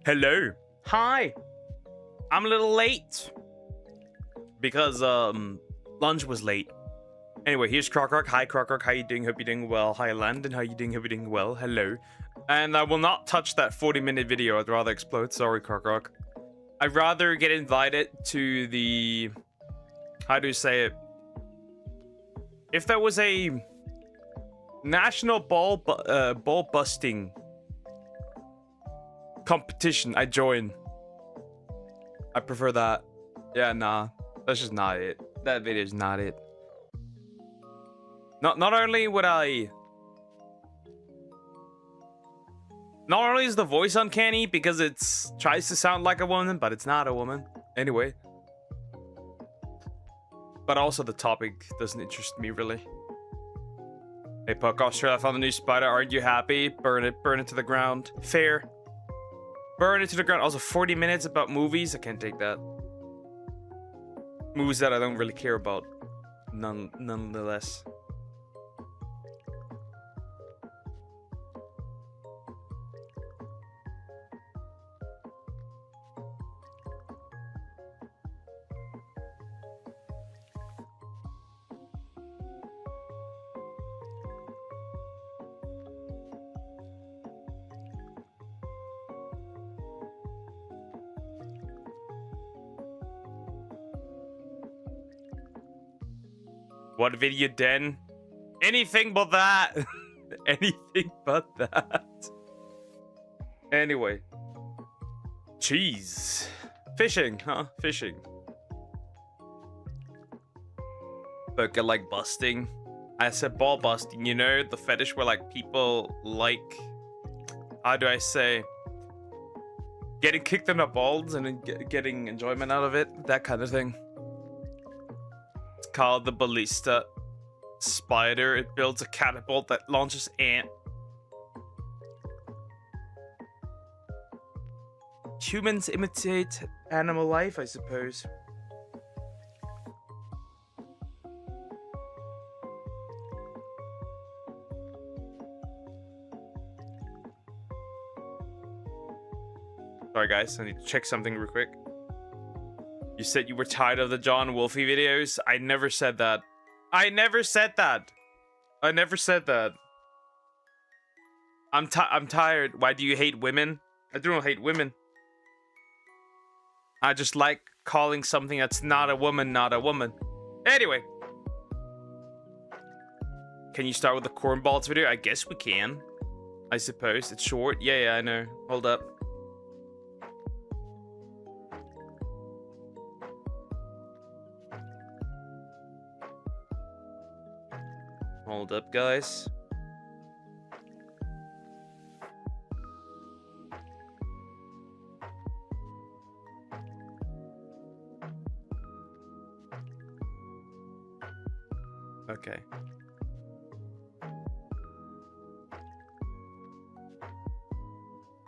Hello. Hi. I'm a little late because lunch was late. Anyway, here's Croc. Hi Croc. How you doing? Hope you're doing well. Hi Landon. How you doing? Hope you're doing well. Hello. And I will not touch that 40-minute video. I'd rather explode. Sorry, Croc. I'd rather get invited to the, how do you say it? If there was a national ball busting competition, I join. I prefer that. Yeah, nah. That's just not it. That video's not it. Not only would I... Not only is the voice uncanny because it tries to sound like a woman, but it's not a woman. Anyway. But also the topic doesn't interest me, really. Hey, Puck Australia, I found a new spider. Aren't you happy? Burn it to the ground. Fair. Burn it to the ground. Also, 40 minutes about movies. I can't take that. Movies that I don't really care about. Nonetheless. What video, Den? Anything but that. Anything but that. Anyway. Jeez. Fishing, huh? Fishing. But like busting. I said ball busting, you know? The fetish where like people like... How do I say? Getting kicked in the balls and then getting enjoyment out of it. That kind of thing. Called the ballista spider. It builds a catapult that launches ant. Humans imitate animal life, I suppose. Sorry guys, I need to check something real quick. You said you were tired of the John Wolfie videos? I never said that. I never said that. I never said that. I'm tired. Why do you hate women? I don't hate women. I just like calling something that's not a woman, not a woman. Anyway. Can you start with the cornballs video? I guess we can. I suppose. It's short. Yeah, I know. Hold up. Hold up, guys. Okay.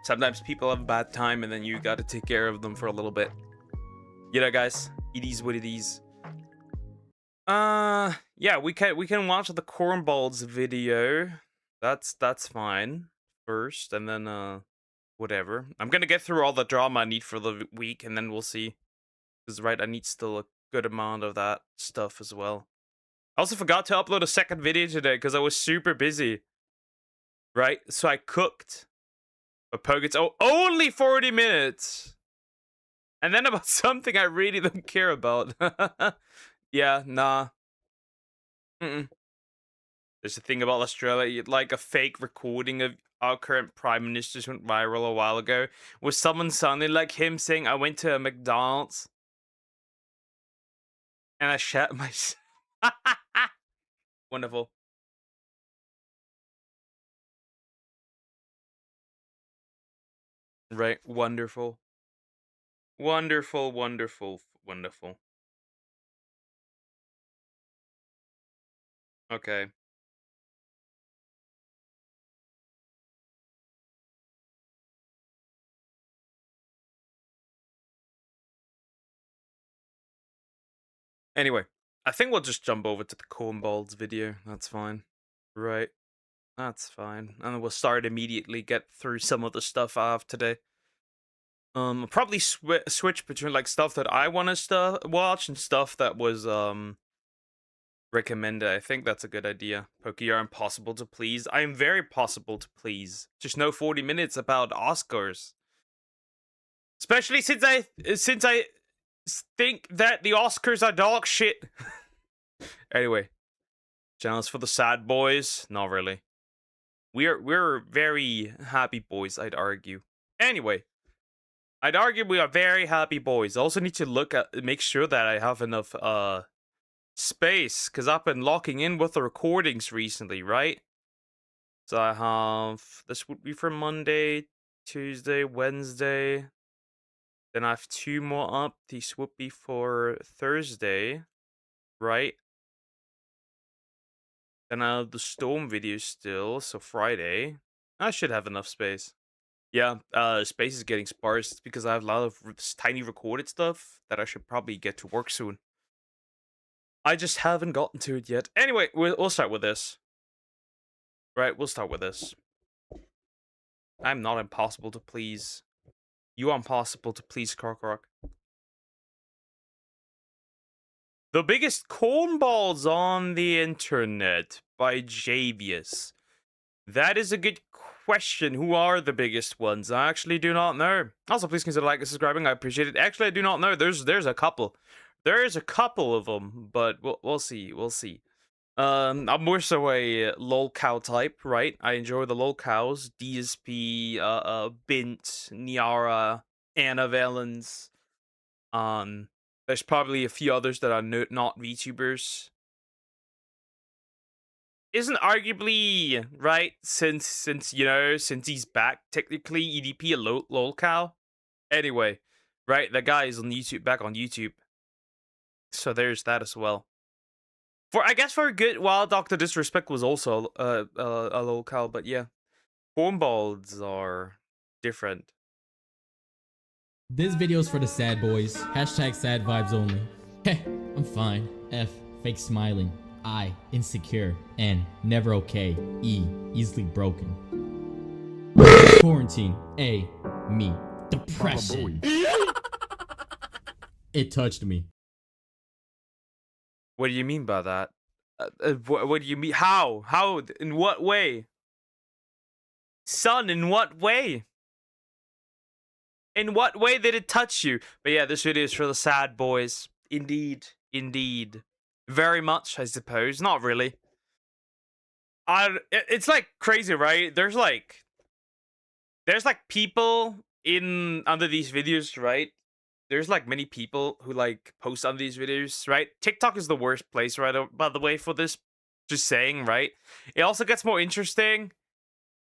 Sometimes people have a bad time and then you gotta take care of them for a little bit. You know, guys, it is what it is. Yeah, we can watch the cornballs video. That's fine first, and then whatever. I'm gonna get through all the drama I need for the week, and then we'll see. Because right, I need still a good amount of that stuff as well. I also forgot to upload a second video today because I was super busy. Right, so I cooked a Pokets. Oh, only 40 minutes. And then about something I really don't care about. Yeah, nah. There's a thing about Australia, like a fake recording of our current prime minister went viral a while ago, with someone sounding like him saying, "I went to a McDonald's and I shat myself." Wonderful. Right, wonderful. Wonderful. Okay. Anyway, I think we'll just jump over to the cornballs video. That's fine. Right. That's fine. And we'll start immediately, get through some of the stuff I have today. Probably switch between like stuff that I want to watch and stuff that was recommended. I think that's a good idea. Pokey, you're impossible to please. I am very possible to please. Just no 40 minutes about Oscars. Especially since I think that the Oscars are dog shit. Anyway, channels for the sad boys? Not really. We're very happy boys, I'd argue. Anyway, I'd argue we are very happy boys. I also need to make sure that I have enough space, because I've been locking in with the recordings recently, right? So I have, this would be for Monday, Tuesday, Wednesday. Then I have 2 more up. These would be for Thursday, right? Then I have the Storm video still, so Friday. I should have enough space. Yeah, space is getting sparse because I have a lot of tiny recorded stuff that I should probably get to work soon. I just haven't gotten to it yet. Anyway, we'll start with this. Right, we'll start with this. I'm not impossible to please. You are impossible to please, Karkarok. The biggest cornballs on the internet by Javius. That is a good question. Who are the biggest ones? I actually do not know. Also, please consider liking and subscribing. I appreciate it. Actually, I do not know. There's a couple. There is a couple of them, but we'll see. We'll see. I'm more so a lol cow type, right? I enjoy the lol cows. DSP, Bint, Niara, Anna Valens. There's probably a few others that are not VTubers. Isn't arguably, right, since he's back, technically EDP a lol cow? Anyway, right, that guy is on YouTube, back on YouTube. So there's that as well. I guess for a good while, Dr. Disrespect was also a lol cow, but yeah. Cornballs are different. This video's for the sad boys. Hashtag sad vibes only. Heh, I'm fine. F, fake smiling. I, insecure. N, never okay. E, easily broken. Quarantine. A, me. Depression. It touched me. What do you mean by that? What do you mean? How? How? In what way? Son, in what way? In what way did it touch you? But yeah, this video is for the sad boys. Indeed. Indeed. Very much, I suppose. Not really. It's like crazy, right? There's like people under these videos, right? There's like many people who like post on these videos, right? TikTok is the worst place, right? By the way, for this, just saying, right? It also gets more interesting.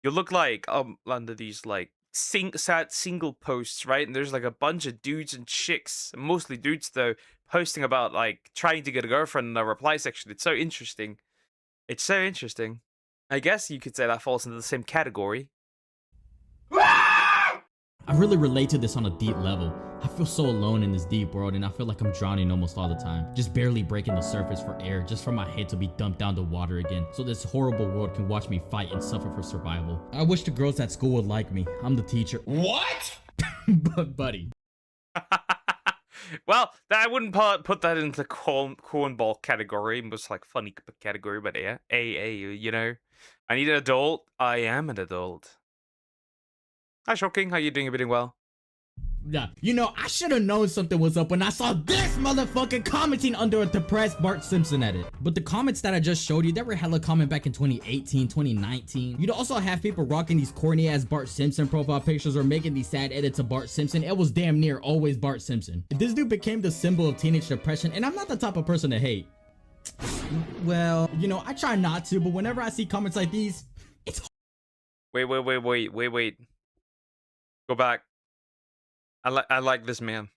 You look like under these like sad single posts, right? And there's like a bunch of dudes and chicks, mostly dudes though, posting about like trying to get a girlfriend in the reply section. It's so interesting. It's so interesting. I guess you could say that falls into the same category. I really relate to this on a deep level. I feel so alone in this deep world, and I feel like I'm drowning almost all the time. Just barely breaking the surface for air, just for my head to be dumped down to water again, so this horrible world can watch me fight and suffer for survival. I wish the girls at school would like me. I'm the teacher. What? But buddy. Well, I wouldn't put that into cornball category. It was like funny category, but yeah, you know, I need an adult. I am an adult. Hi, Shocking. How you doing? You doing well? Yeah, you know, I should have known something was up when I saw this motherfucker commenting under a depressed Bart Simpson edit. But the comments that I just showed you, they were hella comment back in 2018, 2019. You'd also have people rocking these corny ass Bart Simpson profile pictures or making these sad edits of Bart Simpson. It was damn near always Bart Simpson. This dude became the symbol of teenage depression, and I'm not the type of person to hate. Well, you know, I try not to, but whenever I see comments like these, it's Wait. Go back. I like this man.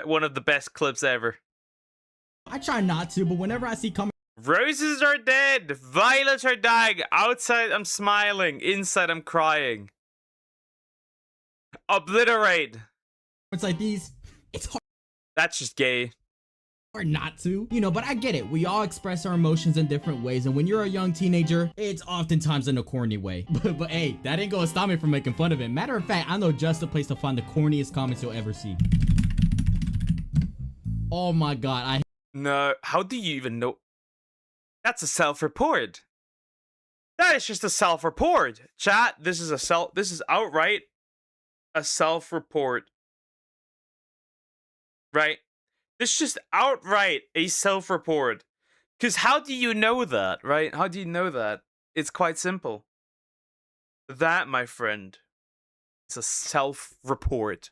One of the best clips ever. I try not to, but whenever I see comments, roses are dead, violets are dying. Outside I'm smiling, inside I'm crying. Obliterate. it's like these, it's hard. That's just gay. or not to, you know, but I get it. We all express our emotions in different ways, and when you're a young teenager, it's oftentimes in a corny way. But hey, that ain't gonna stop me from making fun of it. Matter of fact, I know just the place to find the corniest comments you'll ever see. Oh my god, No, how do you even know? That's a self-report. That is just a self-report. Chat, this is outright a self-report. Right? This is just outright a self-report. Because how do you know that, right? How do you know that? It's quite simple. That, my friend, is a self-report.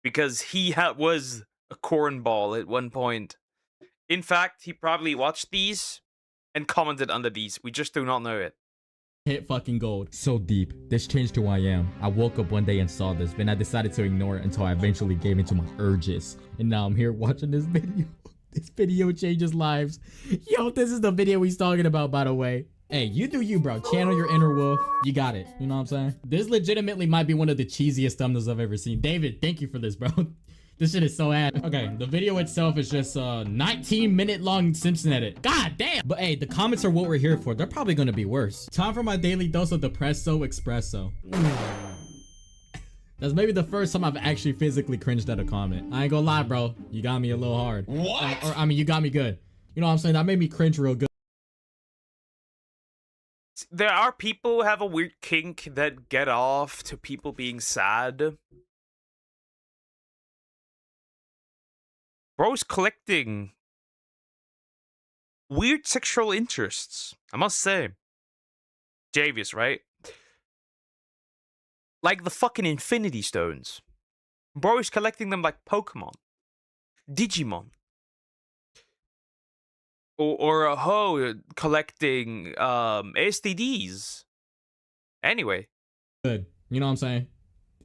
Because he was a cornball at one point. In fact, he probably watched these and commented under these. We just do not know it. hit fucking gold. So deep. This changed who I am. I woke up one day and saw this, then I decided to ignore it until I eventually gave into my urges. And now I'm here watching this video. This video changes lives. Yo, this is the video he's talking about, by the way. Hey, you do you, bro. Channel your inner wolf. You got it. You know what I'm saying? This legitimately might be one of the cheesiest thumbnails I've ever seen. David, thank you for this, bro. This shit is so ad. Okay, the video itself is just a 19-minute long Simpson edit. God damn. But hey, the comments are what we're here for. They're probably gonna be worse. Time for my daily dose of Depresso Espresso. That's maybe the first time I've actually physically cringed at a comment. I ain't gonna lie, bro. You got me a little hard. What? Or I mean, you got me good. You know what I'm saying? That made me cringe real good. There are people who have a weird kink that get off to people being sad. Bro's collecting weird sexual interests, I must say. Javius, right? Like the fucking Infinity Stones. Bro is collecting them like Pokemon. Digimon. Or a hoe collecting STDs. Anyway. Good. You know what I'm saying?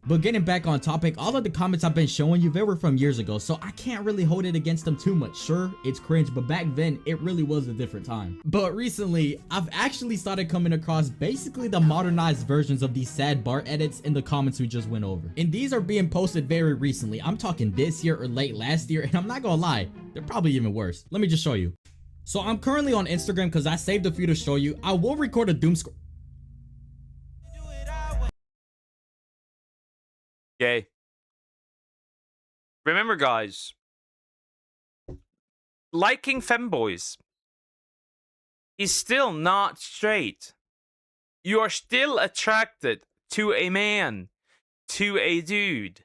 But getting back on topic, all of the comments I've been showing you, they were from years ago, so I can't really hold it against them too much. Sure, it's cringe, but back then, it really was a different time. But recently, I've actually started coming across basically the modernized versions of these sad Bart edits in the comments we just went over. And these are being posted very recently. I'm talking this year or late last year, and I'm not gonna lie, they're probably even worse. Let me just show you. So I'm currently on Instagram because I saved a few to show you. I will record a doom scroll. Yay. Remember, guys, liking femboys is still not straight. You are still attracted to a man, to a dude.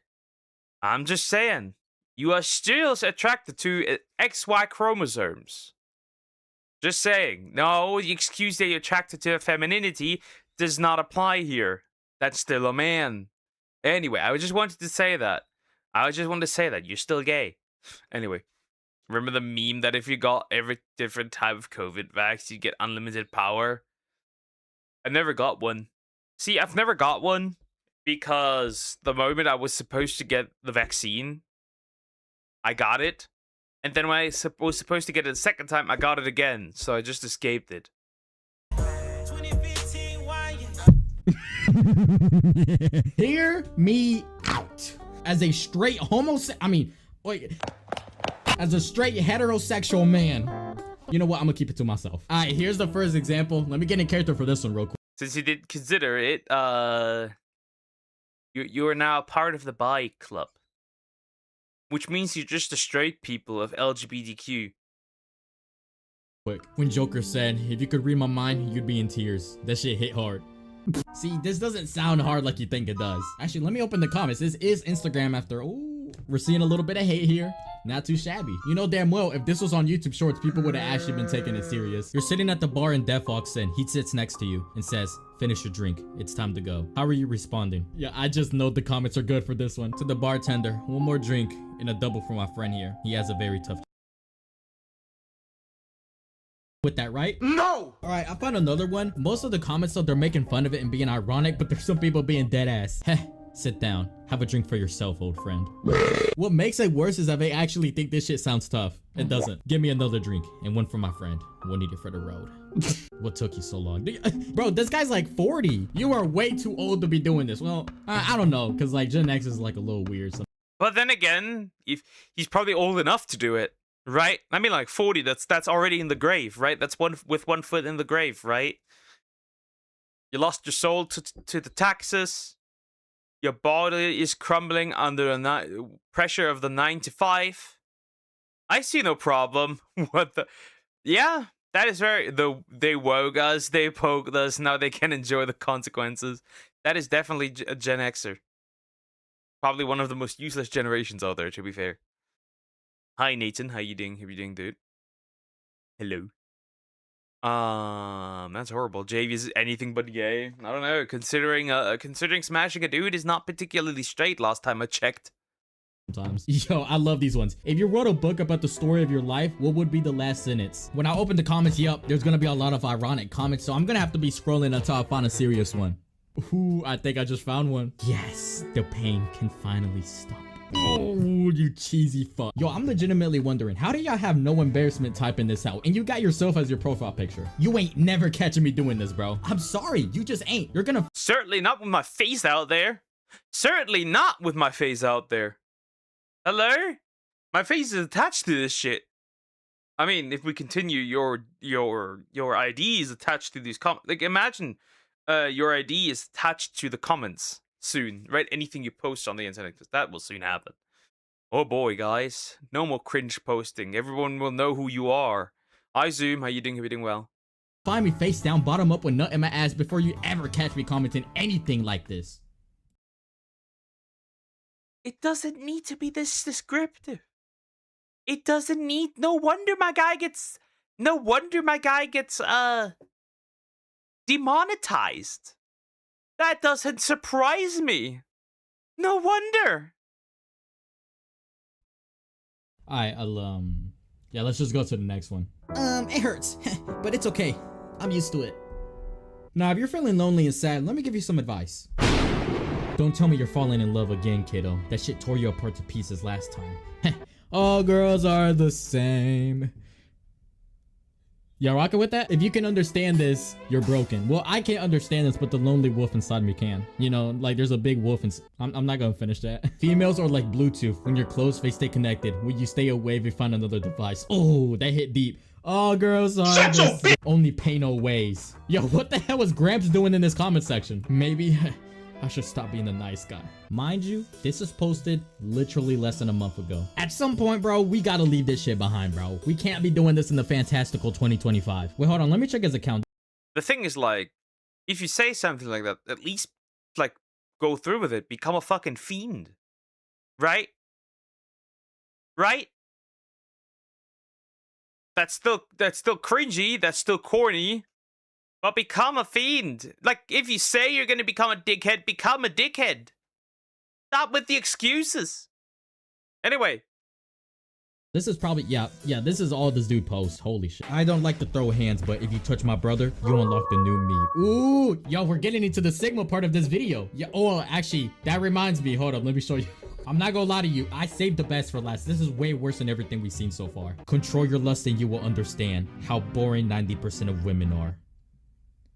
I'm just saying, you are still attracted to XY chromosomes. Just saying. No, the excuse that you're attracted to femininity does not apply here. That's still a man. Anyway, I just wanted to say that. You're still gay. Anyway, remember the meme that if you got every different type of COVID vax, you get unlimited power? I never got one. See, I've never got one because the moment I was supposed to get the vaccine, I got it. And then when I was supposed to get it a second time, I got it again. So I just escaped it. Hear me out. As a straight as a straight heterosexual man, you know what? I'm gonna keep it to myself. All right, here's the first example. Let me get in character for this one real quick. Since you did consider it, you are now part of the bi club, which means you're just the straight people of LGBTQ. Quick, when Joker said, "If you could read my mind, you'd be in tears." That shit hit hard. See, this doesn't sound hard like you think it does. Actually, let me open the comments. This is Instagram after. Ooh, we're seeing a little bit of hate here. Not too shabby. You know damn well, if this was on YouTube Shorts, people would have actually been taking it serious. You're sitting at the bar and Def walks in. He sits next to you and says, "Finish your drink. It's time to go." How are you responding? Yeah, I just know the comments are good for this one. To the bartender, one more drink and a double for my friend here. He has a very tough with that, right? No! Alright, I found another one. Most of the comments though, they're making fun of it and being ironic, but there's some people being dead ass. Heh, sit down. Have a drink for yourself, old friend. What makes it worse is that they actually think this shit sounds tough. It doesn't. Give me another drink and one for my friend. One needed for the road. What took you so long? Bro, this guy's like 40. You are way too old to be doing this. Well, I don't know, because like Gen X is like a little weird. So. But then again, if he's probably old enough to do it, right? I mean, like 40. That's already in the grave, right? That's with 1 foot in the grave, right? You lost your soul to the taxes. Your body is crumbling under the pressure of the 9 to 5. I see no problem. What the? Yeah, that is very. They woke us, they poked us. Now they can enjoy the consequences. That is definitely a Gen Xer. Probably one of the most useless generations out there, to be fair. Hi Nathan, how you doing? How you doing, dude? Hello. That's horrible. JV is anything but gay. I don't know. Considering smashing a dude is not particularly straight. Last time I checked. Sometimes. Yo, I love these ones. If you wrote a book about the story of your life, what would be the last sentence? When I open the comments, yup, there's gonna be a lot of ironic comments, so I'm gonna have to be scrolling until I find a serious one. Ooh, I think I just found one. Yes, the pain can finally stop. Oh, you cheesy fuck. Yo, I'm legitimately wondering, how do y'all have no embarrassment typing this out and you got yourself as your profile picture? You ain't never catching me doing this, bro. I'm sorry, you just ain't. You're gonna— Certainly not with my face out there. Certainly not with my face out there. Hello? My face is attached to this shit. I mean, if we continue, your ID is attached to these comments. Like, imagine your ID is attached to the comments soon, right? Anything you post on the internet, that will soon happen. Oh boy, guys. No more cringe posting. Everyone will know who you are. Hi, Zoom. How you doing? How you doing well? find me face down, bottom up with nut in my ass before you ever catch me commenting anything like this. It doesn't need to be this descriptive. It doesn't need. No wonder my guy gets demonetized. That doesn't surprise me. No wonder. Alright, yeah, let's just go to the next one. It hurts, but it's okay. I'm used to it. Now, if you're feeling lonely and sad, let me give you some advice. Don't tell me you're falling in love again, kiddo. That shit tore you apart to pieces last time. All girls are the same. Y'all rocking with that? If you can understand this, you're broken. Well, I can't understand this, but the lonely wolf inside me can. You know, like there's a big wolf and I'm not gonna finish that. Females are like Bluetooth. When you're close, they stay connected. When you stay away, they find another device. Oh, that hit deep. All girls are the only pay no ways. Yo, what the hell was Gramps doing in this comment section? Maybe I should stop being a nice guy. Mind you, this is posted literally less than a month ago. At some point, bro, we gotta leave this shit behind, bro. We can't be doing this in the fantastical 2025. Wait, hold on. Let me check his account. The thing is, like, if you say something like that, at least, like, go through with it. Become a fucking fiend. Right? Right? That's still cringy. That's still corny. But become a fiend. Like, if you say you're gonna become a dickhead, become a dickhead. Stop with the excuses. Anyway. This is probably, yeah, this is all this dude posts. Holy shit. I don't like to throw hands, but if you touch my brother, you unlock the new me. Ooh, yo, we're getting into the Sigma part of this video. Yeah, oh, actually, that reminds me. Hold up, let me show you. I'm not gonna lie to you. I saved the best for last. This is way worse than everything we've seen so far. Control your lust and you will understand how boring 90% of women are.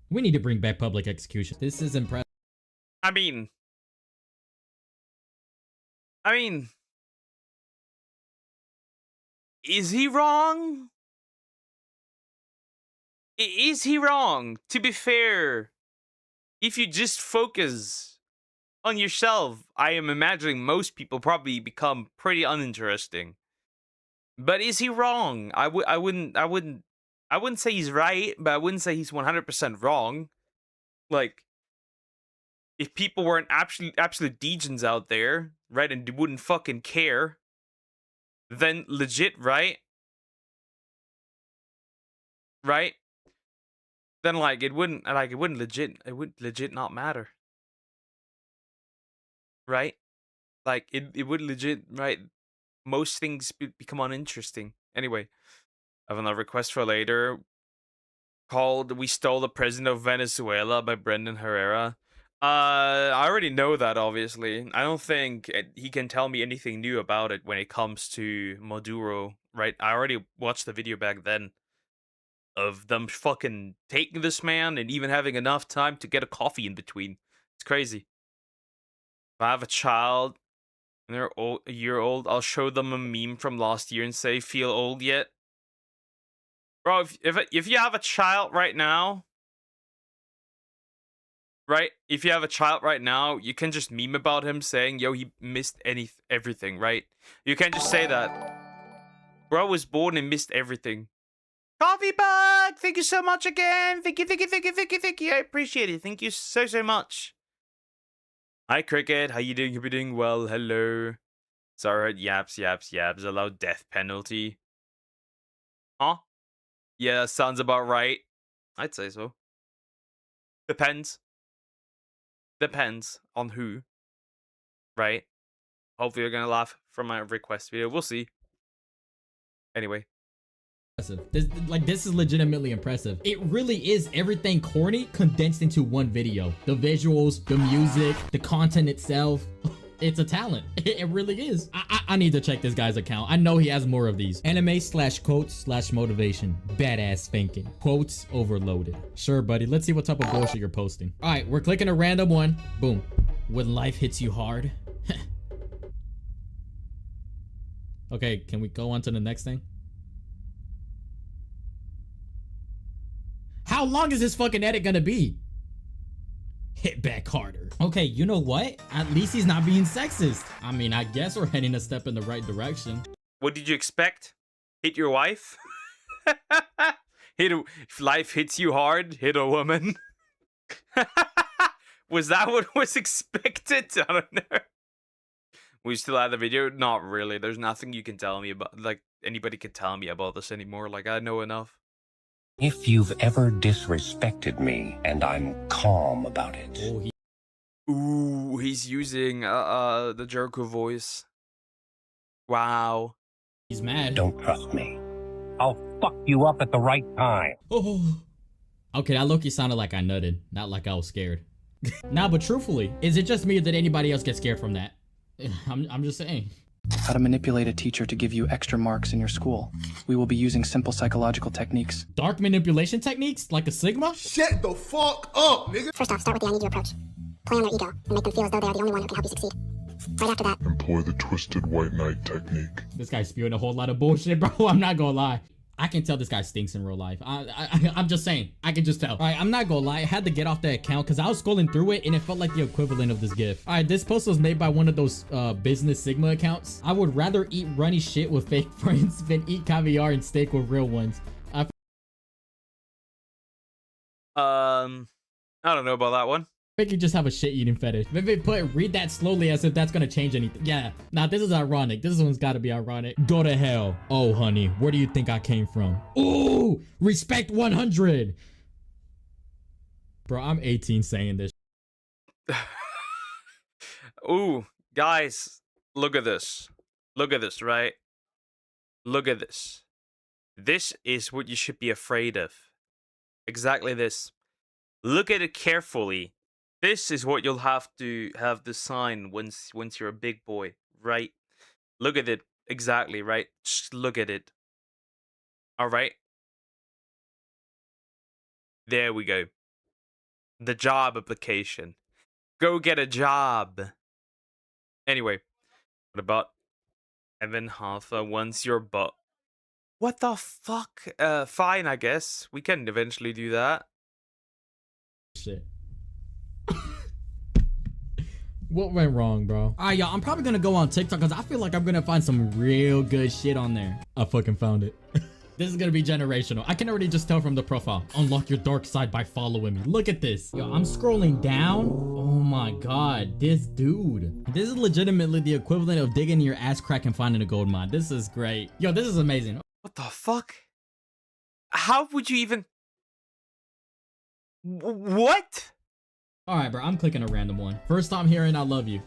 We need to bring back public execution. This is impressive. I mean, is he wrong? Is he wrong? To be fair, if you just focus on yourself, I am imagining most people probably become pretty uninteresting. But is he wrong? I wouldn't say he's right, but I wouldn't say he's 100% wrong. Like, if people weren't absolute degens out there, right, and wouldn't fucking care, then legit, right? Right? Then it wouldn't legit not matter. Right? Like it would legit, right? Most things become uninteresting. Anyway, I have another request for later called "We Stole the President of Venezuela" by Brendan Herrera. I already know that, obviously. I don't think he can tell me anything new about it when it comes to Maduro, right? I already watched the video back then of them fucking taking this man and even having enough time to get a coffee in between. It's crazy. If I have a child, And they're a year old. I'll show them a meme from last year and say, "Feel old yet?" Bro, if you have a child right now, right? If you have a child right now, you can just meme about him saying, "Yo, he missed everything," right? You can just say that. Bro was born and missed everything. Coffee bug! Thank you so much again. Thank you, thank you, thank you, thank you, thank you. I appreciate it. Thank you so, so much. Hi, Cricket. How you doing? Hope you're doing well. Hello. Sorry, yaps. Allowed death penalty. Huh? Yeah, sounds about right. I'd say so. Depends. Depends on who. Right? Hopefully you're gonna laugh from my request video. We'll see. Anyway. This is legitimately impressive. It really is everything corny condensed into one video. The visuals, the music, the content itself. It's a talent. It really is. I need to check this guy's account. I know he has more of these. Anime/quotes/motivation. Badass thinking. Quotes overloaded. Sure, buddy. Let's see what type of bullshit you're posting. All right, we're clicking a random one. Boom. When life hits you hard. Okay, can we go on to the next thing? How long is this fucking edit gonna be? Hit back harder. Okay, you know what? At least he's not being sexist. I mean, I guess we're heading a step in the right direction. What did you expect? Hit your wife? If life hits you hard, hit a woman. Was that what was expected? I don't know. We still have the video? Not really. There's nothing you can tell me about, like, anybody can tell me about this anymore. Like, I know enough. If you've ever disrespected me, and I'm calm about it. Ooh, he's using the Jericho voice. Wow. He's mad. Don't trust me. I'll fuck you up at the right time. Oh. Okay, that Loki sounded like I nutted, not like I was scared. Nah, but truthfully, is it just me or did anybody else get scared from that? I'm just saying. How to manipulate a teacher to give you extra marks in your school. We will be using simple psychological techniques. Dark manipulation techniques? Like a Sigma? Shut the fuck up, nigga! First off, start with the I need you approach. Play on their ego and make them feel as though they are the only one who can help you succeed. Right after that, Employ the twisted white knight technique. This guy's spewing a whole lot of bullshit, bro. I'm not gonna lie. I can tell this guy stinks in real life. I'm just saying. I can just tell. All right, I'm not gonna lie. I had to get off the account because I was scrolling through it and it felt like the equivalent of this GIF. All right, this post was made by one of those business Sigma accounts. I would rather eat runny shit with fake friends than eat caviar and steak with real ones. I don't know about that one. I think you just have a shit eating fetish. Maybe read that slowly as if that's gonna change anything. Yeah, nah, this is ironic. This one's gotta be ironic. Go to hell. Oh, honey, where do you think I came from? Ooh, respect 100. Bro, I'm 18 saying this. Ooh, guys, look at this. Look at this, right? Look at this. This is what you should be afraid of. Exactly this. Look at it carefully. This is what you'll have to have the sign once you're a big boy, right? Look at it exactly, right? Just look at it. All right. There we go. The job application. Go get a job. Anyway, what about Evan Hartha wants your butt? What the fuck? Fine, I guess. We can eventually do that. Shit. What went wrong, bro? All right, y'all, I'm probably gonna go on TikTok because I feel like I'm gonna find some real good shit on there. I fucking found it. This is gonna be generational. I can already just tell from the profile. Unlock your dark side by following me. Look at this. Yo, I'm scrolling down. Oh my god, this dude. This is legitimately the equivalent of digging your ass crack and finding a gold mine. This is great. Yo, this is amazing. What the fuck? How would you even... What? All right, bro, I'm clicking a random one. First time hearing I love you.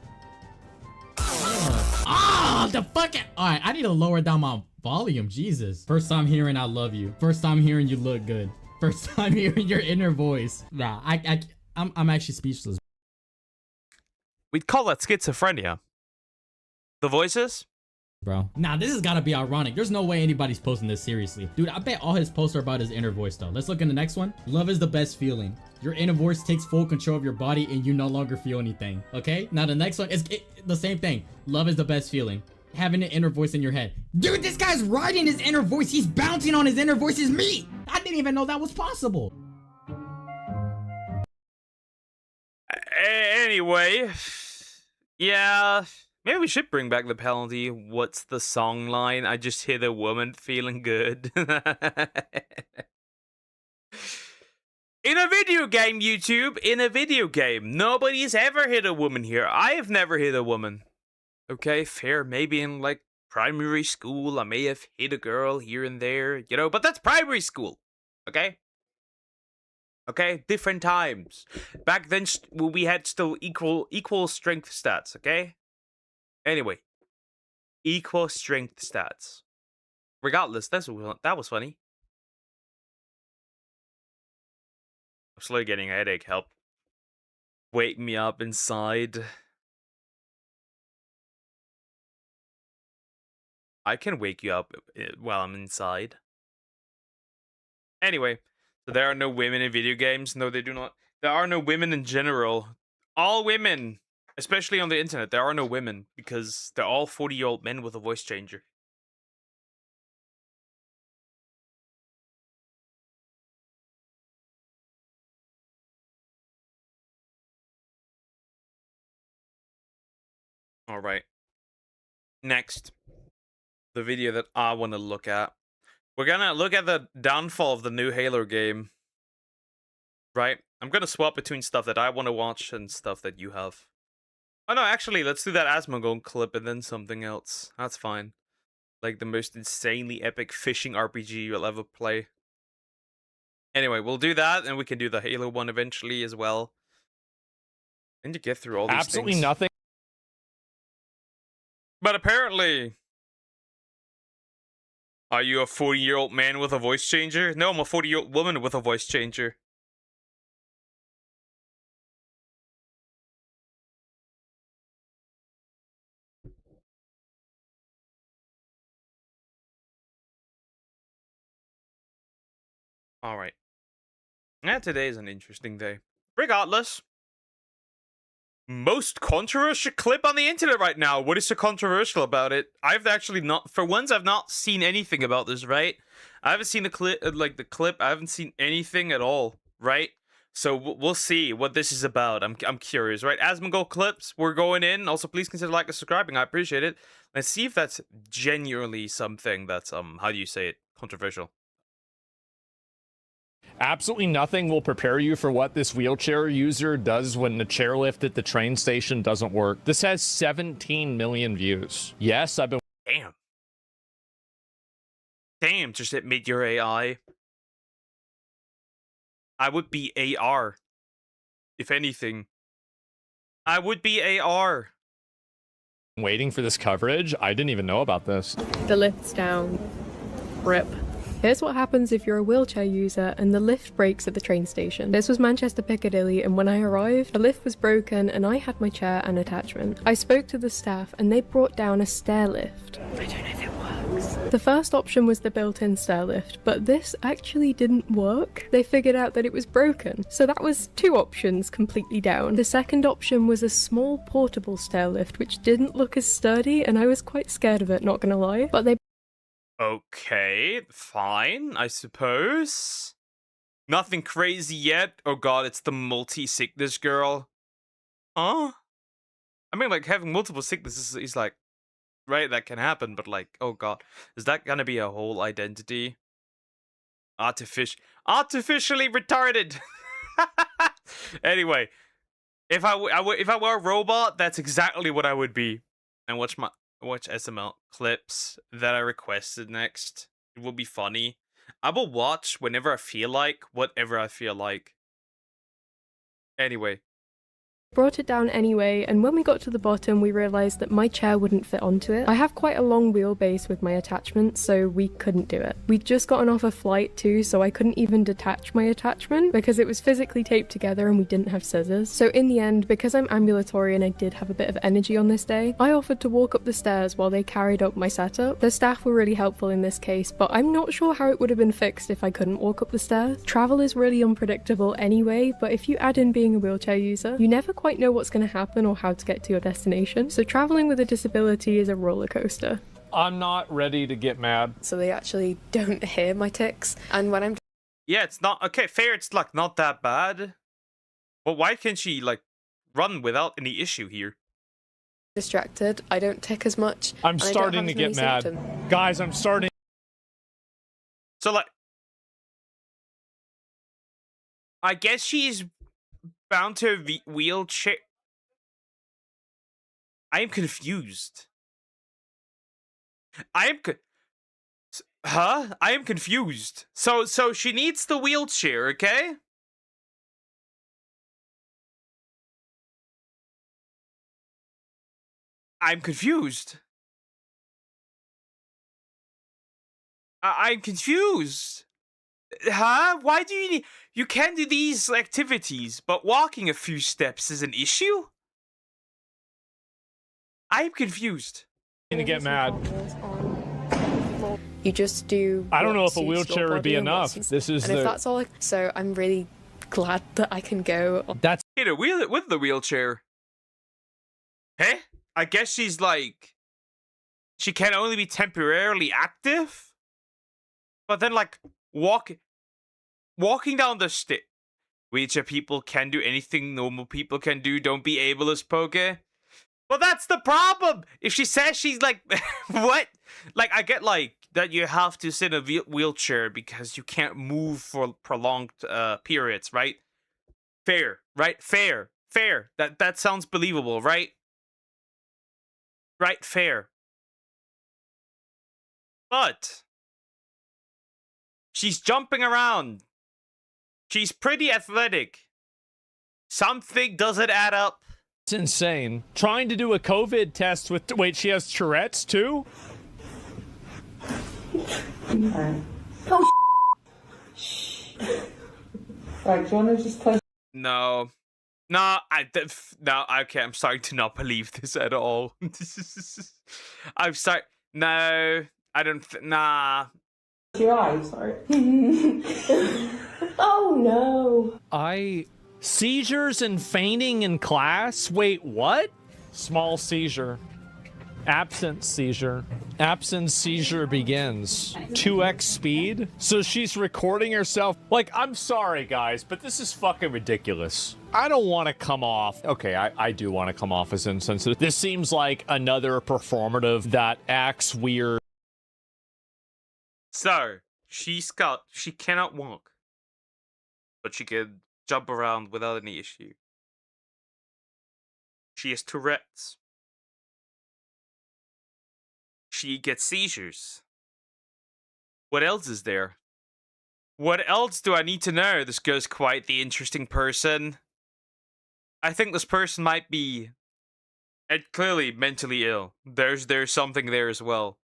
The fucking... All right, I need to lower down my volume. Jesus. First time hearing I love you. First time hearing you look good. First time hearing your inner voice. Nah, I'm actually speechless. We'd call that schizophrenia. The voices? Bro. Nah, this has got to be ironic. There's no way anybody's posting this seriously. Dude, I bet all his posts are about his inner voice, though. Let's look in the next one. Love is the best feeling. Your inner voice takes full control of your body and you no longer feel anything. Okay? Now the next one is the same thing. Love is the best feeling. Having an inner voice in your head. Dude, this guy's riding his inner voice. He's bouncing on his inner voice's meat. I didn't even know that was possible. Anyway, yeah, maybe we should bring back the penalty. What's the song line? I just hit a woman feeling good. In a video game, YouTube, in a video game. Nobody's ever hit a woman here. I have never hit a woman. Okay, fair. Maybe in, like, primary school, I may have hit a girl here and there, you know, but that's primary school, okay? Okay, different times. Back then, we had still equal strength stats, okay? Anyway, equal strength stats. Regardless, that was funny. I'm slowly getting a headache. Help. Wake me up inside. I can wake you up while I'm inside. Anyway, so there are no women in video games. No, they do not. There are no women in general. All women, especially on the internet, there are no women because they're all 40-year-old men with a voice changer. All right. Next, the video that I want to look at. We're gonna look at the downfall of the new Halo game. Right? I'm gonna swap between stuff that I want to watch and stuff that you have. Oh no, actually, let's do that Asmongold clip and then something else. That's fine. Like the most insanely epic fishing RPG you'll ever play. Anyway, we'll do that, and we can do the Halo one eventually as well. And to get through all these Absolutely things. nothing. But apparently... Are you a 40-year-old man with a voice changer? No, I'm a 40-year-old woman with a voice changer. Alright. Yeah, today is an interesting day. Regardless. Most controversial clip on the internet right now. What is so controversial about it? I've actually not, for once, I've not seen anything about this, right? I haven't seen a clip, like the clip. I haven't seen anything at all, right? So we'll see what this is about. I'm curious, right? Asmongold clips, we're going in. Also, please consider liking and subscribing. I appreciate it. Let's see if that's genuinely something that's how do you say it? Controversial. Absolutely nothing will prepare you for what this wheelchair user does when the chairlift at the train station doesn't work. This has 17 million views. Yes, I've been... Damn. Damn, just admit your AI. I would be AR. If anything. I would be AR. waiting for this coverage. I didn't even know about this. The lift's down. Rip. Here's what happens if you're a wheelchair user and the lift breaks at the train station. This was Manchester Piccadilly, and when I arrived, the lift was broken and I had my chair and attachment. I spoke to the staff and they brought down a stair lift. I don't know if it works. The first option was the built-in stair lift, but this actually didn't work. They figured out that it was broken, so that was 2 options completely down. The second option was a small portable stair lift, which didn't look as sturdy, and I was quite scared of it, not gonna lie, but they Okay, fine, I suppose. Nothing crazy yet. Oh god, it's the multi-sickness girl. Huh? I mean, like, having multiple sicknesses is like, right, that can happen, but like, oh god. Is that gonna be a whole identity? Artificially retarded! Anyway, if I were a robot, that's exactly what I would be. And watch SML clips that I requested next. It will be funny. I will watch whenever I feel like, whatever I feel like. Anyway. Brought it down anyway, and when we got to the bottom, we realized that my chair wouldn't fit onto it. I have quite a long wheelbase with my attachment, so we couldn't do it. We'd just gotten off a flight too, so I couldn't even detach my attachment because it was physically taped together and we didn't have scissors. So in the end, because I'm ambulatory and I did have a bit of energy on this day, I offered to walk up the stairs while they carried up my setup. The staff were really helpful in this case, but I'm not sure how it would have been fixed if I couldn't walk up the stairs. Travel is really unpredictable anyway, but if you add in being a wheelchair user, you never quite know what's going to happen or how to get to your destination. So traveling with a disability is a roller coaster. I'm not ready to get mad. So they actually don't hear my tics, and when I'm Yeah, it's not okay. Fair, it's like not that bad. But why can't she like run without any issue here? distracted, I don't tic as much. I'm and I don't starting have to as get many mad. symptoms. Guys, I'm starting. So like, I guess she's bound to a wheelchair. I am confused. I am I am confused. So she needs the wheelchair, okay? I'm confused. I'm confused. Huh? Why do you need... You can do these activities, but walking a few steps is an issue? I'm confused. To get mad. You just do. I don't know what if a suits your wheelchair would be body and what enough. suits- This is and if the. that's all, so I'm really glad that I can go. That's Hit a wheel with the wheelchair. Hey? I guess she's like... She can only be temporarily active? But then like, walking down the stairs. Wheelchair people can do anything normal people can do. Don't be ableist, Poke. Well, that's the problem. If she says she's like, what? Like, I get like that you have to sit in a wheelchair because you can't move for prolonged periods, right? Fair, right? Fair. That sounds believable, right? Right, fair. But she's jumping around. She's pretty athletic. Something doesn't add up. It's insane. Trying to do a COVID test with. Wait, she has Tourette's too? No. No, okay, I'm starting to not believe this at all. I'm sorry. No, I don't, nah. Your eyes, sorry. Oh no. Seizures and fainting in class? Wait, what? Small seizure. Absent seizure. Absent seizure begins. 2x speed? So she's recording herself. Like, I'm sorry, guys, but this is fucking ridiculous. I don't want to come off. Okay, I do want to come off as insensitive. This seems like another performative that acts weird. So, she cannot walk. But she can jump around without any issue. She has Tourette's. She gets seizures. What else is there? What else do I need to know? This girl's quite the interesting person. I think this person might be clearly mentally ill. There's something there as well.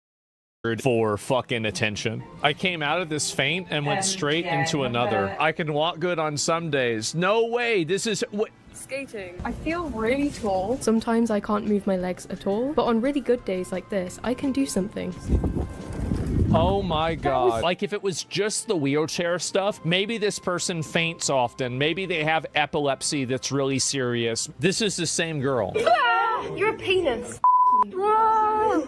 For fucking attention. I came out of this faint and went straight into another. I can walk good on some days. No way. This is what. Skating. I feel really tall. Sometimes I can't move my legs at all, but on really good days like this, I can do something. Oh my god. Like if it was just the wheelchair stuff, maybe this person faints often. Maybe they have epilepsy that's really serious. This is the same girl. You're a penis. Whoa,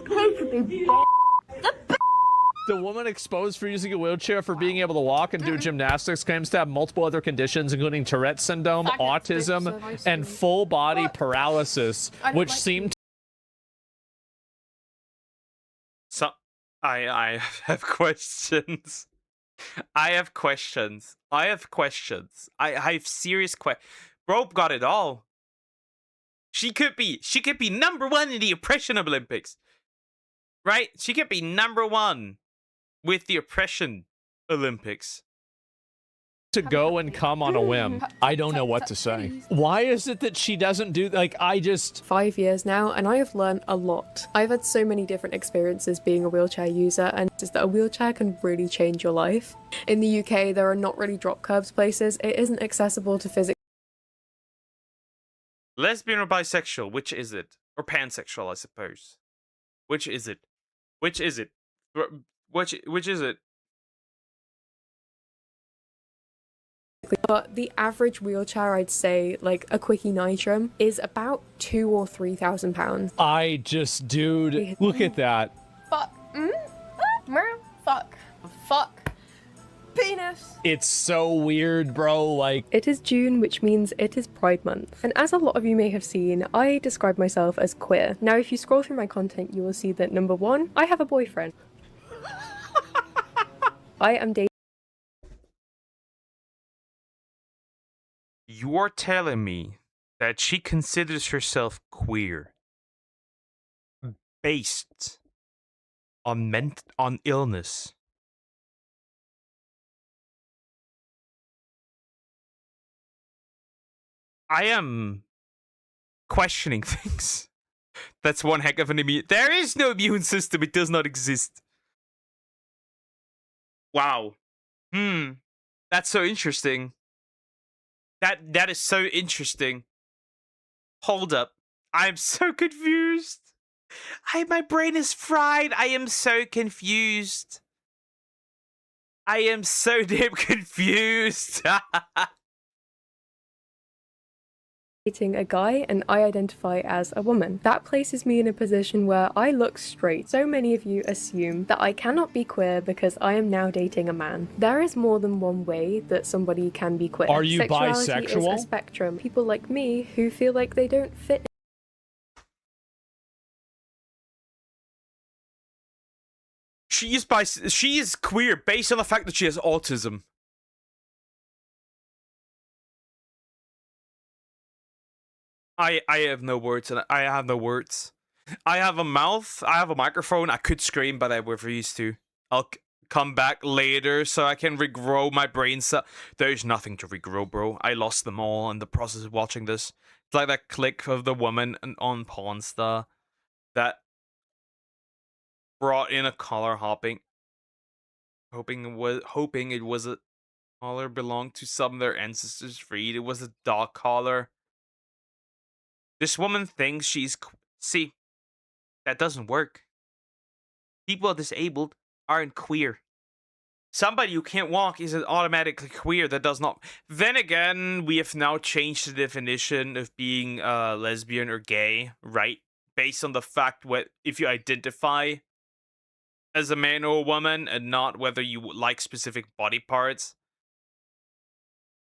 The woman exposed for using a wheelchair for being able to walk and do gymnastics claims to have multiple other conditions, including Tourette's syndrome, autism, and full body paralysis, which seem to. So, I have questions. I have serious questions. Bro got it all. She could be #1 in the oppression Olympics. Right? She could be #1 with the oppression Olympics. to go and come on a whim. I don't know what to say. Why is it that she doesn't do, like, I just... 5 years now, and I have learned a lot. I've had so many different experiences being a wheelchair user, and just that a wheelchair can really change your life. In the UK, there are not really drop curbs places. It isn't accessible to physically. Lesbian or bisexual? Which is it? Or pansexual, I suppose. Which is it? Which is it? Which is it? But the average wheelchair, I'd say, like a quickie nitrum, is about £2,000 or £3,000. I just, dude, look at that. Fuck. Fuck. Fuck. Penis. It's so weird, bro, like... It is June, which means it is Pride Month. And as a lot of you may have seen, I describe myself as queer. Now, if you scroll through my content, you will see that number one, I have a boyfriend. I am dating. You're telling me that she considers herself queer based on illness. I am questioning things. That's one heck of an immune. There is no immune system. It does not exist. Wow. That's so interesting. That is so interesting. Hold up. I'm so confused. My brain is fried. I am so confused. I am so damn confused. Dating a guy and I identify as a woman. That places me in a position where I look straight. So many of you assume that I cannot be queer because I am now dating a man. There is more than one way that somebody can be queer. Are you Sexuality bisexual? is a spectrum. People like me who feel like they don't fit. She is queer based on the fact that she has autism. I have no words, and I have no words. I have a mouth, I have a microphone, I could scream, but I refuse to. I'll come back later so I can regrow my brain cell. There's nothing to regrow, bro. I lost them all in the process of watching this. It's like that click of the woman on Pawn Star that brought in a collar hopping. Hoping it was a collar belonged to some of their ancestors' breed. It was a dog collar. This woman thinks she's... See, that doesn't work. People disabled aren't queer. Somebody who can't walk isn't automatically queer. That does not... Then again, we have now changed the definition of being lesbian or gay, right? Based on the fact if you identify as a man or a woman and not whether you like specific body parts.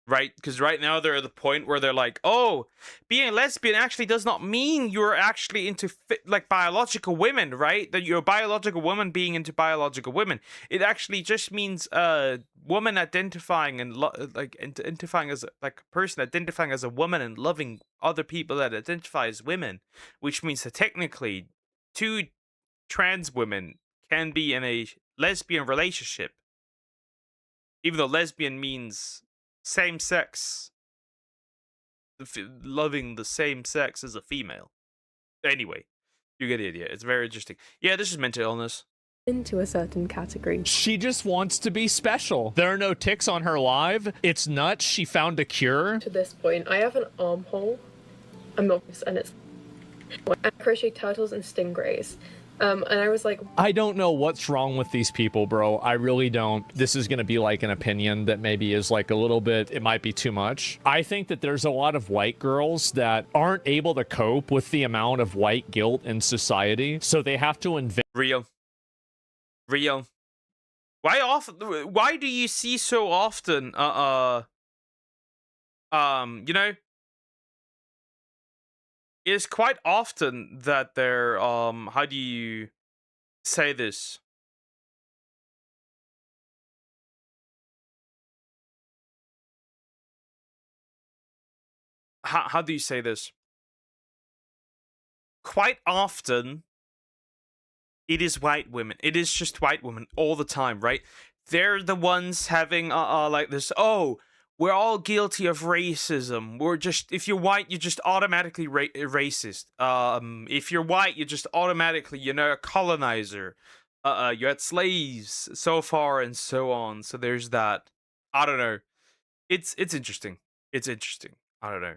Right? Because right now they're at the point where they're like, oh, being a lesbian actually does not mean you're actually into like biological women, right? That you're a biological woman being into biological women. It actually just means woman identifying and identifying as a person identifying as a woman and loving other people that identify as women, which means that technically 2 trans women can be in a lesbian relationship, even though lesbian means same sex, loving the same sex as a female. Anyway, you get the idea. It's very interesting. Yeah, this is mental illness. Into a certain category. She just wants to be special. There are no ticks on her live. It's nuts. She found a cure. To this point, I have an armhole. I'm not, and it's... I crochet turtles and stingrays. And I was like... I don't know what's wrong with these people, bro. I really don't. This is going to be like an opinion that maybe is like a little bit, it might be too much. I think that there's a lot of white girls that aren't able to cope with the amount of white guilt in society. So they have to invent... Real. Why do you see so often, you know, it's quite often that they're, how do you say this? How do you say this? Quite often, it is white women. It is just white women all the time, right? They're the ones having, like this, oh, we're all guilty of racism. We're just, if you're white, you're just automatically racist. If you're white, you're just automatically, you know, a colonizer. You had slaves so far and so on. So there's that. I don't know. It's interesting. It's interesting. I don't know.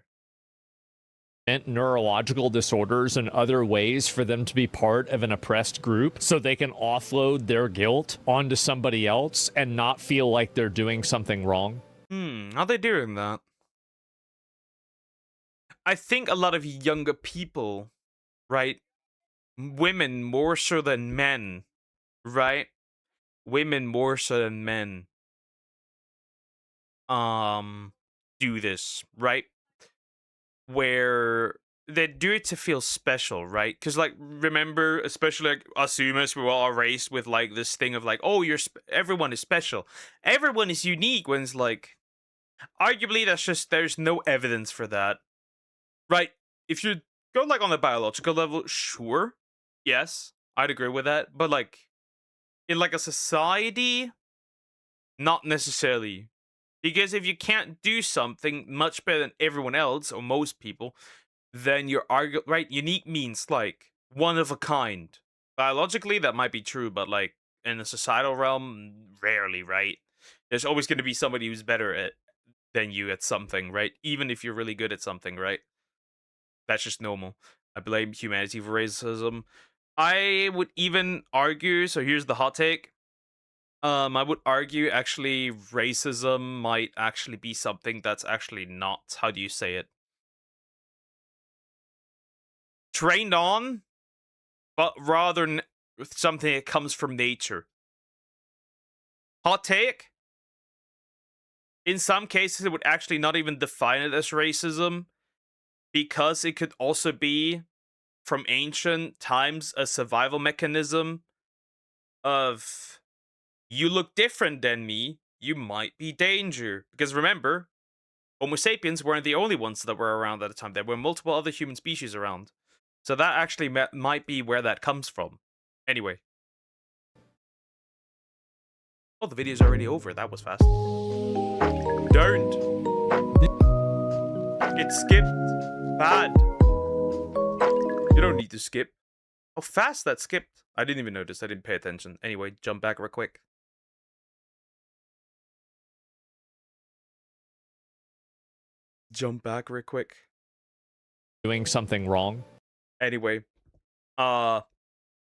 Neurological disorders and other ways for them to be part of an oppressed group so they can offload their guilt onto somebody else and not feel like they're doing something wrong. How they doing that? I think a lot of younger people, right? Women more so than men, right? Women more so than men do this, right? Where they do it to feel special, right? Because, like, remember, especially like us humans, we were all raised with like this thing of like, oh, everyone is special, everyone is unique. When it's like, arguably, that's just, there's no evidence for that, right? If you go like on the biological level, sure, yes, I'd agree with that. But like in like a society, not necessarily. Because if you can't do something much better than everyone else or most people, then you're right. Unique means like one of a kind. Biologically, that might be true, but like in the societal realm, rarely, right? There's always going to be somebody who's better than you at something, right? Even if you're really good at something, right? That's just normal. I blame humanity for racism. I would even argue, so here's the hot take. I would argue actually racism might actually be something that's actually not, how do you say it? Trained on, but rather something that comes from nature. Hot take? In some cases, it would actually not even define it as racism, because it could also be, from ancient times, a survival mechanism of, you look different than me, you might be danger. Because remember, Homo sapiens weren't the only ones that were around at the time. There were multiple other human species around. So that actually might be where that comes from. Anyway. Oh, the video's already over. That was fast. Don't. It skipped. Bad. You don't need to skip. How fast that skipped. I didn't even notice. I didn't pay attention. Anyway, jump back real quick. Jump back real quick. Doing something wrong. Anyway. Yeah,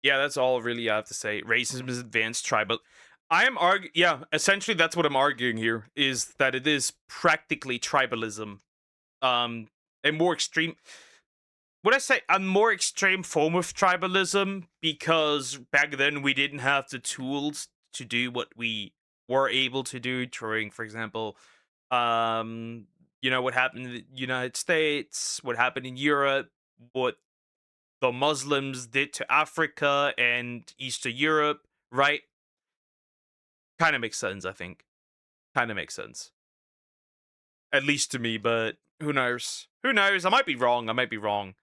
that's all really I have to say. Racism is advanced tribal. I am yeah, essentially that's what I'm arguing here, is that it is practically tribalism. A more extreme, would I say a more extreme form of tribalism, because back then we didn't have the tools to do what we were able to do during, for example, you know, what happened in the United States, what happened in Europe, what the Muslims did to Africa and Eastern Europe, right? Kind of makes sense, I think. Kind of makes sense. At least to me, but who knows? Who knows? I might be wrong. I might be wrong.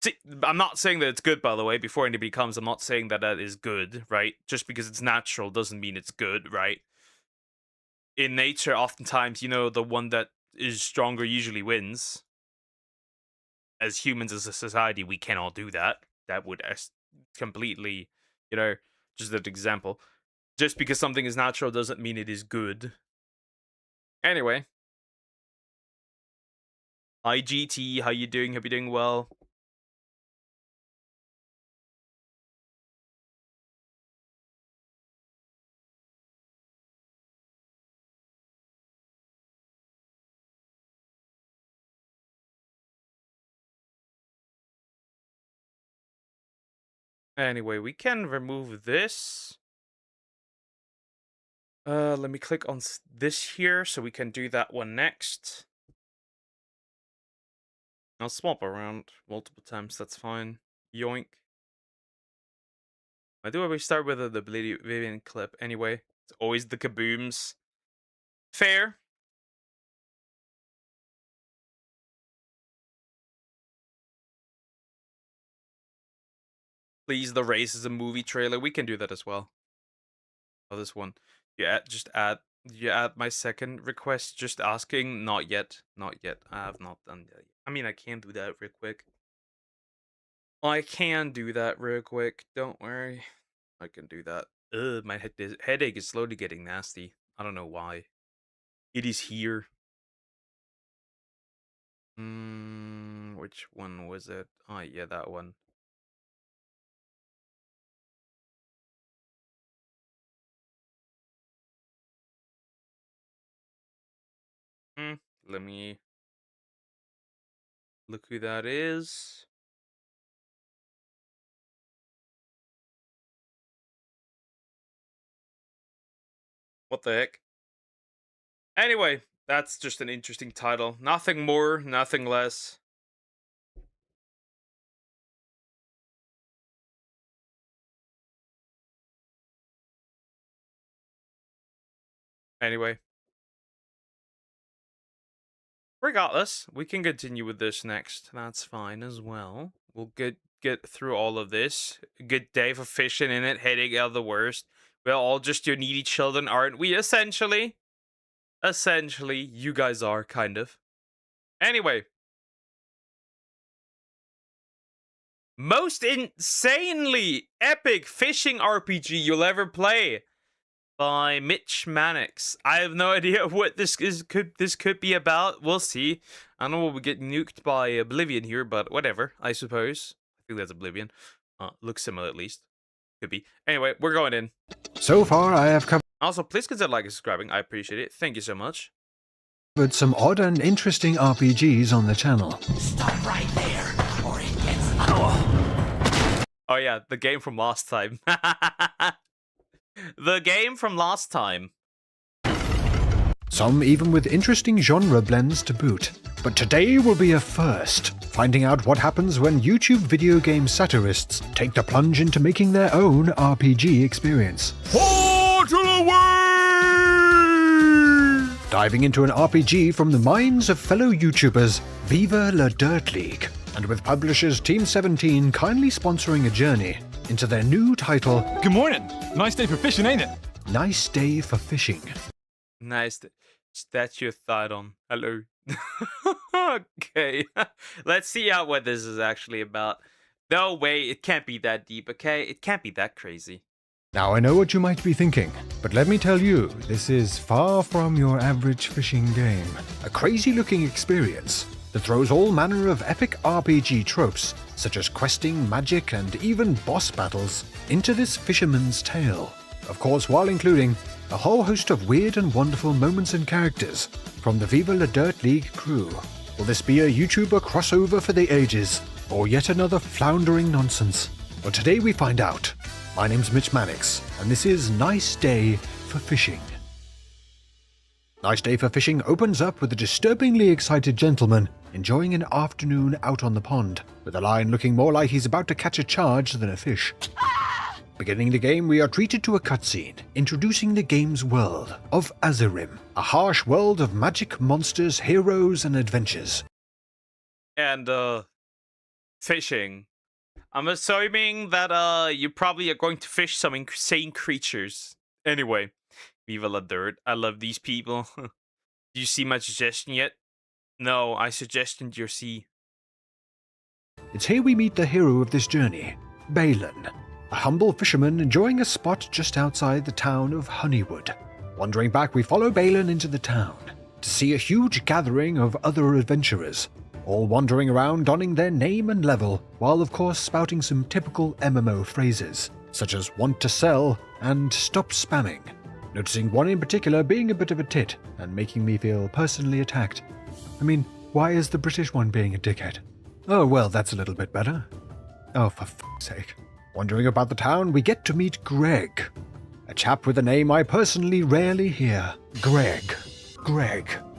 See, I'm not saying that it's good, by the way. Before anybody comes, I'm not saying that that is good, right? Just because it's natural doesn't mean it's good, right? In nature, oftentimes, you know, the one that is stronger usually wins. As humans, as a society, we cannot do that. That would completely, you know, just an example. Just because something is natural doesn't mean it is good. Anyway. Hi, GT. How you doing? Hope you're doing well. Anyway, we can remove this. Let me click on this here so we can do that one next. I'll swap around multiple times, that's fine. Yoink. Why do we start with the Vivian clip anyway? It's always the kabooms. Fair. Please, the racism movie trailer. We can do that as well. Oh, this one. Yeah, just add You add my second request, just asking. Not yet. Not yet. I have not done that. I mean, I can do that real quick. I can do that real quick. Don't worry. I can do that. Ugh, my headache is slowly getting nasty. I don't know why. It is here. Which one was it? Oh, yeah, that one. Let me look who that is. What the heck? Anyway, that's just an interesting title. Nothing more, nothing less. Anyway. Regardless, we can continue with this next. That's fine as well. We'll get through all of this. Good day for fishing in it, headache are the worst. We're all just your needy children, aren't we? Essentially. Essentially, you guys are, kind of. Anyway. Most insanely epic fishing RPG you'll ever play. By Mitch Mannix. I have no idea what this could be about. We'll see. I know we'll get nuked by Oblivion here, but whatever, I suppose. I think that's Oblivion. Looks similar at least. Could be. Anyway, we're going in. So far, I have covered Also, please consider liking and subscribing. I appreciate it. Thank you so much. some odd and interesting RPGs on the channel. Stop right there, or it gets. Oh yeah, the game from last time. The game from last time. Some even with interesting genre blends to boot. But today will be a first, finding out what happens when YouTube video game satirists take the plunge into making their own RPG experience. Diving into an RPG from the minds of fellow YouTubers Viva La Dirt League, and with publishers Team 17 kindly sponsoring a journey into their new title. Good morning. Nice day for fishing, ain't it? Nice day for fishing. Nice. Statue of Thydon. Hello. Okay. Let's see what this is actually about. No way, it can't be that deep, okay? It can't be that crazy. Now I know what you might be thinking, but let me tell you, this is far from your average fishing game. A crazy looking experience that throws all manner of epic RPG tropes, such as questing, magic, and even boss battles, into this fisherman's tale. Of course, while including a whole host of weird and wonderful moments and characters from the Viva La Dirt League crew. Will this be a YouTuber crossover for the ages, or yet another floundering nonsense? Well, today we find out. My name's Mitch Mannix, and this is Nice Day for Fishing. Nice Day for Fishing opens up with a disturbingly excited gentleman enjoying an afternoon out on the pond, with a line looking more like he's about to catch a charge than a fish. Beginning the game, we are treated to a cutscene introducing the game's world of Azerim, a harsh world of magic, monsters, heroes, and adventures. And, fishing. I'm assuming that, you probably are going to fish some insane creatures. Anyway, Viva La Dirt. I love these people. Do you see my suggestion yet? No, I suggested you see. It's here we meet the hero of this journey, Balin, a humble fisherman enjoying a spot just outside the town of Honeywood. Wandering back, we follow Balin into the town to see a huge gathering of other adventurers, all wandering around donning their name and level, while of course spouting some typical MMO phrases, such as want to sell and stop spamming, noticing one in particular being a bit of a tit and making me feel personally attacked. I mean, why is the British one being a dickhead? Oh well, that's a little bit better. Oh, for f***'s sake. Wandering about the town, we get to meet Greg, a chap with a name I personally rarely hear. Greg.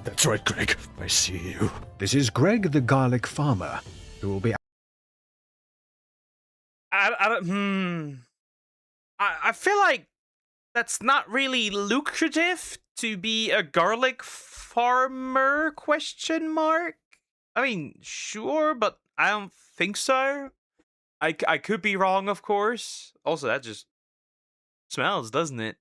That's right, Greg. I see you. This is Greg the garlic farmer, who will be... I feel like that's not really lucrative to be a garlic farmer, question mark? I mean, sure, but I don't think so. I could be wrong, of course. Also, that just smells, doesn't it?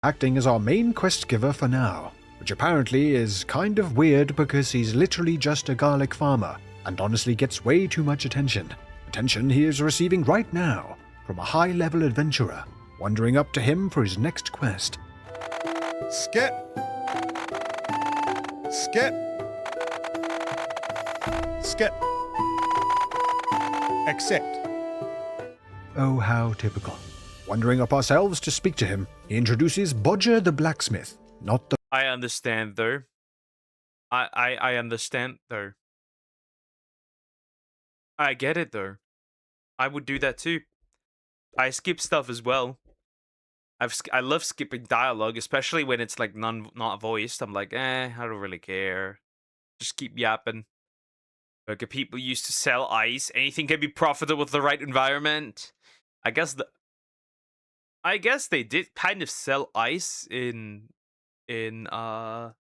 acting as our main quest giver for now, which apparently is kind of weird because he's literally just a garlic farmer and honestly gets way too much attention. Attention he is receiving right now from a high-level adventurer wandering up to him for his next quest. Skip. Skip. Skip. Accept. Oh, how typical. Wandering up ourselves to speak to him, he introduces Bodger the blacksmith, not the... I understand, though. I understand, though. I get it, though. I would do that, too. I skip stuff as well. I love skipping dialogue, especially when it's, like, not voiced. I'm like, I don't really care. Just keep yapping. Like, people used to sell ice. Anything can be profitable with the right environment. I guess they did kind of sell ice in you know,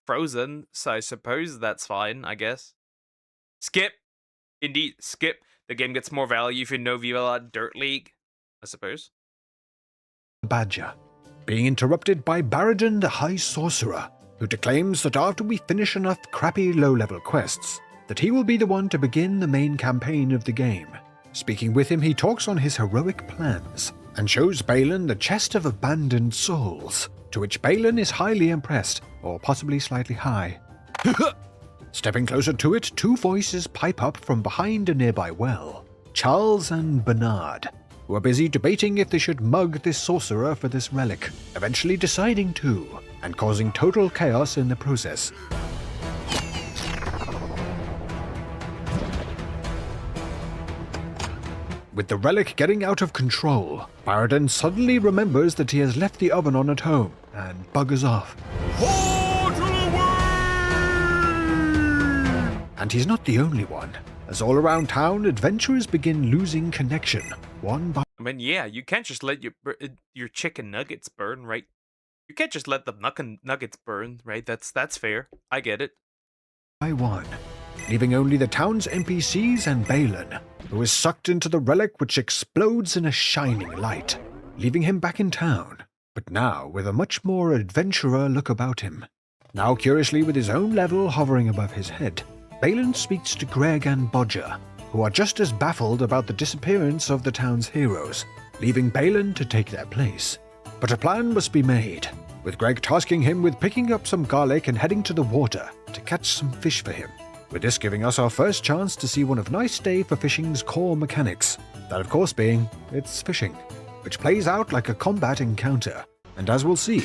Frozen, so I suppose that's fine, I guess. Skip. Indeed, skip. The game gets more value if you know Viva Dirt League, I suppose. Badger, being interrupted by Baradin the High Sorcerer, who declaims that after we finish enough crappy low-level quests, that he will be the one to begin the main campaign of the game. Speaking with him, he talks on his heroic plans, and shows Balin the chest of abandoned souls, to which Balin is highly impressed, or possibly slightly high. Stepping closer to it, two voices pipe up from behind a nearby well. Charles and Bernard, who are busy debating if they should mug this sorcerer for this relic, eventually deciding to, and causing total chaos in the process. With the relic getting out of control, Baradin suddenly remembers that he has left the oven on at home, and buggers off. And he's not the only one, as all around town, adventurers begin losing connection, one by... I mean, yeah, you can't just let your chicken nuggets burn, right? You can't just let the nuggets burn, right? That's fair. I get it. By one, leaving only the town's NPCs and Balin, who is sucked into the relic which explodes in a shining light, leaving him back in town, but now with a much more adventurer look about him. Now curiously with his own level hovering above his head, Balin speaks to Greg and Bodger, who are just as baffled about the disappearance of the town's heroes, leaving Balin to take their place. But a plan must be made, with Greg tasking him with picking up some garlic and heading to the water to catch some fish for him, with this giving us our first chance to see one of Nice Day for Fishing's core mechanics, that of course being, it's fishing, which plays out like a combat encounter, and as we'll see,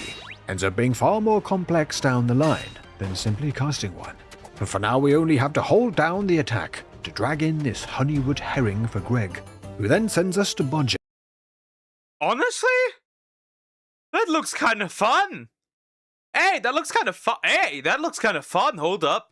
ends up being far more complex down the line than simply casting one. But for now we only have to hold down the attack to drag in this Honeywood herring for Greg, who then sends us to Bodger. Honestly? That looks kind of fun. Hey, that looks kind of fun. Hey, that looks kind of fun. Hold up.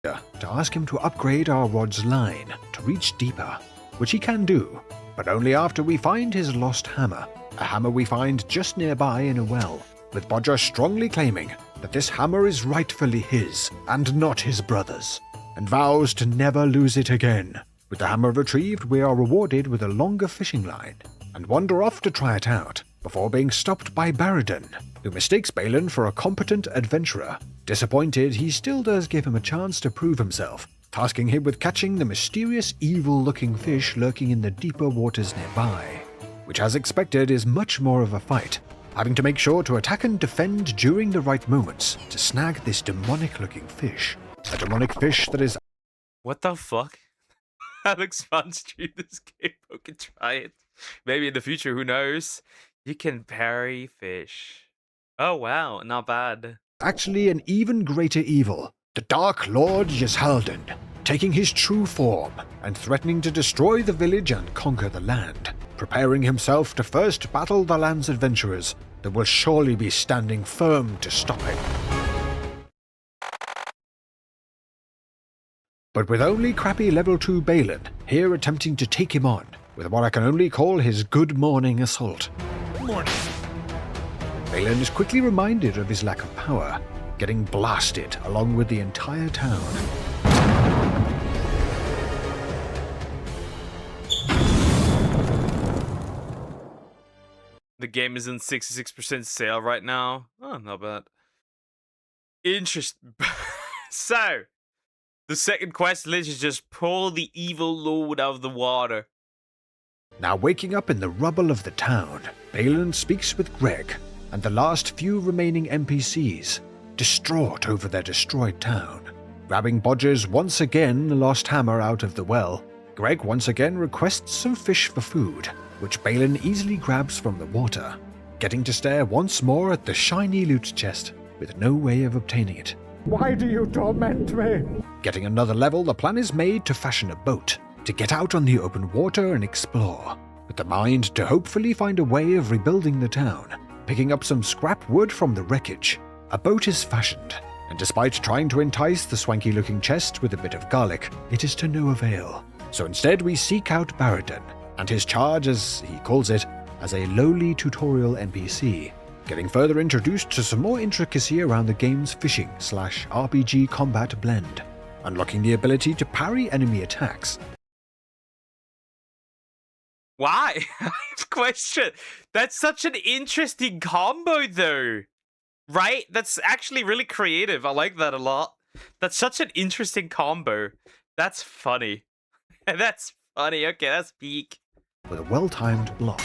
To ask him to upgrade our rod's line to reach deeper, which he can do, but only after we find his lost hammer, a hammer we find just nearby in a well, with Bodger strongly claiming that this hammer is rightfully his and not his brother's, and vows to never lose it again. With the hammer retrieved, we are rewarded with a longer fishing line, and wander off to try it out, before being stopped by Baradin, who mistakes Balin for a competent adventurer. Disappointed, he still does give him a chance to prove himself, tasking him with catching the mysterious evil-looking fish lurking in the deeper waters nearby, which as expected is much more of a fight, having to make sure to attack and defend during the right moments to snag this demonic-looking fish. A demonic fish that is... What the fuck? That looks fun. Stream this game. We can try it. Maybe in the future, who knows? You can parry fish. Oh wow, not bad. Actually an even greater evil, the Dark Lord Yshalden, taking his true form and threatening to destroy the village and conquer the land, preparing himself to first battle the land's adventurers that will surely be standing firm to stop him. But with only crappy level 2 Balin here attempting to take him on with what I can only call his good morning assault. Morning. Balin is quickly reminded of his lack of power, getting blasted along with the entire town. The The game is in 66% sale right now. Oh, not bad. So, the second quest list is just pull the evil lord out of the water. Now waking up in the rubble of the town, Balin speaks with Greg and the last few remaining NPCs, distraught over their destroyed town. Grabbing Bodger's once again lost hammer out of the well, Greg once again requests some fish for food, which Balin easily grabs from the water, getting to stare once more at the shiny loot chest with no way of obtaining it. Why do you torment me? Getting another level, the plan is made to fashion a boat to get out on the open water and explore, with the mind to hopefully find a way of rebuilding the town. Picking up some scrap wood from the wreckage, a boat is fashioned, and despite trying to entice the swanky-looking chest with a bit of garlic, it is to no avail. So instead we seek out Baradin, and his charge, as he calls it, as a lowly tutorial NPC, getting further introduced to some more intricacy around the game's fishing/RPG combat blend, unlocking the ability to parry enemy attacks. Why? I have a question. That's such an interesting combo, though. Right? That's actually really creative. I like that a lot. That's such an interesting combo. That's funny. That's funny. Okay, that's peak. With a well-timed block,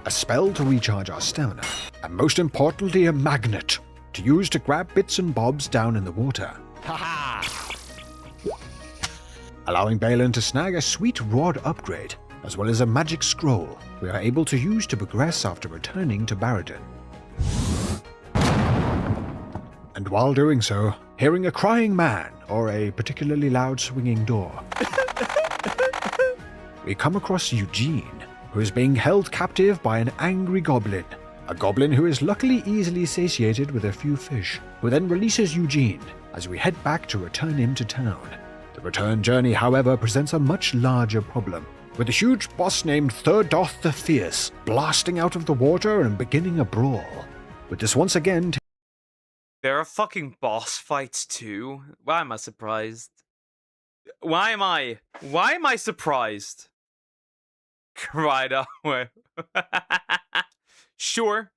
a spell to recharge our stamina, and most importantly a magnet to use to grab bits and bobs down in the water. Allowing Balin to snag a sweet rod upgrade, as well as a magic scroll we are able to use to progress after returning to Baradin. And while doing so, hearing a crying man or a particularly loud swinging door, we come across Eugene, who is being held captive by an angry goblin. A goblin who is luckily easily satiated with a few fish, who then releases Eugene as we head back to return him to town. The return journey, however, presents a much larger problem, with a huge boss named Thurdoth the Fierce blasting out of the water and beginning a brawl. With this once again There are fucking boss fights too. Why am I surprised? Why am I surprised? Right away. Sure.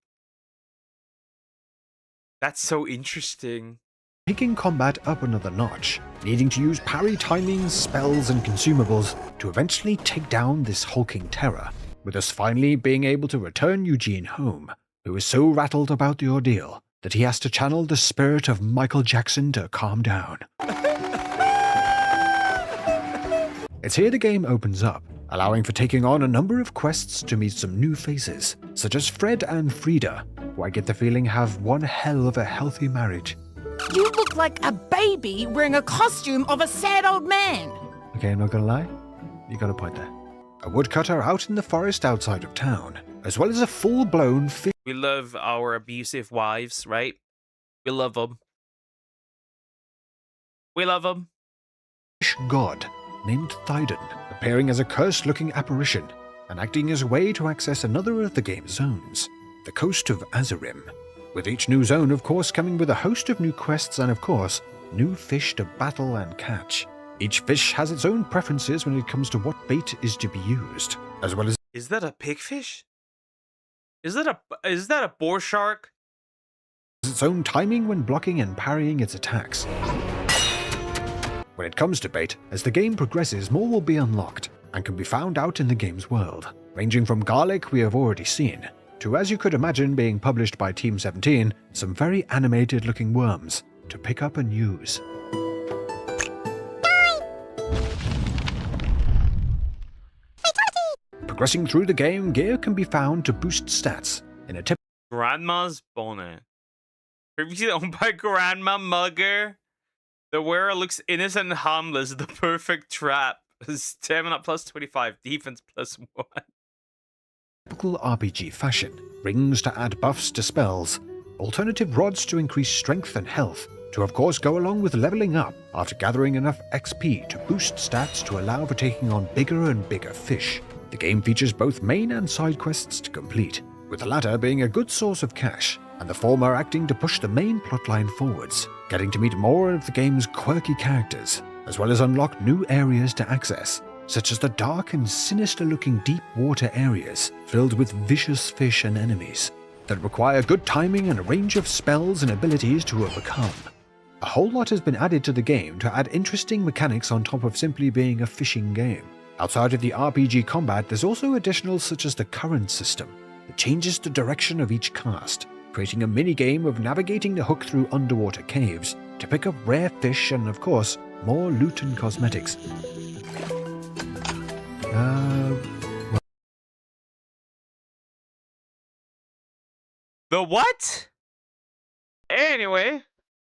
That's so interesting. taking combat up another notch, needing to use parry timings, spells, and consumables to eventually take down this hulking terror, with us finally being able to return Eugene home, who is so rattled about the ordeal that he has to channel the spirit of Michael Jackson to calm down. It's here the game opens up, allowing for taking on a number of quests to meet some new faces, such as Fred and Frida, who I get the feeling have one hell of a healthy marriage. You look like a baby wearing a costume of a sad old man. Okay, I'm not gonna lie, you got a point there. A woodcutter out in the forest outside of town, as well as a full-blown fish. We love our abusive wives, right? We love them. We love them. God named Thydon, appearing as a cursed-looking apparition and acting as a way to access another of the game's zones, the coast of Azarim. With each new zone, of course, coming with a host of new quests and, of course, new fish to battle and catch. Each fish has its own preferences when it comes to what bait is to be used, as well as... Is that a pigfish? Is that a boar shark? its own timing when blocking and parrying its attacks. When it comes to bait, as the game progresses, more will be unlocked and can be found out in the game's world, ranging from garlic we have already seen, to, as you could imagine being published by Team 17, some very animated looking worms to pick up and use. Progressing through the game, gear can be found to boost stats in a Grandma's bonnet. Previously owned by Grandma Mugger. The wearer looks innocent and harmless, the perfect trap. Stamina plus 25, defense plus 1. typical RPG fashion, rings to add buffs to spells, alternative rods to increase strength and health, to of course go along with leveling up after gathering enough XP to boost stats to allow for taking on bigger and bigger fish. The game features both main and side quests to complete, with the latter being a good source of cash, and the former acting to push the main plotline forwards, getting to meet more of the game's quirky characters, as well as unlock new areas to access, such as the dark and sinister looking deep water areas filled with vicious fish and enemies that require good timing and a range of spells and abilities to overcome. A whole lot has been added to the game to add interesting mechanics on top of simply being a fishing game. Outside of the RPG combat, there's also additionals such as the current system that changes the direction of each cast, creating a mini-game of navigating the hook through underwater caves to pick up rare fish and, of course, more loot and cosmetics. The what? Anyway.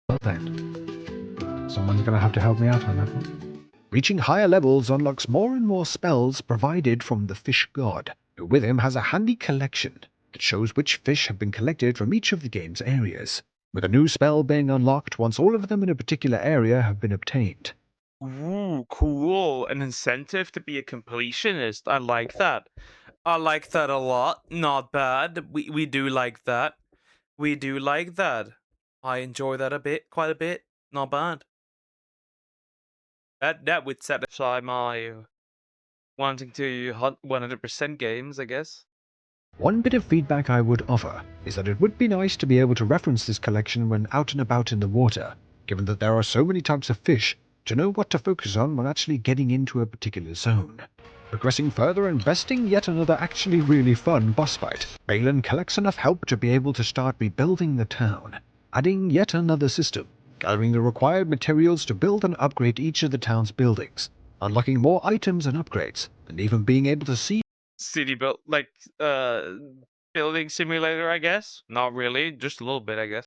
Well then, someone's gonna have to help me out on that one. Reaching higher levels unlocks more and more spells provided from the fish god, who with him has a handy collection that shows which fish have been collected from each of the game's areas, with a new spell being unlocked once all of them in a particular area have been obtained. Ooh, cool. An incentive to be a completionist. I like that. I like that a lot. Not bad. We do like that. We do like that. I enjoy that quite a bit. Not bad. That would satisfy my wanting to hunt 100% games, I guess. One bit of feedback I would offer is that it would be nice to be able to reference this collection when out and about in the water, given that there are so many types of fish, to know what to focus on when actually getting into a particular zone. Progressing further and besting yet another actually really fun boss fight, Balin collects enough help to be able to start rebuilding the town, adding yet another system, gathering the required materials to build and upgrade each of the town's buildings, unlocking more items and upgrades, and even being able to see City build, like, building simulator, I guess? Not really, just a little bit, I guess.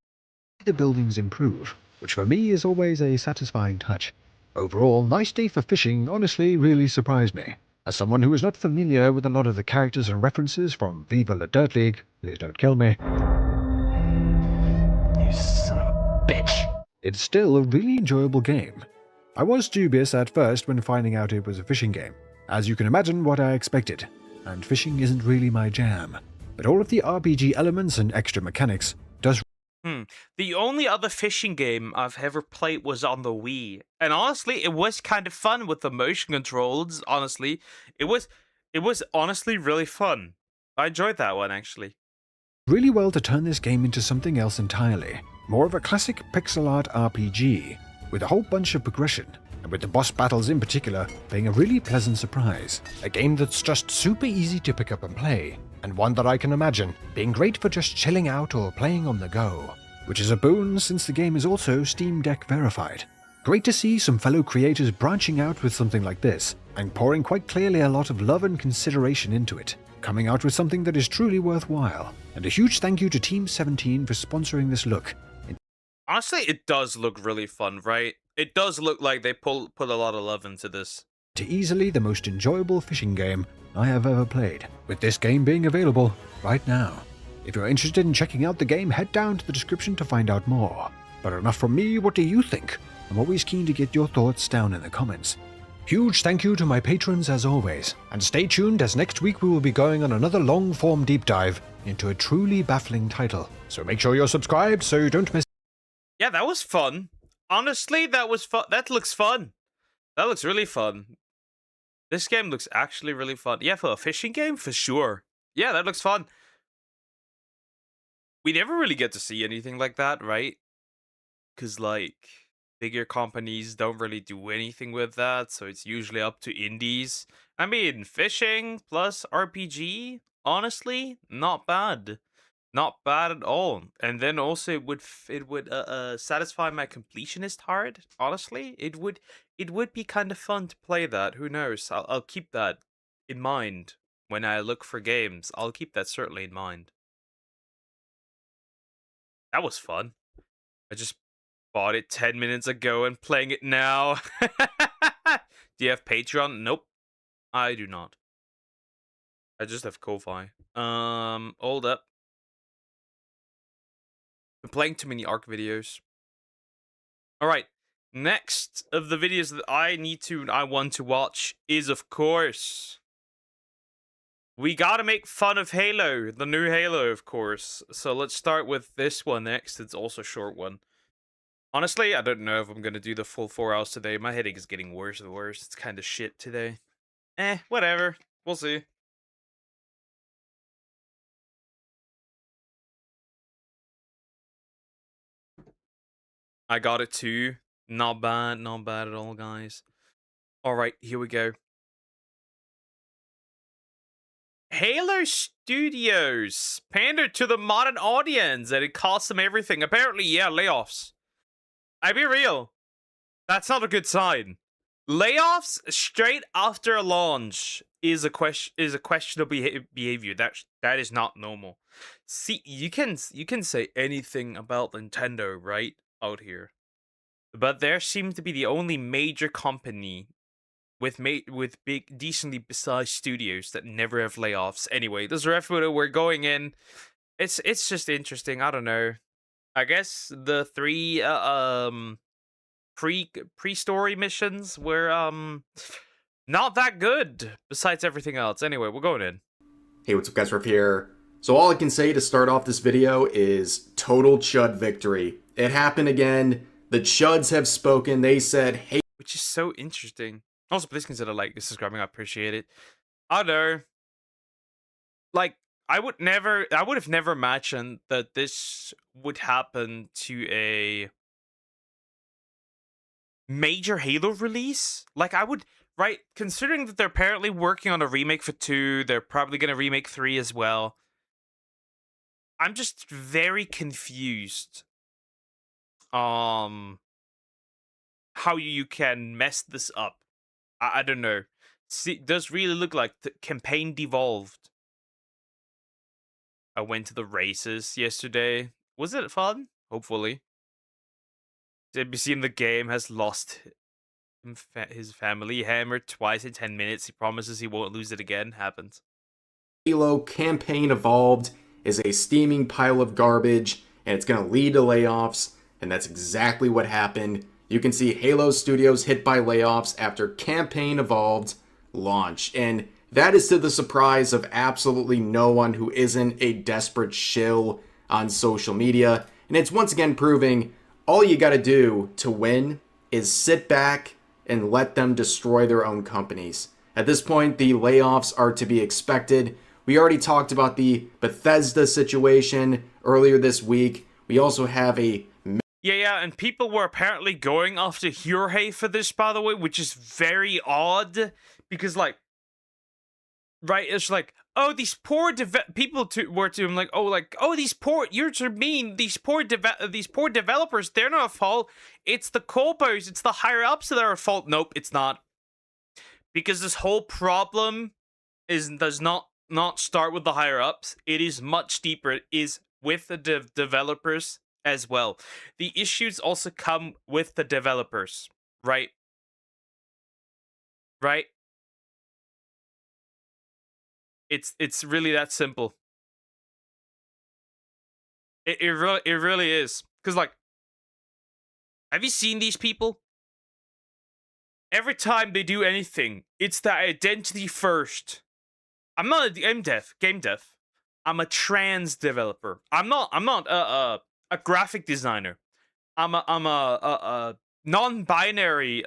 the buildings improve, which for me is always a satisfying touch. Overall, nice day for fishing honestly really surprised me. As someone who is not familiar with a lot of the characters and references from Viva La Dirt League, please don't kill me. You son of a bitch. It's still a really enjoyable game. I was dubious at first when finding out it was a fishing game, as you can imagine what I expected, and fishing isn't really my jam. But all of the RPG elements and extra mechanics does. The only other fishing game I've ever played was on the Wii, and honestly, it was kind of fun with the motion controls. Honestly, it was honestly really fun. I enjoyed that one actually. Really well to turn this game into something else entirely, more of a classic pixel art RPG, with a whole bunch of progression, and with the boss battles in particular being a really pleasant surprise. A game that's just super easy to pick up and play, and one that I can imagine being great for just chilling out or playing on the go, which is a boon since the game is also Steam Deck verified. Great to see some fellow creators branching out with something like this, and pouring quite clearly a lot of love and consideration into it, coming out with something that is truly worthwhile. And a huge thank you to Team 17 for sponsoring this look. Honestly, it does look really fun, right? It does look like they put a lot of love into this. To easily the most enjoyable fishing game I have ever played, with this game being available right now. If you're interested in checking out the game, head down to the description to find out more. But enough from me, what do you think? I'm always keen to get your thoughts down in the comments. Huge thank you to my patrons as always, and stay tuned as next week we will be going on another long-form deep dive into a truly baffling title. So make sure you're subscribed so you don't miss. Yeah, that was fun. Honestly, that was fun. That looks fun. That looks really fun. This game looks actually really fun. Yeah, for a fishing game, for sure. Yeah, that looks fun. We never really get to see anything like that, right? Because, like, bigger companies don't really do anything with that, so it's usually up to indies. I mean, fishing plus RPG, honestly, not bad. Not bad at all. And then also it would satisfy my completionist heart. Honestly, it would be kind of fun to play that. Who knows? I'll keep that in mind when I look for games. I'll keep that certainly in mind. That was fun. I just bought it 10 minutes ago and playing it now. Do you have Patreon? Nope. I do not. I just have Ko-Fi. Hold up. Been playing too many ARC videos. Alright. Next of the videos that I want to watch is, of course, we gotta make fun of Halo, the new Halo, of course. So let's start with this one next. It's also a short one. Honestly, I don't know if I'm gonna do the full 4 hours today. My headache is getting worse and worse. It's kind of shit today. Whatever. We'll see. I got it too. Not bad, not bad at all, guys. Alright, here we go. Halo Studios pandered to the modern audience and it cost them everything. Apparently, yeah, layoffs. I be real. That's not a good sign. Layoffs straight after a launch is a questionable behavior. That is not normal. See, you can say anything about Nintendo right out here, but there seems to be the only major company with big, decently sized studios that never have layoffs. Anyway, this ref we're going in. It's just interesting. I don't know. I guess the three pre-story missions were not that good besides everything else. Anyway, we're going in. Hey, what's up guys, Riff here. So all I can say to start off this video is total Chud victory. It happened again. The Chuds have spoken. They said, hey. Which is so interesting. Also, please consider subscribing. I appreciate it. I don't know. Like, I would have never imagined that this would happen to a major Halo release. Like, I would, right? Considering that they're apparently working on a remake for 2, they're probably going to remake 3 as well. I'm just very confused. How you can mess this up. I don't know. See, it does really look like the campaign devolved. I went to the races yesterday. Was it fun? Hopefully. JBC in the game has lost his family hammer twice in 10 minutes. He promises he won't lose it again. Happens. Halo campaign evolved is a steaming pile of garbage, and it's going to lead to layoffs, and that's exactly what happened. You can see Halo Studios hit by layoffs after campaign evolved launch, and that is to the surprise of absolutely no one who isn't a desperate shill on social media, and it's once again proving all you gotta do to win is sit back and let them destroy their own companies. At this point, the layoffs are to be expected. We already talked about the Bethesda situation earlier this week. We also have a... Yeah, and people were apparently going after Jorge for this, by the way, which is very odd, because, like, right, it's like, oh, these poor people were to him like, oh, these poor, you're to mean these poor developers, they're not at fault. It's the corpos, it's the higher ups that are at fault. Nope, it's not, because this whole problem does not start with the higher ups. It is much deeper. It is with the developers as well. The issues also come with the developers, right? Right? It's really that simple. It really is. Because, like, have you seen these people? Every time they do anything, it's the identity first. I'm not a game dev. I'm a trans developer. I'm not a graphic designer. I'm a non-binary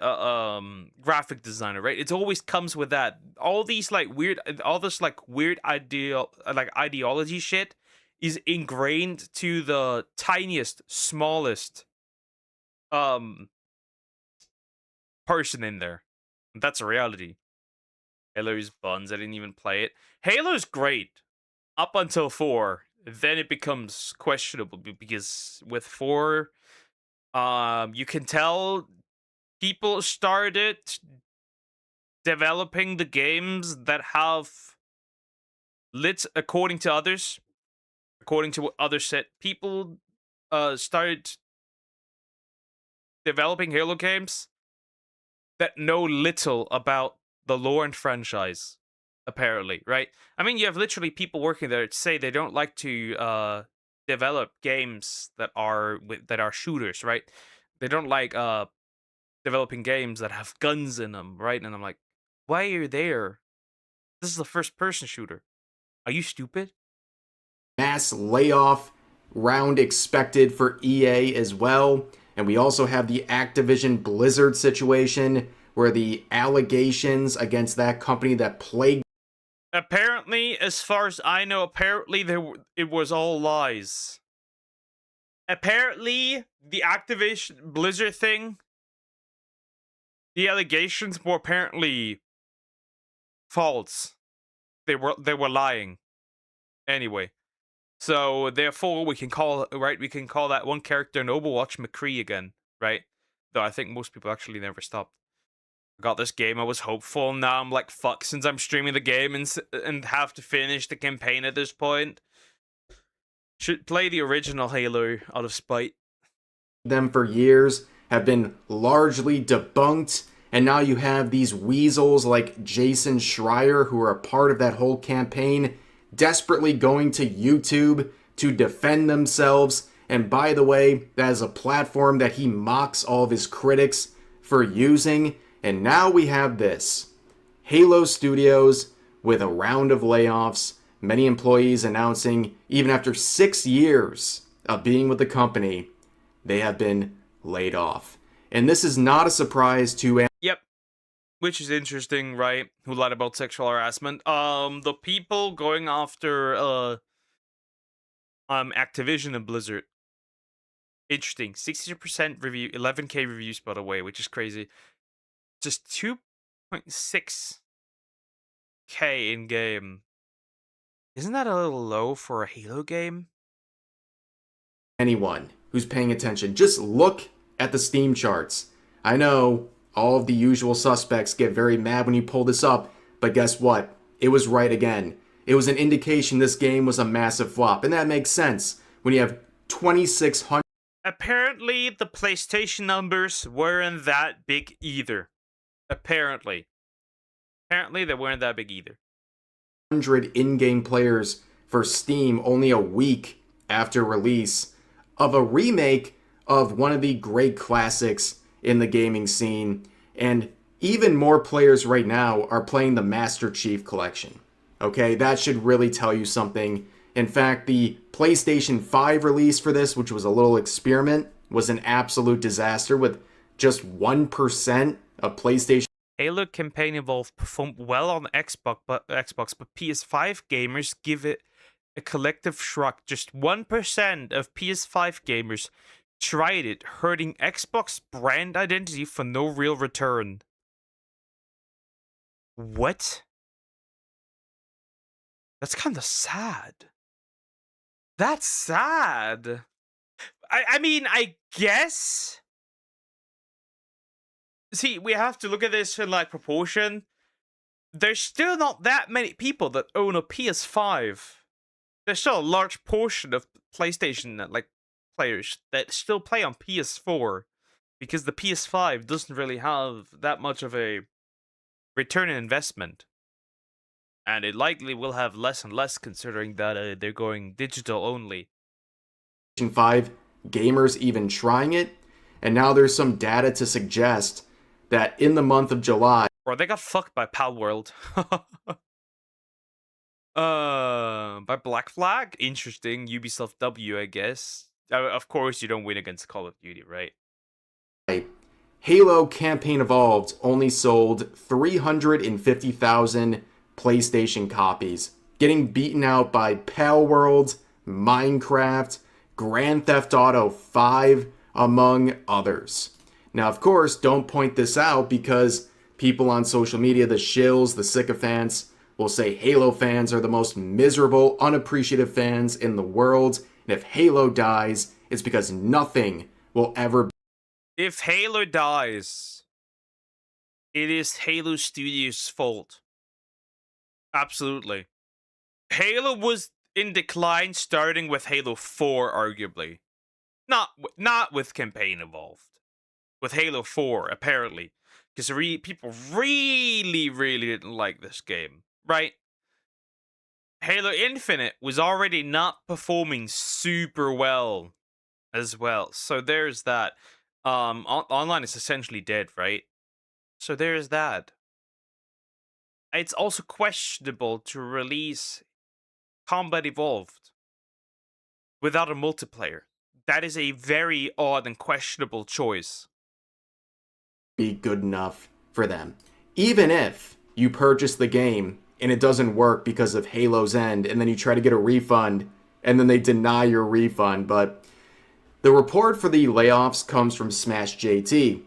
graphic designer, right? It always comes with that. All this weird ideology shit is ingrained to the tiniest, smallest person in there. That's a reality. Halo's buns. I didn't even play it. Halo's great up until 4. Then it becomes questionable because with 4, you can tell people started developing the games that have according to what others said. People started developing Halo games that know little about the lore and franchise, apparently, right? I mean, you have literally people working there that say they don't like to develop games that are shooters, right? They don't like developing games that have guns in them, right? And I'm like, why are you there? This is a first-person shooter. Are you stupid? Mass layoff round expected for EA as well. And we also have the Activision Blizzard situation where the allegations against that company that plagued. Apparently, as far as I know, apparently it was all lies. Apparently, the Activision Blizzard thing, the allegations were apparently false. They were lying. Anyway, so therefore we can call that one character in Overwatch McCree again, right? Though I think most people actually never stopped. I got this game, I was hopeful. Now I'm like, fuck, since I'm streaming the game and have to finish the campaign at this point. Should play the original Halo out of spite. Them for years have been largely debunked, and now you have these weasels like Jason Schreier who are a part of that whole campaign desperately going to YouTube to defend themselves. And by the way, that is a platform that he mocks all of his critics for using. And now we have this. Halo Studios with a round of layoffs, many employees announcing even after 6 years of being with the company, they have been laid off. And this is not a surprise to... Yep. Which is interesting, right? Who lied about sexual harassment. The people going after Activision and Blizzard. Interesting. 60% review, 11k reviews by the way, which is crazy. Just 2.6k in game. Isn't that a little low for a Halo game? Anyone who's paying attention, just look at the Steam charts. I know all of the usual suspects get very mad when you pull this up, but guess what? It was right again. It was an indication this game was a massive flop, and that makes sense when you have 2,600. Apparently, the PlayStation numbers weren't that big either. Apparently. Apparently, they weren't that big either. 100 in-game players for Steam only a week after release of a remake of one of the great classics in the gaming scene, and even more players right now are playing the Master Chief Collection. Okay, that should really tell you something. In fact, the PlayStation 5 release for this, which was a little experiment, was an absolute disaster with just 1% of PlayStation. Halo Campaign Evolved performed well on Xbox, but PS5 gamers give it a collective shrug. Just 1% of PS5 gamers tried it, hurting Xbox brand identity for no real return. What? That's kind of sad. That's sad. I mean, I guess. See, we have to look at this in like proportion. There's still not that many people that own a PS5. There's still a large portion of PlayStation like players that still play on PS4 because the PS5 doesn't really have that much of a return on investment. And it likely will have less and less considering that they're going digital only. 5 gamers even trying it, and now there's some data to suggest that in the month of July... Bro, they got fucked by Palworld. By Black Flag? Interesting. Ubisoft W, I guess. Of course you don't win against Call of Duty, right? Halo Campaign Evolved only sold 350,000 PlayStation copies, getting beaten out by Palworld, Minecraft, Grand Theft Auto 5, among others. Now, of course, don't point this out because people on social media, the shills, the sycophants, will say Halo fans are the most miserable, unappreciative fans in the world, and if Halo dies, it's because nothing will ever... If Halo dies, it is Halo Studios' fault. Absolutely. Halo was in decline starting with Halo 4, arguably. Not with Campaign Evolved. With Halo 4, apparently. Because people really didn't like this game, right? Halo Infinite was already not performing super well as well. So there's that. Online is essentially dead, right? So there's that. It's also questionable to release Combat Evolved without a multiplayer. That is a very odd and questionable choice. Be good enough for them. Even if you purchase the game and it doesn't work because of Halo's End, and then you try to get a refund, and then they deny your refund. But the report for the layoffs comes from Smash JT.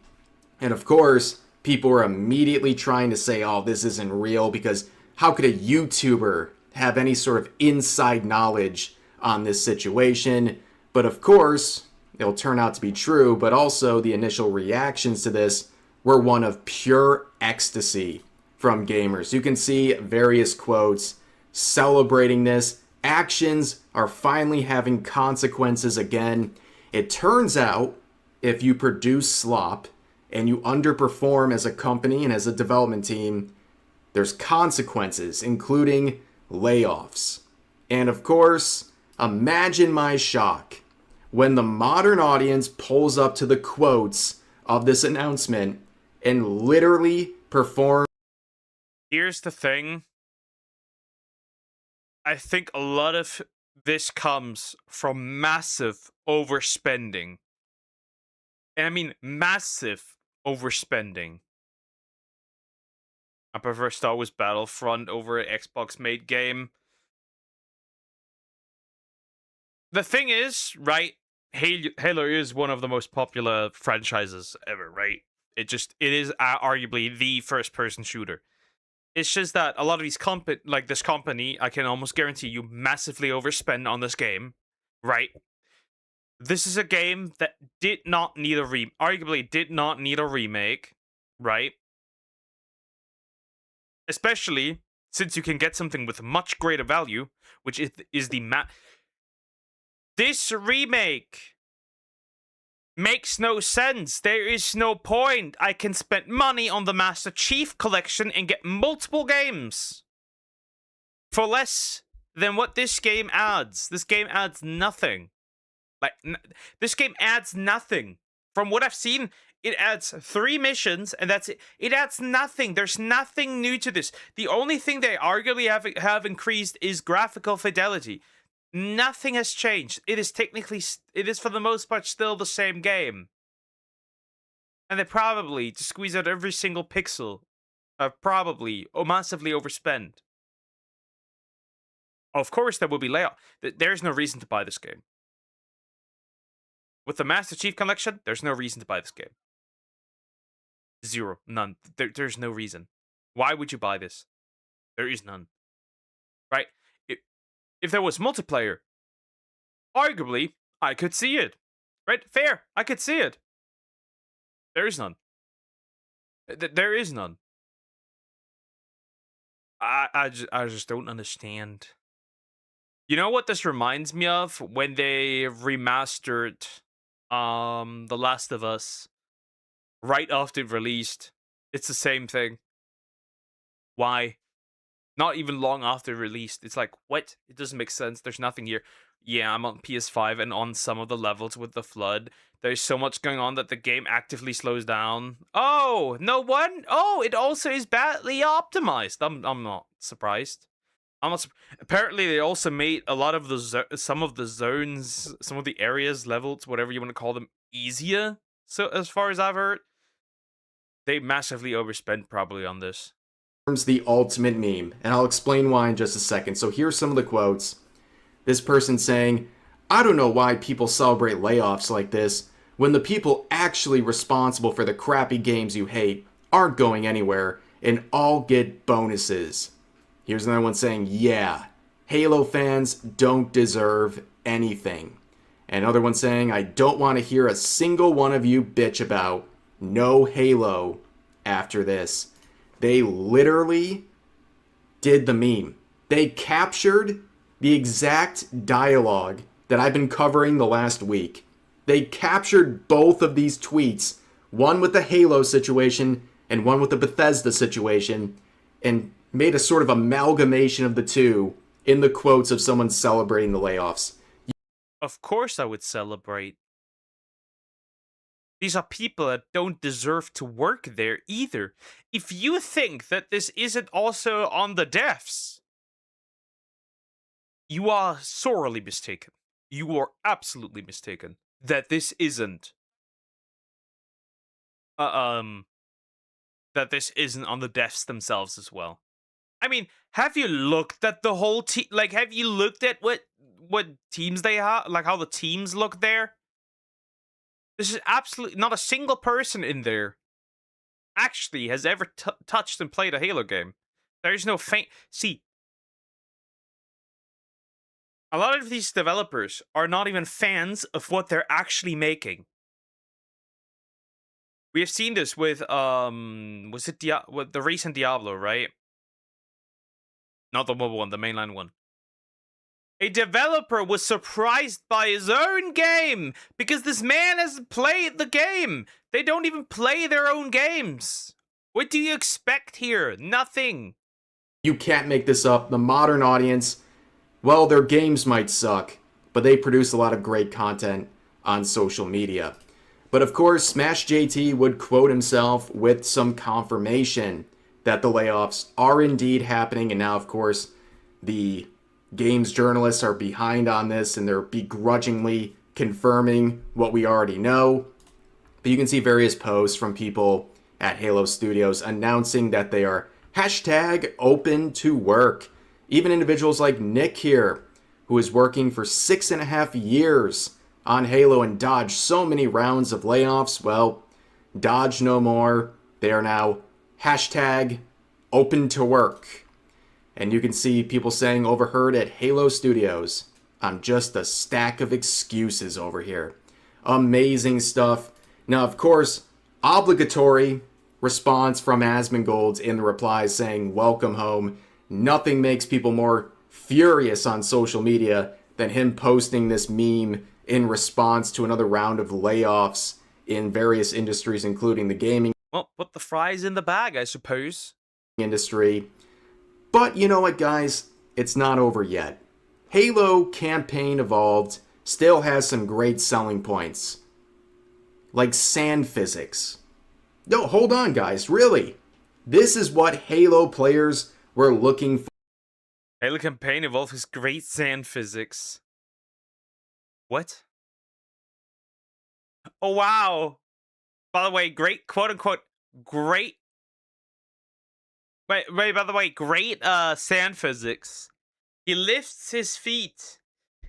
And of course, people are immediately trying to say, oh, this isn't real, because how could a YouTuber have any sort of inside knowledge on this situation? But of course, it'll turn out to be true, but also the initial reactions to this were one of pure ecstasy from gamers. You can see various quotes celebrating this. Actions are finally having consequences again. It turns out, if you produce slop and you underperform as a company and as a development team, there's consequences, including layoffs. And of course, imagine my shock when the modern audience pulls up to the quotes of this announcement and literally perform. Here's the thing. I think a lot of this comes from massive overspending. And I mean massive overspending. I prefer Star Wars Battlefront over an Xbox-made game. The thing is, right, Halo is one of the most popular franchises ever, right? It is arguably the first-person shooter. It's just that a lot of these this company, I can almost guarantee you, massively overspend on this game, right? This is a game that did not need arguably did not need a remake, right? Especially since you can get something with much greater value, which is the This remake makes no sense. There is no point. I can spend money on the Master Chief Collection and get multiple games for less than what this game adds. This game adds nothing. Like, this game adds nothing. From what I've seen, it adds 3 missions, and that's it. It adds nothing. There's nothing new to this. The only thing they arguably have increased is graphical fidelity. Nothing has changed. It is for the most part still the same game. And they probably, to squeeze out every single pixel, probably massively overspend. Of course, there will be layoff. There's no reason to buy this game. With the Master Chief Collection, there's no reason to buy this game. Zero. None. There's no reason. Why would you buy this? There is none. Right? If there was multiplayer, arguably, I could see it. Right? Fair. I could see it. There is none. There is none. I just don't understand. You know what this reminds me of? When they remastered The Last of Us right after it released. It's the same thing. Why? Not even long after it released. It's like, what? It doesn't make sense. There's nothing here. Yeah, I'm on PS5 and on some of the levels with the flood. There's so much going on that the game actively slows down. Oh, no one? Oh, it also is badly optimized. I'm not surprised. Apparently, they also made a lot of some of the zones, some of the areas, levels, whatever you want to call them, easier. So as far as I've heard, they massively overspent probably on this. The ultimate meme, and I'll explain why in just a second. So here's some of the quotes. This person saying, I don't know why people celebrate layoffs like this when the people actually responsible for the crappy games you hate aren't going anywhere and all get bonuses. Here's another one saying, yeah, Halo fans don't deserve anything. And another one saying, I don't want to hear a single one of you bitch about no Halo after this. They literally did the meme. They captured the exact dialogue that I've been covering the last week. They captured both of these tweets, one with the Halo situation and one with the Bethesda situation, and made a sort of amalgamation of the two in the quotes of someone celebrating the layoffs. Of course I would celebrate. These are people that don't deserve to work there either. If you think that this isn't also on the devs, you are sorely mistaken. You are absolutely mistaken that this isn't that this isn't on the devs themselves as well. I mean, have you looked at the whole team? Like, have you looked at what teams they have? Like, how the teams look there? There's absolutely not a single person in there actually has ever touched and played a Halo game. There's no See, a lot of these developers are not even fans of what they're actually making. We have seen this with was it with the recent Diablo, right? Not the mobile one, the mainline one. A developer was surprised by his own game because this man hasn't played the game. They don't even play their own games. What do you expect here? Nothing. You can't make this up. The modern audience, well, their games might suck, but they produce a lot of great content on social media. But of course, Smash JT would quote himself with some confirmation that the layoffs are indeed happening. And now, of course, the games journalists are behind on this and they're begrudgingly confirming what we already know. But you can see various posts from people at Halo Studios announcing that they are hashtag open to work. Even individuals like Nick here, who is working for 6.5 years on Halo and dodged so many rounds of layoffs. Well, dodge no more. They are now hashtag open to work. And you can see people saying overheard at Halo Studios, I'm just a stack of excuses over here. Amazing stuff. Now, of course, obligatory response from Asmongold in the replies saying, welcome home. Nothing makes people more furious on social media than him posting this meme in response to another round of layoffs in various industries, including the gaming. Well, put the fries in the bag, I suppose. Industry. But you know what, guys? It's not over yet. Halo Campaign Evolved still has some great selling points. Like sand physics. No, hold on, guys. Really. This is what Halo players were looking for. Halo Campaign Evolved has great sand physics. What? Oh, wow. By the way, great, quote-unquote, great... Wait, by the way, great sand physics. He lifts his feet,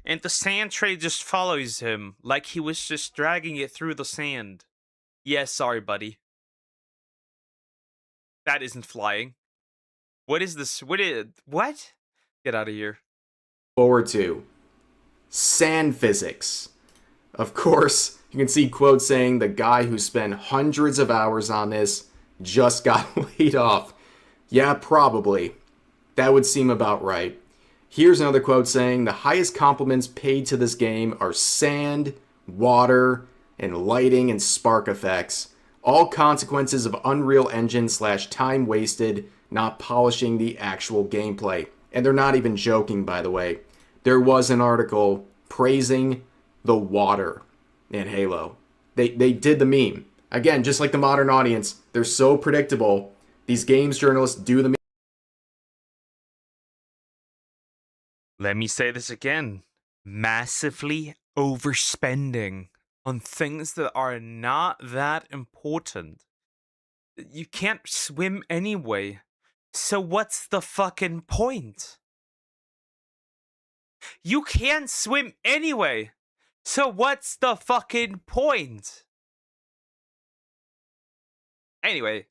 and the sand tray just follows him, like he was just dragging it through the sand. Yes, sorry, buddy. That isn't flying. What is this? What? Get out of here. Forward to sand physics. Of course, you can see quotes saying the guy who spent hundreds of hours on this just got laid off. Yeah, probably. That would seem about right. Here's another quote saying the highest compliments paid to this game are sand, water, and lighting and spark effects. All consequences of Unreal Engine / time wasted not polishing the actual gameplay. And they're not even joking, by the way. There was an article praising the water in Halo. They did the meme. Again, just like the modern audience, they're so predictable. These games journalists do the meme. Let me say this again. Massively overspending on things that are not that important. You can't swim anyway. So what's the fucking point? You can't swim anyway. So what's the fucking point? Anyway.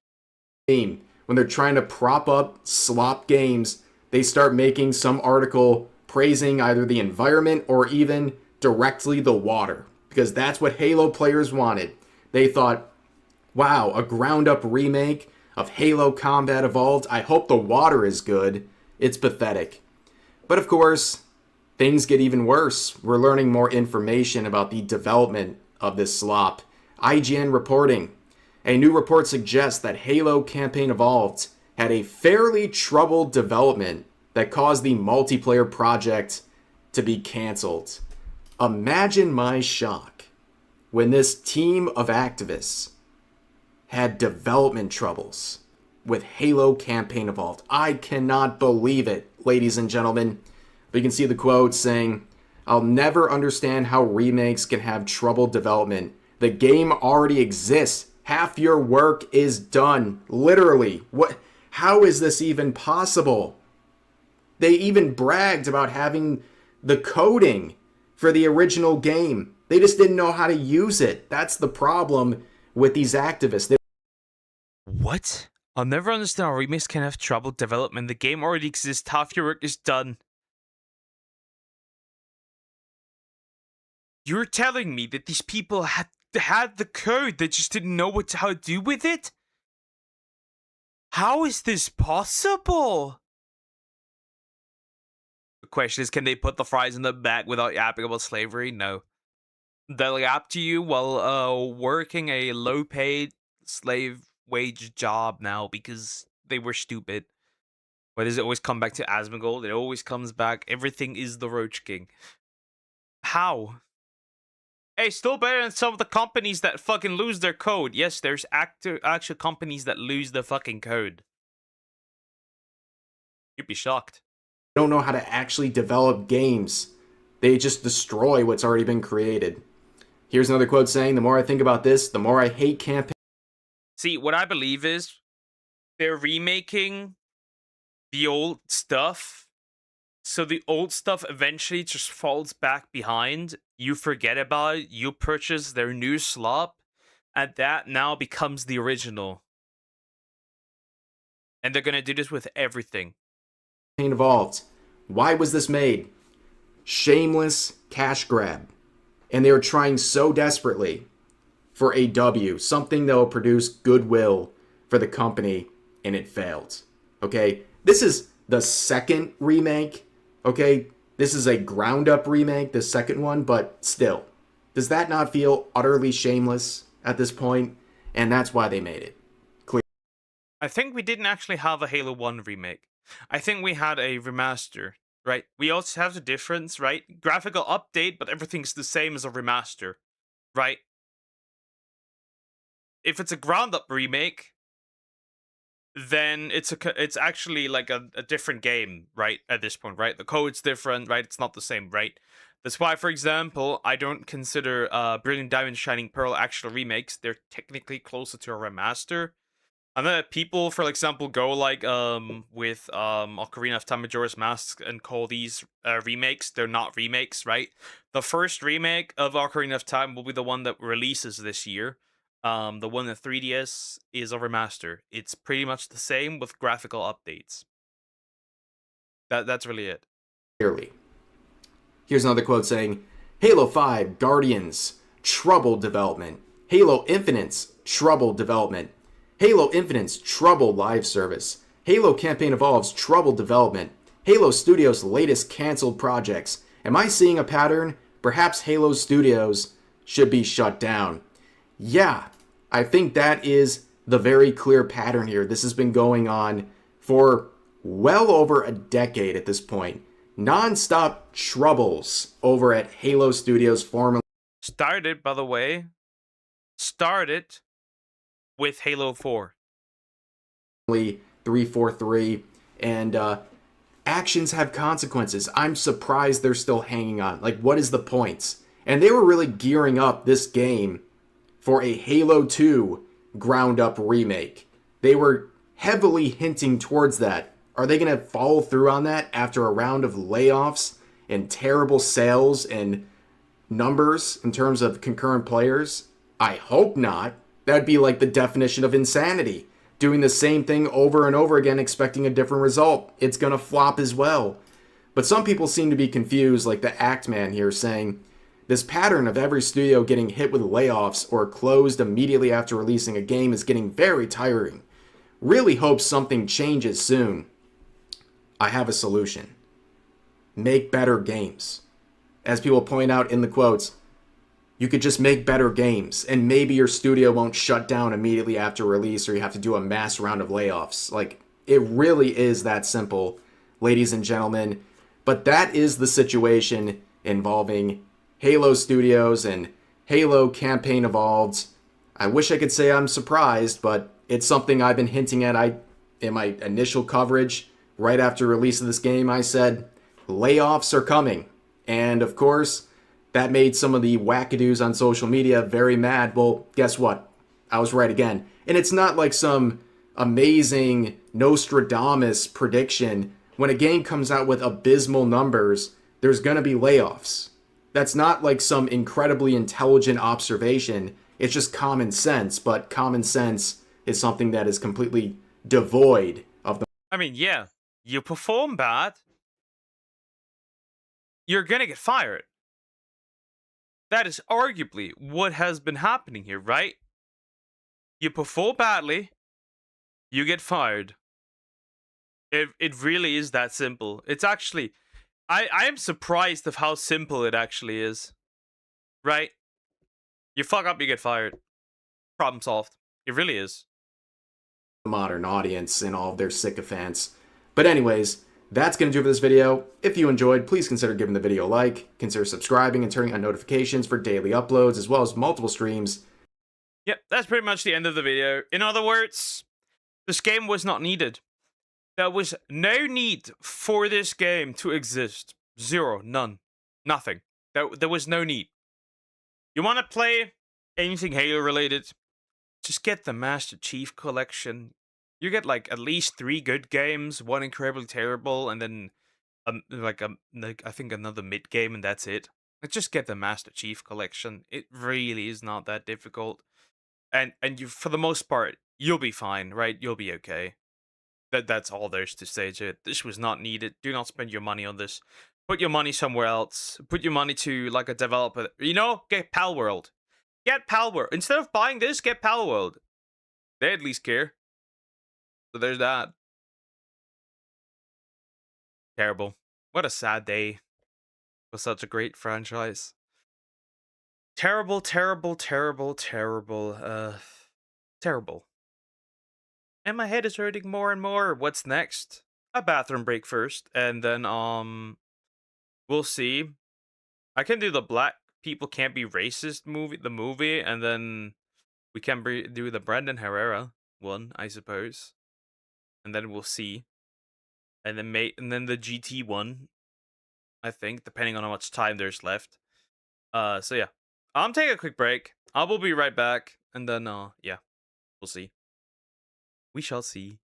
When they're trying to prop up slop games, they start making some article praising either the environment or even directly the water. Because that's what Halo players wanted. They thought, wow, a ground-up remake of Halo Combat Evolved. I hope the water is good. It's pathetic. But of course, things get even worse. We're learning more information about the development of this slop. IGN reporting. A new report suggests that Halo Campaign Evolved had a fairly troubled development that caused the multiplayer project to be cancelled. Imagine my shock when this team of activists had development troubles with Halo Campaign Evolved. I cannot believe it, ladies and gentlemen. But you can see the quote saying, I'll never understand how remakes can have troubled development. The game already exists. Half your work is done. Literally. What? How is this even possible? They even bragged about having the coding for the original game. They just didn't know how to use it. That's the problem with these activists. What? I'll never understand how remakes can have trouble development. The game already exists. Half your work is done. You're telling me that these people had the code, they just didn't know how to do with it? How is this possible? The question is, can they put the fries in the bag without yapping about slavery? No. They'll yap to you while working a low-paid slave wage job now because they were stupid. Why does it always come back to Asmongold? It always comes back. Everything is the Roach King. How? Hey, still better than some of the companies that fucking lose their code. Yes, there's actual companies that lose the fucking code. You'd be shocked. They don't know how to actually develop games. They just destroy what's already been created. Here's another quote saying, the more I think about this, the more I hate campaign. See, what I believe is they're remaking the old stuff, so the old stuff eventually just falls back behind. You forget about it, you purchase their new slop, and that now becomes the original. And they're gonna do this with everything. Involved. Why was this made? Shameless cash grab. And they were trying so desperately for a W, something that will produce goodwill for the company, and it failed. Okay? This is the second remake. Okay? This is a ground up remake, the second one, but still. Does that not feel utterly shameless at this point? And that's why they made it. Clear. I think we didn't actually have a Halo 1 remake. I think we had a remaster, right? We also have the difference, right? Graphical update, but everything's the same as a remaster, right? If it's a ground-up remake, then it's actually like a different game, right? At this point, right? The code's different, right? It's not the same, right? That's why, for example, I don't consider Brilliant Diamond, Shining Pearl actual remakes. They're technically closer to a remaster. And then people, for example, go like with Ocarina of Time Majora's Mask and call these remakes. They're not remakes, right? The first remake of Ocarina of Time will be the one that releases this year. The one in 3DS is a remaster. It's pretty much the same with graphical updates. That's really it. Clearly. Here's another quote saying, Halo 5 Guardians, troubled development. Halo Infinite's troubled development. Halo Infinite's troubled live service. Halo Campaign Evolves troubled development. Halo Studios' latest canceled projects. Am I seeing a pattern? Perhaps Halo Studios should be shut down. Yeah, I think that is the very clear pattern here. This has been going on for well over a decade at this point. Non-stop troubles over at Halo Studios, formerly started, by the way, with Halo 4. 343, and actions have consequences. I'm surprised they're still hanging on. Like, what is the point? And they were really gearing up this game for a Halo 2 ground-up remake. They were heavily hinting towards that. Are they going to follow through on that after a round of layoffs and terrible sales and numbers in terms of concurrent players? I hope not. That'd be like the definition of insanity. Doing the same thing over and over again, expecting a different result. It's gonna flop as well. But some people seem to be confused, like the Act Man here saying, this pattern of every studio getting hit with layoffs or closed immediately after releasing a game is getting very tiring. Really hope something changes soon. I have a solution. Make better games. As people point out in the quotes, you could just make better games, and maybe your studio won't shut down immediately after release, or you have to do a mass round of layoffs. Like, it really is that simple, ladies and gentlemen. But that is the situation involving Halo Studios and Halo Campaign Evolved. I wish I could say I'm surprised, but it's something I've been hinting at. In my initial coverage, right after release of this game, I said, layoffs are coming. And of course, that made some of the wackadoos on social media very mad. Well, guess what? I was right again. And it's not like some amazing Nostradamus prediction. When a game comes out with abysmal numbers, there's going to be layoffs. That's not like some incredibly intelligent observation. It's just common sense, but common sense is something that is completely devoid of the... I mean, yeah, you perform bad, you're gonna get fired. That is arguably what has been happening here, right? You perform badly, you get fired. It really is that simple. It's actually, I am surprised of how simple it actually is. Right? You fuck up, you get fired. Problem solved. It really is. modern audience and all of their sycophants. But anyways, that's going to do it for this video. If you enjoyed, please consider giving the video a like, consider subscribing and turning on notifications for daily uploads, as well as multiple streams. Yep, that's pretty much the end of the video. In other words, this game was not needed. There was no need for this game to exist. Zero, none, nothing. There was no need. You want to play anything Halo related? Just get the Master Chief Collection. You get like at least 3 good games, 1 incredibly terrible, and then like I think another mid game, and that's it. Like, just get the Master Chief Collection. It really is not that difficult, and you, for the most part, you'll be fine, right? You'll be okay. That's all there's to say to it. This was not needed. Do not spend your money on this. Put your money somewhere else. Put your money to like a developer. You know, get Palworld. Get Palworld. Instead of buying this, get Palworld. They at least care. So there's that. Terrible. What a sad day for such a great franchise. Terrible, terrible, terrible, terrible. Terrible. And my head is hurting more and more. What's next? A bathroom break first, and then we'll see. I can do the Black People Can't Be Racist movie, and then we can do the Brandon Herrera one, I suppose. And then we'll see. And then the GT one, I think, depending on how much time there's left. So yeah. I'm taking a quick break. I will be right back, and then yeah, we'll see. We shall see.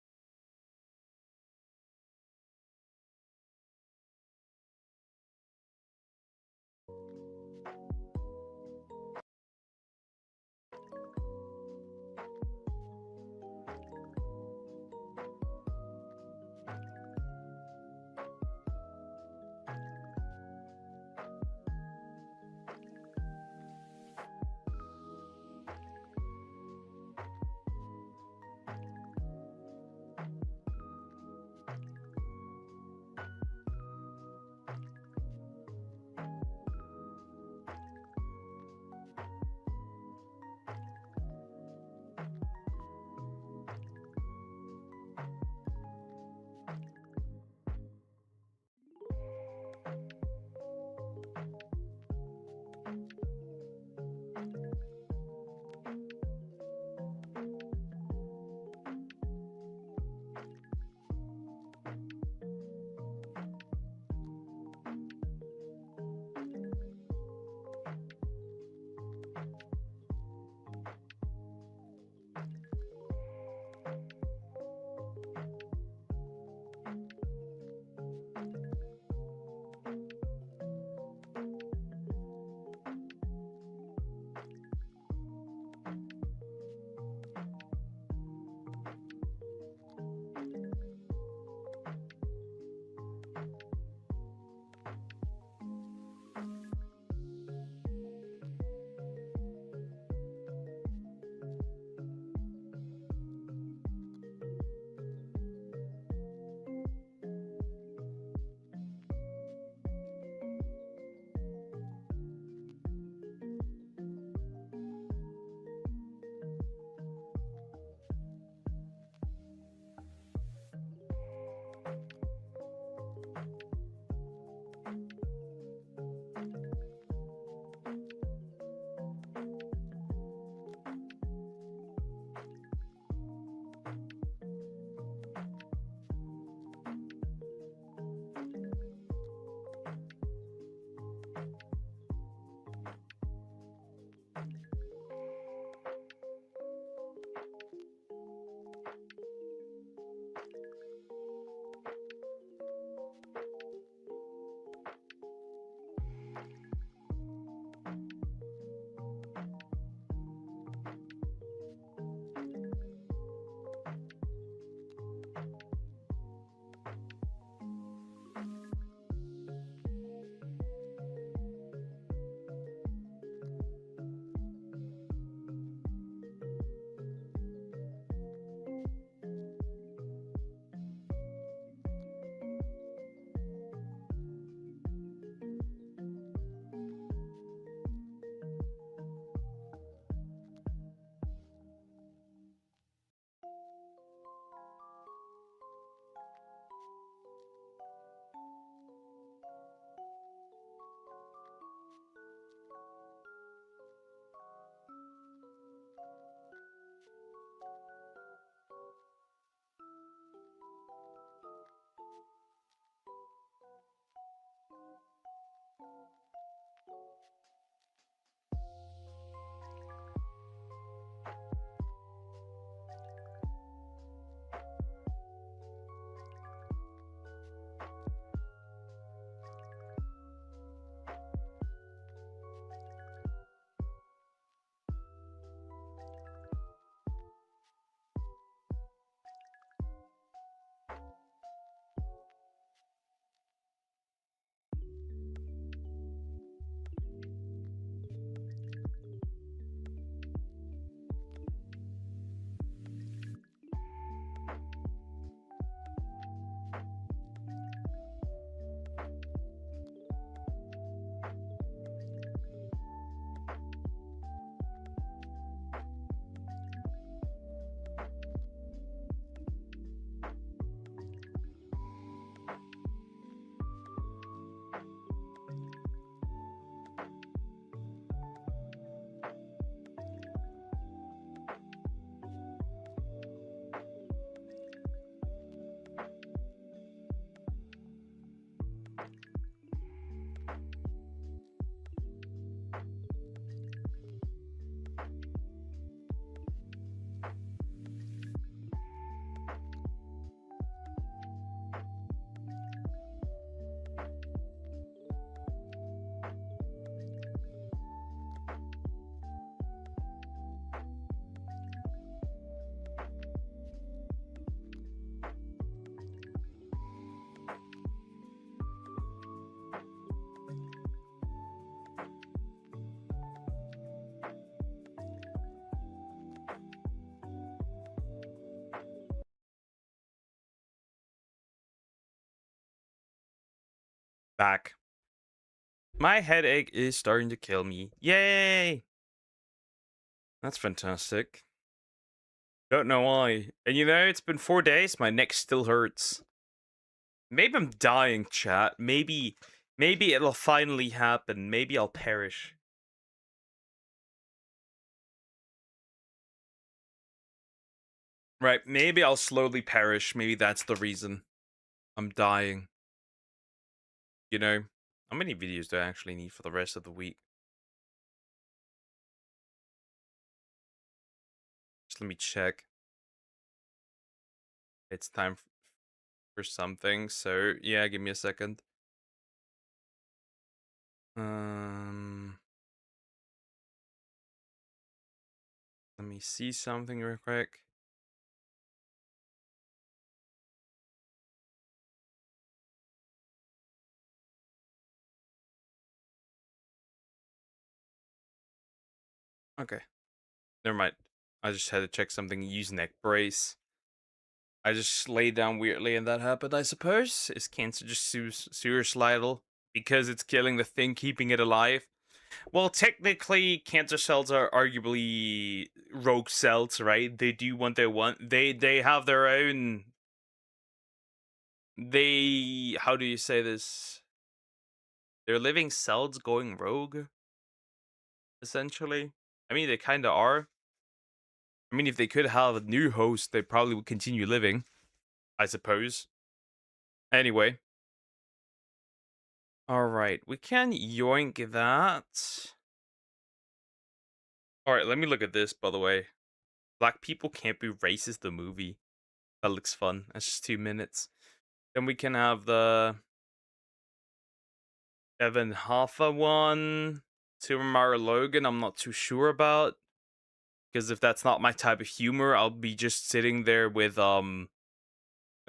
Back. My headache is starting to kill me. Yay! That's fantastic. Don't know why. And you know, it's been 4 days, my neck still hurts. Maybe I'm dying, chat. Maybe it'll finally happen. Maybe I'll perish. Right, maybe I'll slowly perish. Maybe that's the reason I'm dying. You know, how many videos do I actually need for the rest of the week? Just let me check. It's time for something. So yeah, give me a second. Let me see something real quick. Okay. Never mind. I just had to check something. Use neck brace. I just laid down weirdly and that happened, I suppose. Is cancer just suicidal because it's killing the thing keeping it alive? Well, technically, cancer cells are arguably rogue cells, right? They do what they want. They have their own. How do you say this? They're living cells going rogue, essentially. I mean, they kind of are. I mean, if they could have a new host, they probably would continue living, I suppose. Anyway. Alright, we can yoink that. Alright, let me look at this, by the way. Black People Can't Be Racist, the movie. That looks fun. That's just 2 minutes. Then we can have the Evan Hoffa one. Super Mario Logan, I'm not too sure about. Because if that's not my type of humor, I'll be just sitting there with a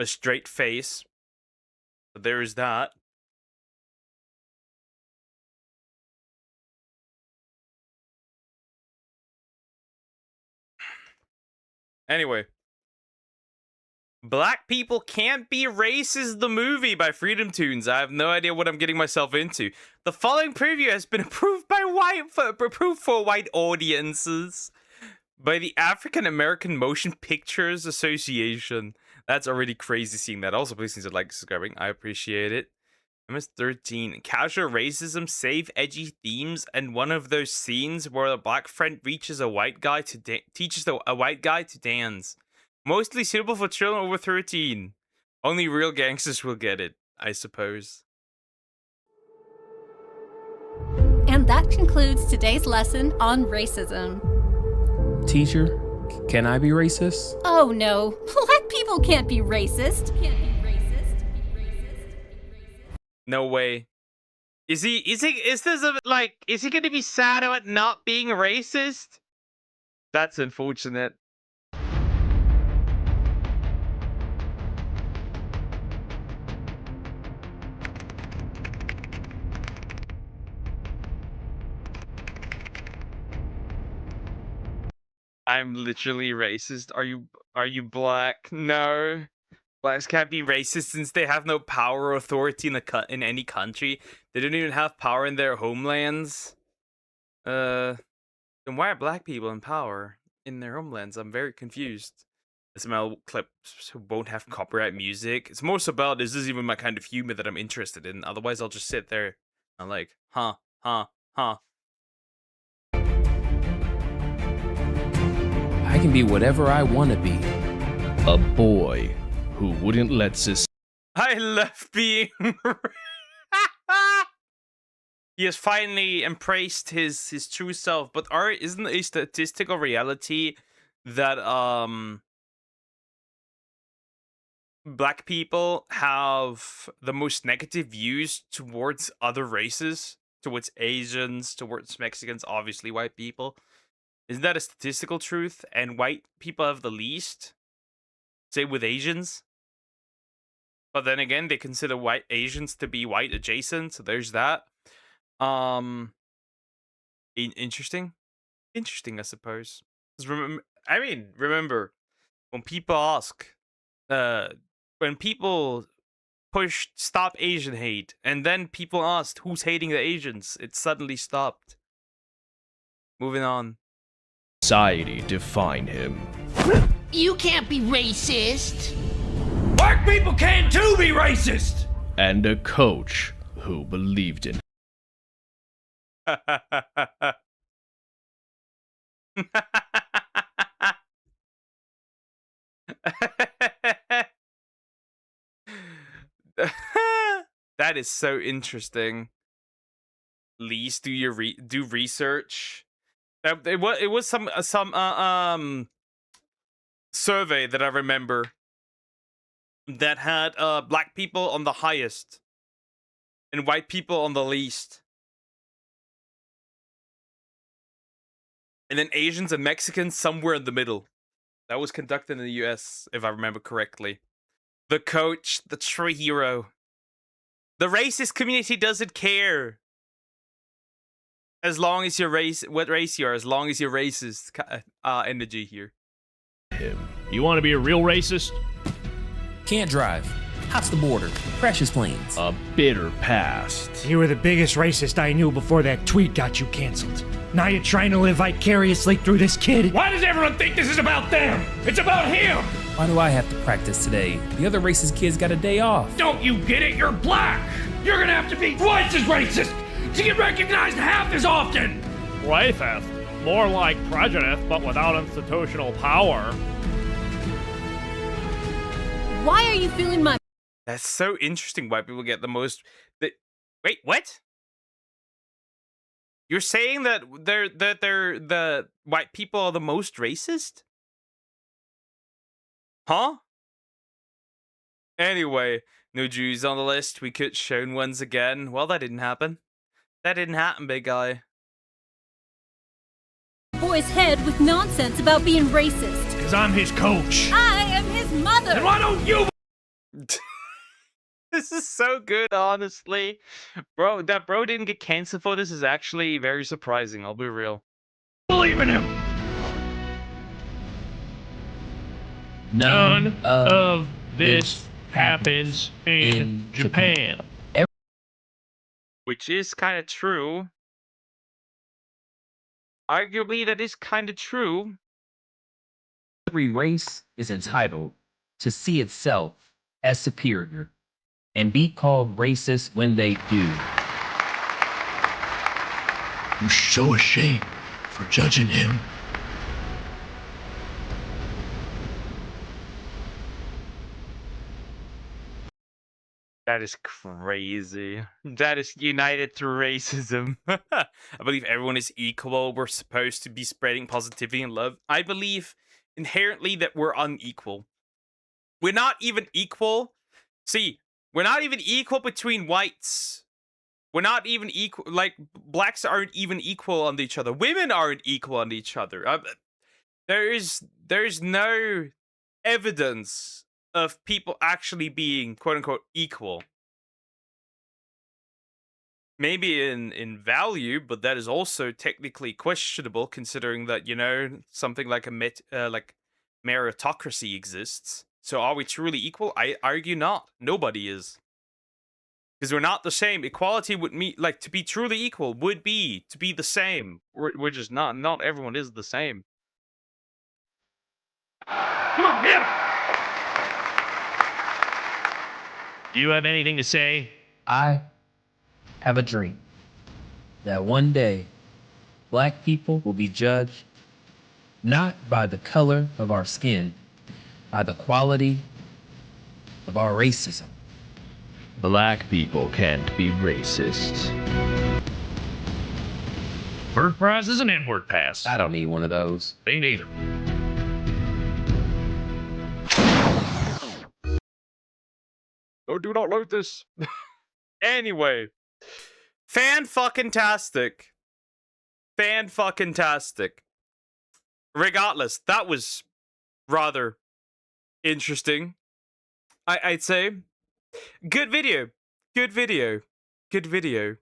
straight face. But there is that. Anyway. Black People Can't Be Racist, the movie by Freedom Tunes. I have no idea what I'm getting myself into. The following preview has been approved for white audiences by the African American Motion Pictures Association. That's already crazy seeing that. Also, please consider like subscribing. I appreciate it. MS13. Casual racism, save edgy themes, and one of those scenes where a black friend teaches a white guy to dance. Mostly suitable for children over 13. Only real gangsters will get it, I suppose. And that concludes today's lesson on racism. Teacher, can I be racist? Oh no, black people can't be racist. No way. Is he gonna be sad about not being racist? That's unfortunate. I'm literally racist. Are you black? No. Blacks can't be racist since they have no power or authority in any country. They don't even have power in their homelands. Then why are black people in power in their homelands? I'm very confused. SML clips won't have copyright music. It's more so about, is this even my kind of humor that I'm interested in? Otherwise, I'll just sit there and like, huh. I can be whatever I want to be. A boy who wouldn't let I love being. He has finally embraced his true self. But isn't a statistical reality that black people have the most negative views towards other races, towards Asians, towards Mexicans, obviously white people? Isn't that a statistical truth? And white people have the least, say with Asians. But then again, they consider white Asians to be white adjacent, so there's that. Interesting, I suppose. Remember when people ask, when people pushed stop Asian hate, and then people asked who's hating the Asians. It suddenly stopped. Moving on. Society define him. You can't be racist. Black people can too be racist! And a coach who believed in That is so interesting. Least do your do research. It was some survey that I remember that had black people on the highest and white people on the least. And then Asians and Mexicans somewhere in the middle. That was conducted in the US, if I remember correctly. The coach, the true hero. The racist community doesn't care. As long as you're what race you are, as long as you're racist energy here. You want to be a real racist? can't drive, hops the border, crashes planes. A bitter past. You were the biggest racist I knew before that tweet got you canceled. Now you're trying to live vicariously through this kid? Why does everyone think this is about them? It's about him! Why do I have to practice today? The other racist kids got a day off. Don't you get it? You're black! You're gonna have to be twice as racist to get recognized half as often! Racist? More like prejudice, but without institutional power. Why are you feeling my... That's so interesting why people get the most... Wait, what? You're saying that they're the white people are the most racist? Huh? Anyway, no Jews on the list. We could shown ones again. Well, that didn't happen. That didn't happen, big guy. Boy's head with nonsense about being racist. Because I'm his coach. I am his mother. And why don't you... This is so good, honestly. Bro, that bro didn't get canceled for this is actually very surprising, I'll be real. Believe in him. None of this happens in Japan. Which is kind of true. Arguably, that is kind of true. Every race is entitled to see itself as superior and be called racist when they do. You're so ashamed for judging him. That is crazy. That is united through racism. I believe everyone is equal. We're supposed to be spreading positivity and love. I believe inherently that we're unequal. We're not even equal. See, we're not even equal between whites. We're not even equal. Like, blacks aren't even equal on each other. Women aren't equal on each other. There's no evidence of people actually being quote-unquote equal. Maybe in value, but that is also technically questionable considering that, you know, something like a like meritocracy exists. So are we truly equal? I argue not. Nobody is. Because we're not the same. Equality would mean, like, to be truly equal would be to be the same. We're just not. Not everyone is the same. Come on, get him! Do you have anything to say? I have a dream that one day black people will be judged not by the color of our skin, by the quality of our racism. Black people can't be racist. First prize is an N-word pass. I don't need one of those. Me neither. Oh, do not load this. Anyway. Fan-fucking-tastic. Fan-fucking-tastic. Regardless, that was rather interesting. I'd say. Good video. Good video. Good video.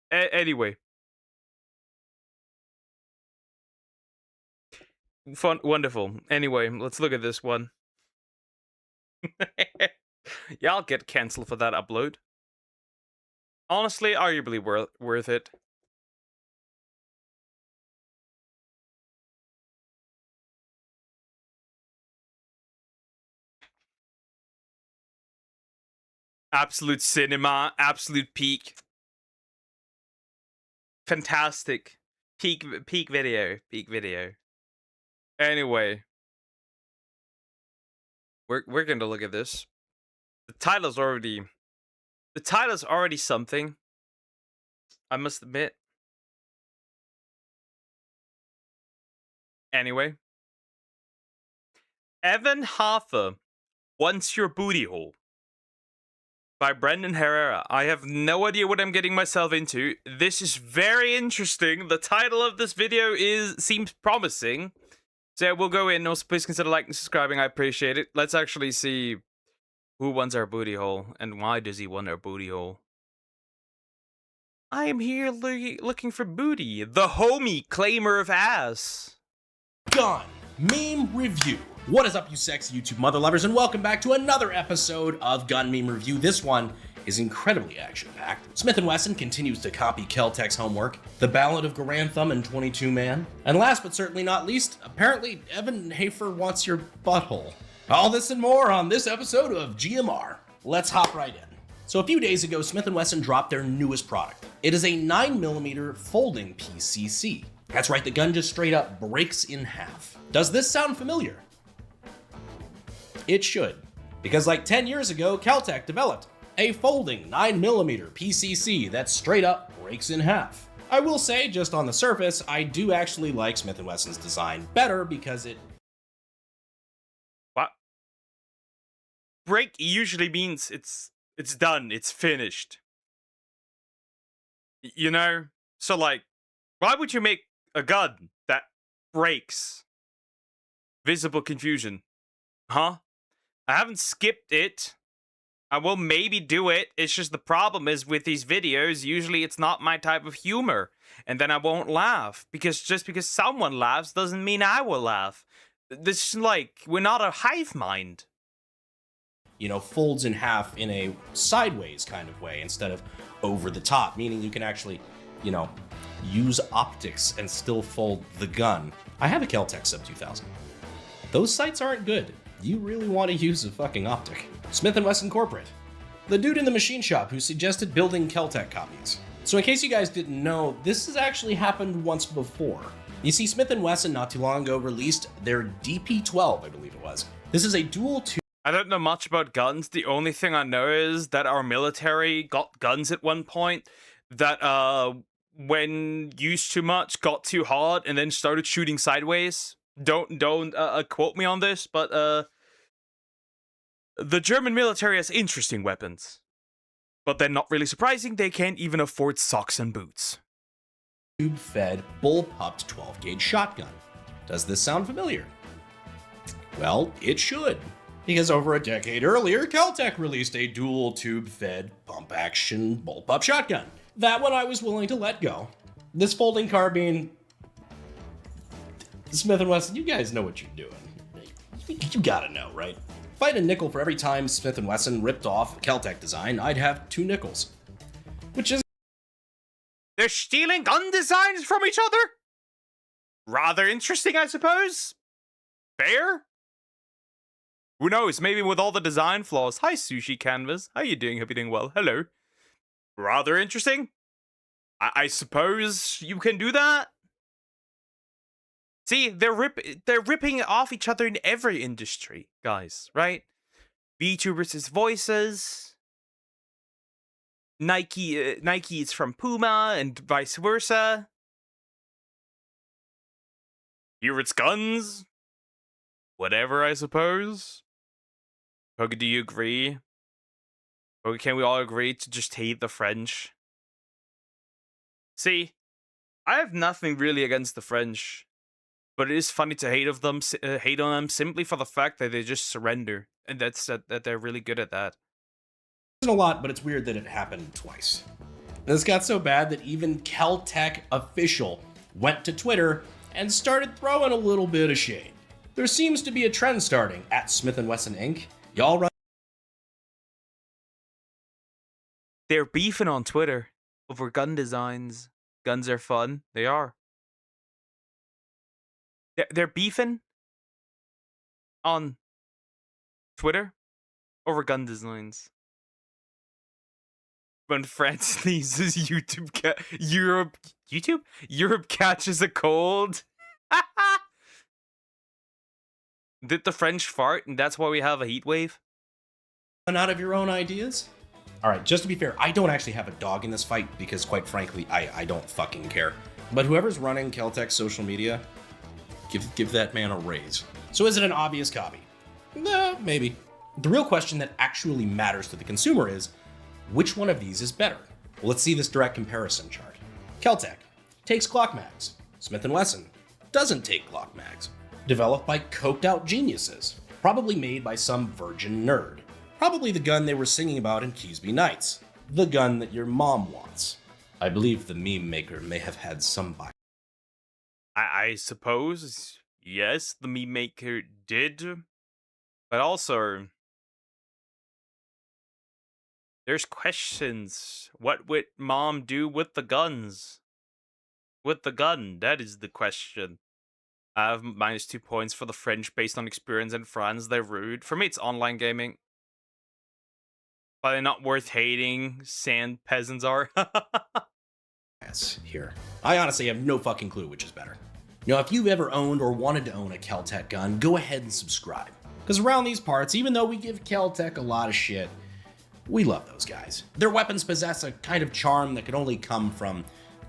Anyway. Fun, wonderful. Anyway, let's look at this one. Yeah, I'll get cancelled for that upload. Honestly, arguably worth it. Absolute cinema, absolute peak. Fantastic. Peak video. Anyway. We're going to look at this. The title's already something. I must admit. Anyway. Evan Hafer Wants Your Booty Hole by Brendan Herrera. I have no idea what I'm getting myself into. This is very interesting. The title of this video seems promising. So we'll go in. Also, please consider liking and subscribing. I appreciate it. Let's actually see who wants our booty hole and why does he want our booty hole. I am here looking for booty. The homie claimer of ass. Gun Meme Review. What is up, you sexy YouTube mother lovers, and welcome back to another episode of Gun Meme Review. This one is incredibly action-packed. Smith & Wesson continues to copy Kel-Tec's homework, The Ballad of Garantham and 22 Man, and last but certainly not least, apparently Evan Hafer wants your butthole. All this and more on this episode of GMR. Let's hop right in. So a few days ago, Smith & Wesson dropped their newest product. It is a 9mm folding PCC. That's right, the gun just straight up breaks in half. Does this sound familiar? It should, because like 10 years ago, Kel-Tec developed a folding 9mm PCC that straight up breaks in half. I will say, just on the surface, I do actually like Smith & Wesson's design better because it... What? Break usually means it's done, it's finished. You know? So like, why would you make a gun that breaks? Visible confusion. Huh? I haven't skipped it. I will maybe do it. It's just the problem is with these videos, usually it's not my type of humor. And then I won't laugh. Because just because someone laughs doesn't mean I will laugh. This is like, we're not a hive mind. You know, folds in half in a sideways kind of way instead of over the top, meaning you can actually, you know, use optics and still fold the gun. I have a Kel-Tec Sub 2000. Those sights aren't good. You really want to use a fucking optic. Smith & Wesson Corporate. The dude in the machine shop who suggested building Kel-Tec copies. So in case you guys didn't know, this has actually happened once before. You see, Smith & Wesson not too long ago released their DP12, I believe it was. This is a dual tube. I don't know much about guns. The only thing I know is that our military got guns at one point that, when used too much, got too hard and then started shooting sideways. Don't quote me on this, but the German military has interesting weapons. But they're not really surprising, they can't even afford socks and boots. Tube-fed, bull-pupped 12-gauge shotgun. Does this sound familiar? Well, it should. Because over a decade earlier, Kel-Tec released a dual tube-fed, pump-action, bullpup shotgun. That one I was willing to let go. This folding carbine... Smith & Wesson, you guys know what you're doing. You gotta know, right? If I had a nickel for every time Smith & Wesson ripped off a Kel-Tec design, I'd have 2 nickels. Which is... They're stealing gun designs from each other? Rather interesting, I suppose? Fair? Who knows, maybe with all the design flaws. Hi, Sushi Canvas. How you doing? Hope you're doing well. Hello. Rather interesting. I suppose you can do that. See, they're ripping off each other in every industry, guys, right? VTubers' voices. Nike is from Puma and vice versa. Here it's guns. Whatever, I suppose. Poga, do you agree? Poga, can we all agree to just hate the French? See, I have nothing really against the French, but it is funny to hate on them simply for the fact that they just surrender, and that they're really good at that. Isn't a lot, but it's weird that it happened twice. This got so bad that even Kel-Tec official went to Twitter and started throwing a little bit of shade. There seems to be a trend starting at Smith & Wesson Inc. Y'all run They're beefing on Twitter over gun designs. Guns are fun. They are. They're beefing on Twitter over gun designs. When France sneezes, Europe catches a cold. Did the French fart, and that's why we have a heat wave? And out of your own ideas? All right, just to be fair, I don't actually have a dog in this fight because, quite frankly, I don't fucking care. But whoever's running Keltec's social media, give that man a raise. So is it an obvious copy? No, maybe. The real question that actually matters to the consumer is, which one of these is better? Well, let's see this direct comparison chart. Keltec takes clock mags. Smith & Wesson doesn't take clock mags. Developed by coked out geniuses. Probably made by some virgin nerd. Probably the gun they were singing about in Keysby Nights. The gun that your mom wants. I believe the meme maker may have had some bias. I suppose, yes, the meme maker did. But also, there's questions. What would mom do with the guns? With the gun, that is the question. I have -2 points for the French based on experience in France. They're rude. For me, it's online gaming. But they're not worth hating. Sand peasants are. Yes, here. I honestly have no fucking clue which is better. Now, if you've ever owned or wanted to own a Keltec gun, go ahead and subscribe. Because around these parts, even though we give Keltec a lot of shit, we love those guys. Their weapons possess a kind of charm that could only come from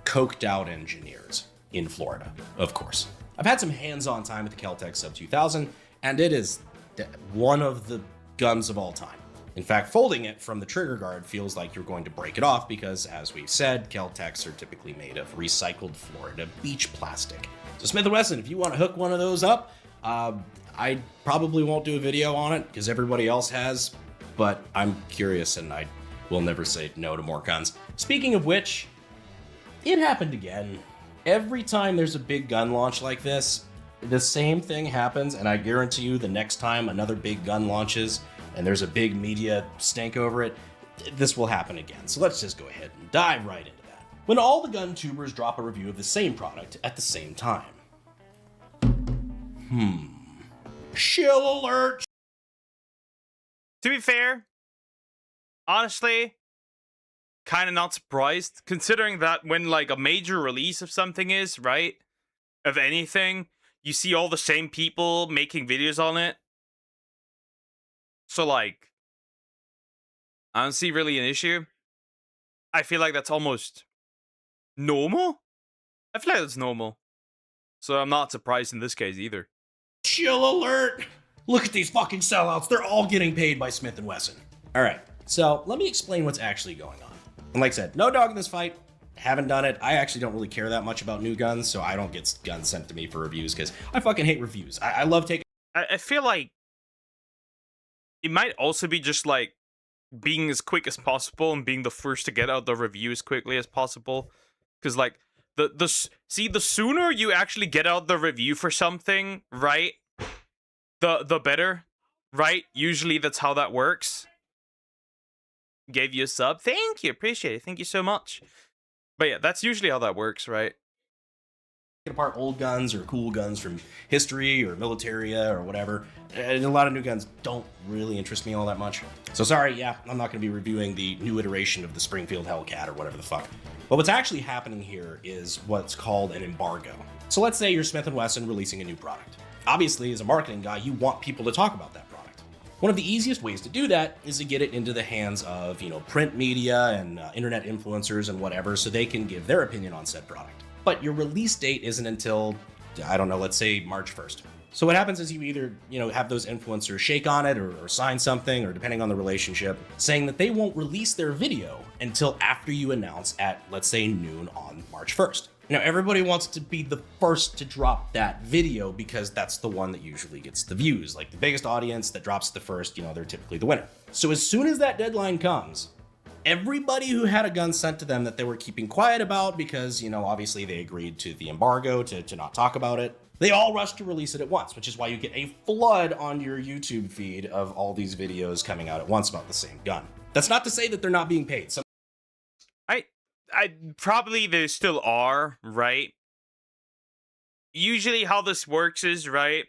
coked out engineers in Florida, of course. I've had some hands-on time with the Keltec Sub 2000, and it is one of the guns of all time. In fact, folding it from the trigger guard feels like you're going to break it off because, as we've said, Keltecs are typically made of recycled Florida beach plastic. So Smith & Wesson, if you want to hook one of those up, I probably won't do a video on it because everybody else has, but I'm curious and I will never say no to more guns. Speaking of which, it happened again. Every time there's a big gun launch like this, the same thing happens, and I guarantee you the next time another big gun launches and there's a big media stank over it, this will happen again. So let's just go ahead and dive right into that. When all the gun tubers drop a review of the same product at the same time. Shill alert! To be fair, honestly, kind of not surprised, considering that when like a major release of something is, right, of anything, you see all the same people making videos on it. So like, I don't see really an issue. I feel like that's almost normal. I feel like that's normal. So I'm not surprised in this case either. Chill alert! Look at these fucking sellouts. They're all getting paid by Smith & Wesson. All right, so let me explain what's actually going on. And like I said, no dog in this fight. Haven't done it. I actually don't really care that much about new guns, so I don't get guns sent to me for reviews because I fucking hate reviews. I love taking... I feel like it might also be just like being as quick as possible and being the first to get out the review as quickly as possible. Because like, the sooner you actually get out the review for something, right, the better, right? Usually that's how that works. Gave you a sub. Thank you. Appreciate it. Thank you so much. But yeah, that's usually how that works, right? Apart old guns or cool guns from history or militaria or whatever. And a lot of new guns don't really interest me all that much. So sorry, yeah, I'm not going to be reviewing the new iteration of the Springfield Hellcat or whatever the fuck. But what's actually happening here is what's called an embargo. So let's say you're Smith & Wesson releasing a new product. Obviously, as a marketing guy, you want people to talk about that product. One of the easiest ways to do that is to get it into the hands of, print media and internet influencers and whatever, so they can give their opinion on said product. But your release date isn't until, I don't know, let's say March 1st. So what happens is you either, have those influencers shake on it or sign something, or depending on the relationship, saying that they won't release their video until after you announce at, let's say, noon on March 1st. Now, everybody wants to be the first to drop that video because that's the one that usually gets the views. Like the biggest audience that drops the first, they're typically the winner. So as soon as that deadline comes, everybody who had a gun sent to them that they were keeping quiet about because, obviously they agreed to the embargo to not talk about it, they all rush to release it at once, which is why you get a flood on your YouTube feed of all these videos coming out at once about the same gun. That's not to say that they're not being paid. I probably there still are, right? Usually how this works is, right,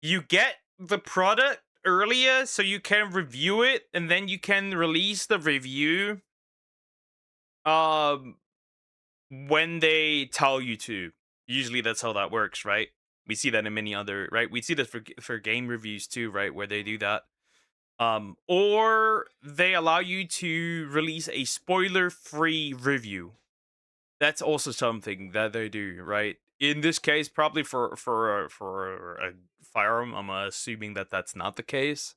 you get the product earlier so you can review it, and then you can release the review when they tell you to. Usually that's how that works, right? We see that in many other, right? We see this for game reviews too, right, where they do that. Or they allow you to release a spoiler-free review. That's also something that they do, right? In this case, probably for a firearm, I'm assuming that that's not the case.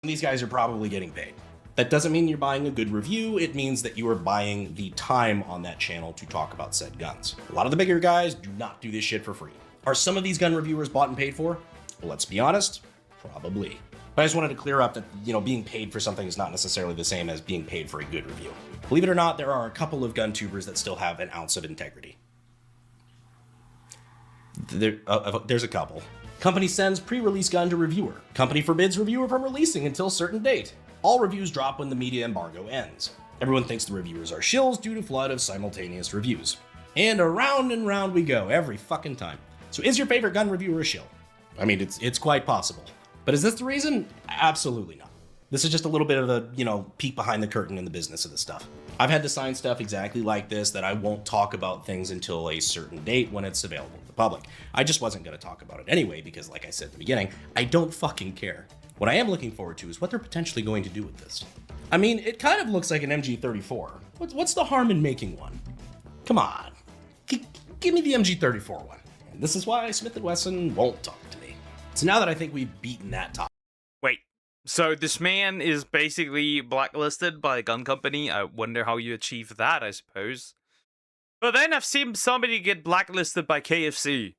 These guys are probably getting paid. That doesn't mean you're buying a good review, it means that you are buying the time on that channel to talk about said guns. A lot of the bigger guys do not do this shit for free. Are some of these gun reviewers bought and paid for? Well, let's be honest, probably. But I just wanted to clear up that, being paid for something is not necessarily the same as being paid for a good review. Believe it or not, there are a couple of gun tubers that still have an ounce of integrity. There's a couple. Company sends pre-release gun to reviewer. Company forbids reviewer from releasing until certain date. All reviews drop when the media embargo ends. Everyone thinks the reviewers are shills due to flood of simultaneous reviews. And round we go every fucking time. So is your favorite gun reviewer a shill? I mean, it's quite possible. But is this the reason? Absolutely not. This is just a little bit of a, peek behind the curtain in the business of this stuff. I've had to sign stuff exactly like this that I won't talk about things until a certain date when it's available to the public. I just wasn't going to talk about it anyway because, like I said at the beginning, I don't fucking care. What I am looking forward to is what they're potentially going to do with this. I mean, it kind of looks like an MG34. What's the harm in making one? Come on. Give me the MG34 one. And this is why Smith & Wesson won't talk to me. So now that I think we've beaten that topic. Wait, so this man is basically blacklisted by a gun company? I wonder how you achieve that, I suppose. But then I've seen somebody get blacklisted by KFC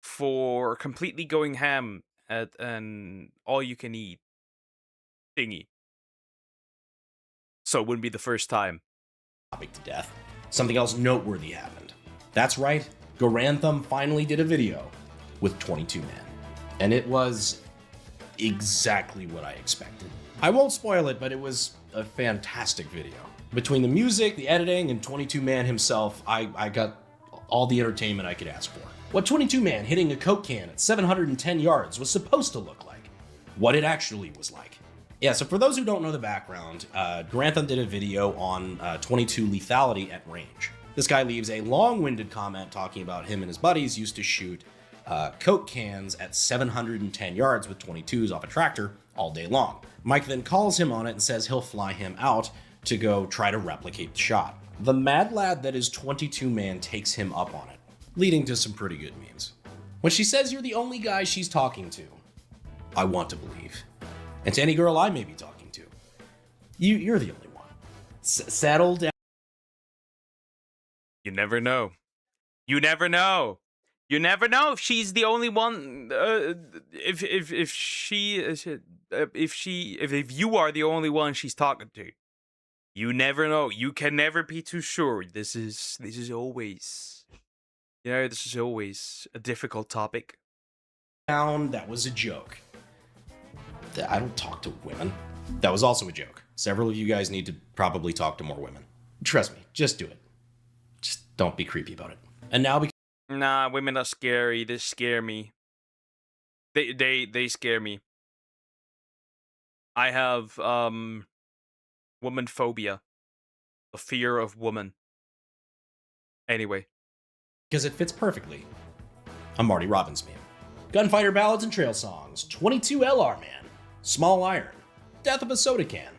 for completely going ham at an all-you-can-eat thingy. So it wouldn't be the first time. Topic to death. Something else noteworthy happened. That's right, Garantham finally did a video with 22 Men. And it was exactly what I expected. I won't spoil it, but it was a fantastic video. Between the music, the editing, and 22 Man himself, I got all the entertainment I could ask for. What 22 Man hitting a Coke can at 710 yards was supposed to look like. What it actually was like. Yeah, so for those who don't know the background, Garantham did a video on 22 lethality at range. This guy leaves a long-winded comment talking about him and his buddies used to shoot Coke cans at 710 yards with 22s off a tractor all day long. Mike then calls him on it and says he'll fly him out to go try to replicate the shot. The mad lad that is 22 Man takes him up on it, leading to some pretty good memes. When she says you're the only guy she's talking to, I want to believe. And to any girl I may be talking to, you're the only one. Settle down. You never know. You never know. You never know if she's the only one. If you are the only one she's talking to, you never know. You can never be too sure. This is always, this is always a difficult topic. That was a joke. I don't talk to women. That was also a joke. Several of you guys need to probably talk to more women. Trust me, just do it. Just don't be creepy about it. And now Nah, women are scary. They scare me. They scare me. I have woman phobia. A fear of woman. Anyway. Because it fits perfectly. I'm Marty Robbins meme. Gunfighter ballads and trail songs. 22 LR man. Small iron. Death of a soda can.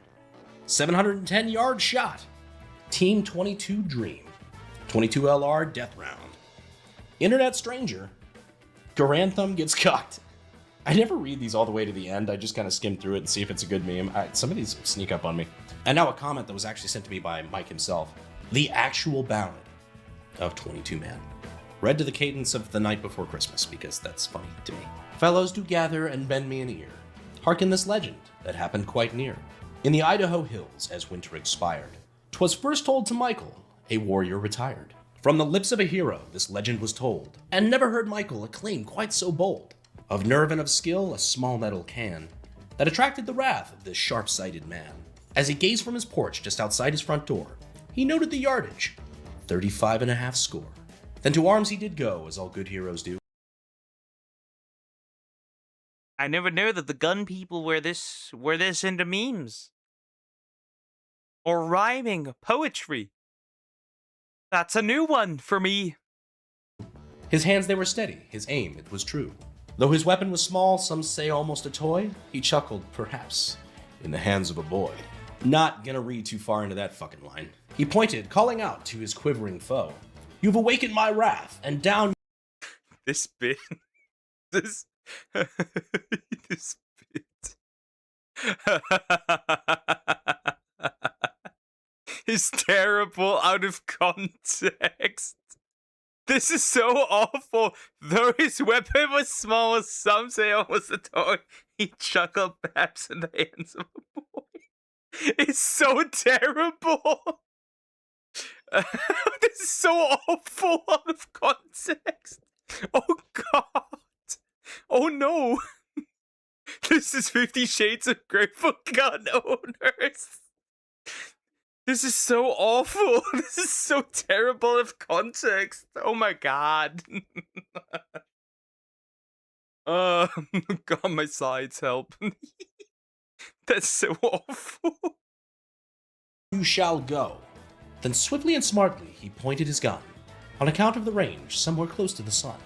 710 yard shot. Team 22 dream. 22 LR death round. Internet stranger. Garantham gets cocked. I never read these all the way to the end. I just kind of skim through it and see if it's a good meme. Some of these sneak up on me. And now a comment that was actually sent to me by Mike himself. The actual ballad of 22 Man. Read to the cadence of The Night Before Christmas, because that's funny to me. Fellows do gather and bend me an ear. Hearken this legend that happened quite near. In the Idaho hills, as winter expired, 'twas first told to Michael, a warrior retired. From the lips of a hero, this legend was told, and never heard Michael a claim quite so bold. Of nerve and of skill, a small metal can, that attracted the wrath of this sharp-sighted man. As he gazed from his porch just outside his front door, he noted the yardage, 35.5 score. Then to arms he did go, as all good heroes do. I never knew that the gun people were this into memes. Or rhyming, poetry. That's a new one for me. His hands, they were steady. His aim, it was true. Though his weapon was small, some say almost a toy, he chuckled, perhaps, in the hands of a boy. Not gonna read too far into that fucking line. He pointed, calling out to his quivering foe. You've awakened my wrath, and down... This bit... This... this bit... is terrible out of context. This is so awful. Though his weapon was small, some say almost a toy, he chuckled perhaps in the hands of a boy. It's so terrible. This is so awful out of context. Oh god. Oh no. This is 50 Shades of Grey for gun owners. This is so awful. This is so terrible of context. Oh my god. God, my sides help. That's so awful. You shall go. Then swiftly and smartly he pointed his gun. On account of the range, somewhere close to the sun.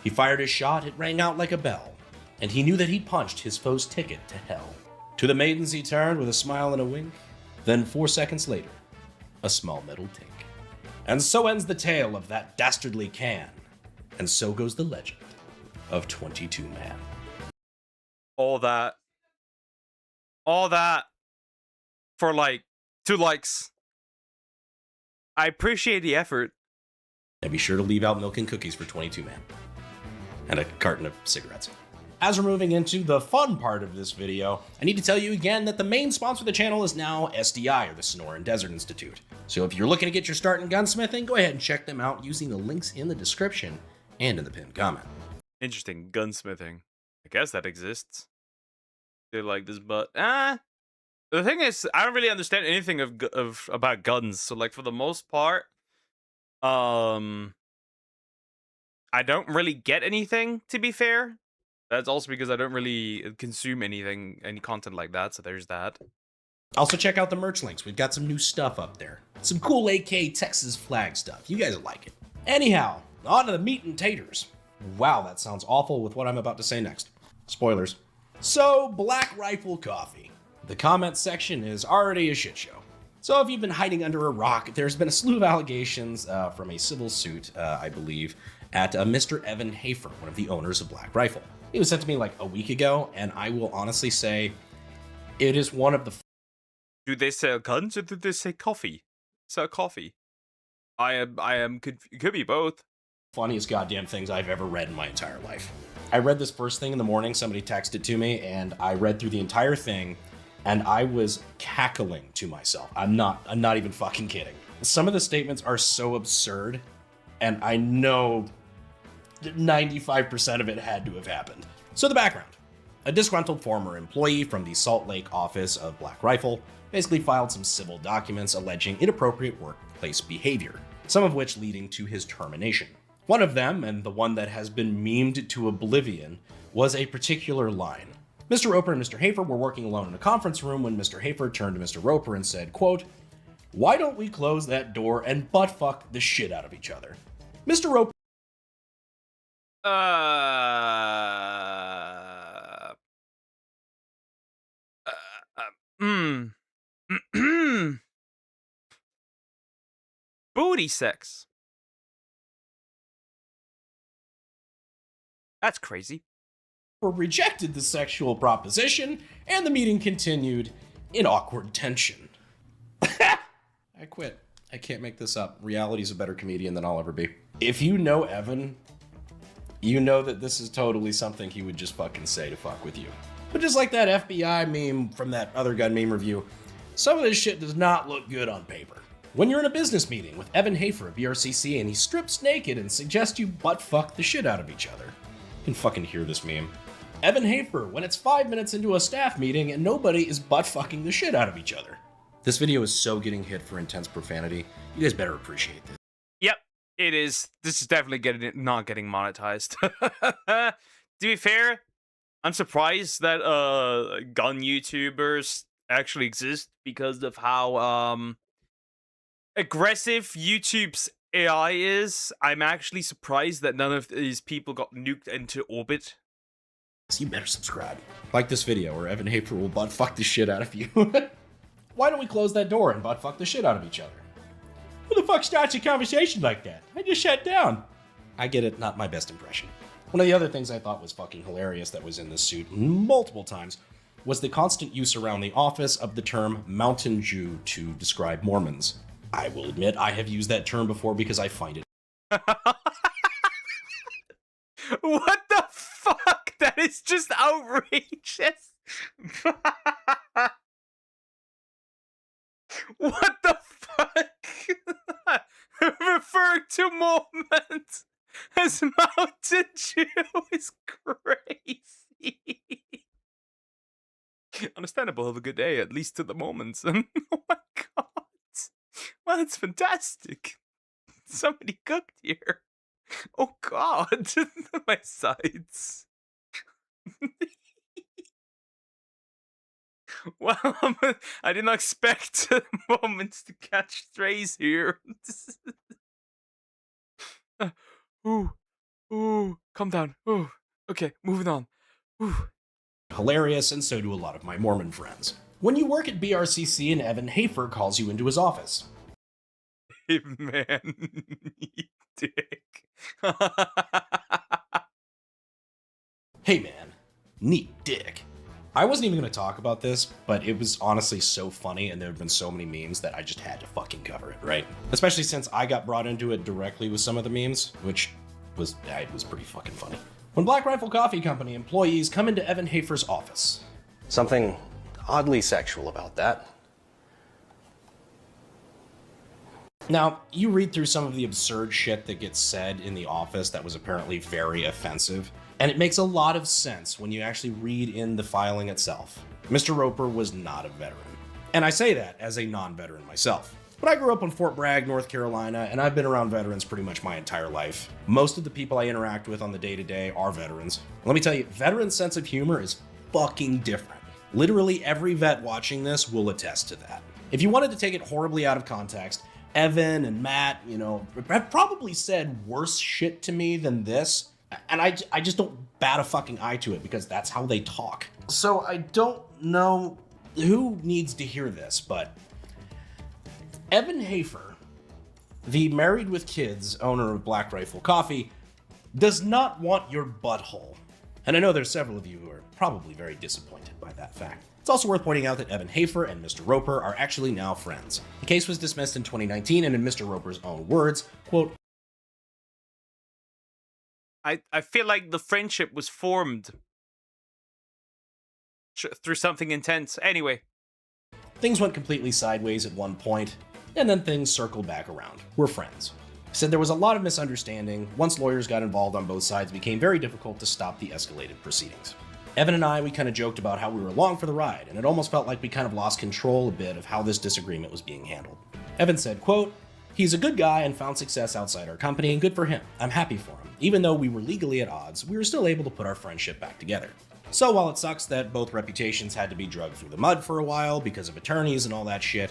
He fired his shot, it rang out like a bell. And he knew that he'd punched his foe's ticket to hell. To the maidens he turned with a smile and a wink. Then 4 seconds later, a small metal tink. And so ends the tale of that dastardly can. And so goes the legend of 22 Man. All that for like 2 likes. I appreciate the effort. And be sure to leave out milk and cookies for 22 Man. And a carton of cigarettes. As we're moving into the fun part of this video, I need to tell you again that the main sponsor of the channel is now SDI, or the Sonoran Desert Institute. So if you're looking to get your start in gunsmithing, go ahead and check them out using the links in the description and in the pinned comment. Interesting, gunsmithing. I guess that exists. They like this, but the thing is, I don't really understand anything about guns. So like for the most part, I don't really get anything, to be fair. That's also because I don't really consume any content like that, so there's that. Also check out the merch links. We've got some new stuff up there. Some cool AK Texas flag stuff. You guys will like it. Anyhow, on to the meat and taters. Wow, that sounds awful with what I'm about to say next. Spoilers. So, Black Rifle Coffee. The comment section is already a shit show. So if you've been hiding under a rock, there's been a slew of allegations from a civil suit, I believe, at Mr. Evan Hafer, one of the owners of Black Rifle. It was sent to me like a week ago, and I will honestly say it is one of the... Do they sell guns or do they say coffee? Sell coffee. It could be both. Funniest goddamn things I've ever read in my entire life. I read this first thing in the morning, somebody texted to me, and I read through the entire thing, and I was cackling to myself. I'm not even fucking kidding. Some of the statements are so absurd, and I know 95% of it had to have happened. So the background. A disgruntled former employee from the Salt Lake office of Black Rifle basically filed some civil documents alleging inappropriate workplace behavior, some of which leading to his termination. One of them, and the one that has been memed to oblivion, was a particular line. Mr. Roper and Mr. Hafer were working alone in a conference room when Mr. Hafer turned to Mr. Roper and said, quote, "Why don't we close that door and butt-fuck the shit out of each other?" Mr. Roper Booty sex. That's crazy. Rejected the sexual proposition, and the meeting continued in awkward tension. I quit. I can't make this up. Reality's a better comedian than I'll ever be. If you know Evan, you know that this is totally something he would just fucking say to fuck with you. But just like that FBI meme from that other gun meme review, some of this shit does not look good on paper. When you're in a business meeting with Evan Hafer of BRCC and he strips naked and suggests you butt fuck the shit out of each other. You can fucking hear this meme. Evan Hafer when it's 5 minutes into a staff meeting and nobody is butt fucking the shit out of each other. This video is so getting hit for intense profanity. You guys better appreciate this. Yep, it is. This is definitely not getting monetized. To be fair, I'm surprised that gun YouTubers actually exist because of how aggressive YouTube's AI is. I'm actually surprised that none of these people got nuked into orbit. So you better subscribe. Like this video or Evan Hafer will butt fuck the shit out of you. Why don't we close that door and butt fuck the shit out of each other? Who the fuck starts a conversation like that? I just shut down. I get it, not my best impression. One of the other things I thought was fucking hilarious that was in this suit multiple times was the constant use around the office of the term Mountain Jew to describe Mormons. I will admit I have used that term before because I find it. What the fuck? That is just outrageous. What the fuck? Referring to Mormons as Mountain Jew is crazy. Understandable. Have a good day, at least to the Mormons. Oh my god. Well, that's fantastic. Somebody cooked here. Oh god. My sides. Well, I did not expect Mormons to catch strays here. Ooh, calm down. Ooh, okay, moving on. Ooh. Hilarious, and so do a lot of my Mormon friends. When you work at BRCC and Evan Hafer calls you into his office. Hey man, you dick. Hey man, neat dick. I wasn't even going to talk about this, but it was honestly so funny and there have been so many memes that I just had to fucking cover it, right? Especially since I got brought into it directly with some of the memes, which was pretty fucking funny. When Black Rifle Coffee Company employees come into Evan Hafer's office. Something oddly sexual about that. Now, you read through some of the absurd shit that gets said in the office that was apparently very offensive, and it makes a lot of sense when you actually read in the filing itself. Mr. Roper was not a veteran. And I say that as a non-veteran myself. But I grew up in Fort Bragg, North Carolina, and I've been around veterans pretty much my entire life. Most of the people I interact with on the day-to-day are veterans. Let me tell you, veterans' sense of humor is fucking different. Literally every vet watching this will attest to that. If you wanted to take it horribly out of context, Evan and Matt, have probably said worse shit to me than this, and I just don't bat a fucking eye to it because that's how they talk. So I don't know who needs to hear this, but Evan Hafer, the married with kids owner of Black Rifle Coffee, does not want your butthole. And I know there's several of you who are probably very disappointed by that fact. It's also worth pointing out that Evan Hafer and Mr. Roper are actually now friends. The case was dismissed in 2019, and in Mr. Roper's own words, quote, I feel like the friendship was formed through something intense. Anyway. Things went completely sideways at one point, and then things circled back around. We're friends. He said there was a lot of misunderstanding. Once lawyers got involved on both sides, it became very difficult to stop the escalated proceedings. Evan and I, we kind of joked about how we were along for the ride, and it almost felt like we kind of lost control a bit of how this disagreement was being handled. Evan said, quote, "He's a good guy and found success outside our company, and good for him. I'm happy for him. Even though we were legally at odds, we were still able to put our friendship back together. So while it sucks that both reputations had to be dragged through the mud for a while because of attorneys and all that shit,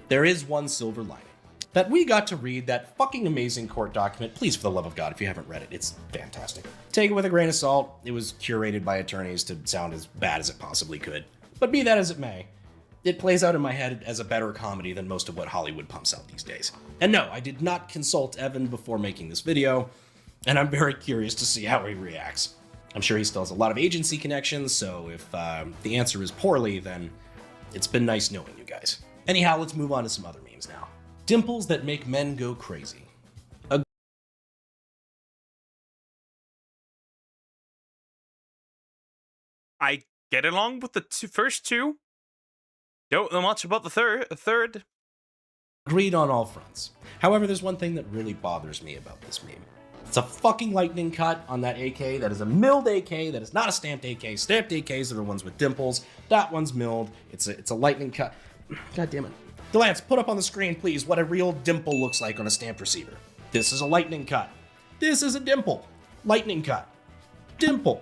there is one silver lining. That we got to read that fucking amazing court document. Please, for the love of God, if you haven't read it, it's fantastic. Take it with a grain of salt. It was curated by attorneys to sound as bad as it possibly could. But be that as it may, it plays out in my head as a better comedy than most of what Hollywood pumps out these days. And no, I did not consult Evan before making this video, and I'm very curious to see how he reacts. I'm sure he still has a lot of agency connections, so if the answer is poorly, then it's been nice knowing you guys. Anyhow, let's move on to some other memes now. Dimples that make men go crazy. I get along with the first two. Don't know much about the third. Agreed on all fronts. However, there's one thing that really bothers me about this meme. It's a fucking lightning cut on that AK. That is a milled AK. That is not a stamped AK. Stamped AKs are the ones with dimples. That one's milled. It's a lightning cut. God damn it. Delance, put up on the screen, please, what a real dimple looks like on a stamped receiver. This is a lightning cut. This is a dimple. Lightning cut. Dimple.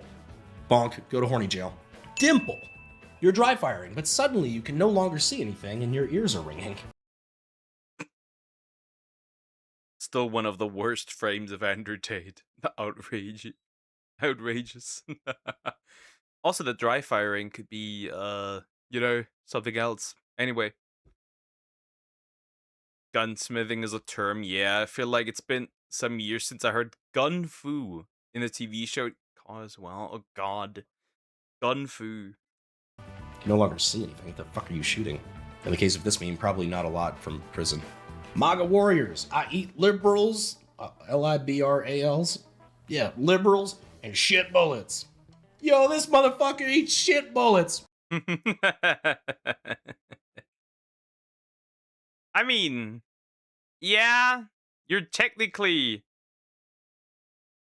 Bonk, go to horny jail. Dimple. You're dry firing, but suddenly you can no longer see anything and your ears are ringing. Still one of the worst frames of Andrew Tate. Outrageous. Also, the dry firing could be, something else. Anyway. Gunsmithing is a term, yeah. I feel like it's been some years since I heard gun fu in a TV show as well. Oh god. Gun fu. You can no longer see anything. What the fuck are you shooting? In the case of this meme, probably not a lot from prison. MAGA warriors. I eat liberals. Librals. Yeah, liberals and shit bullets. Yo, this motherfucker eats shit bullets. I mean, yeah, you're technically,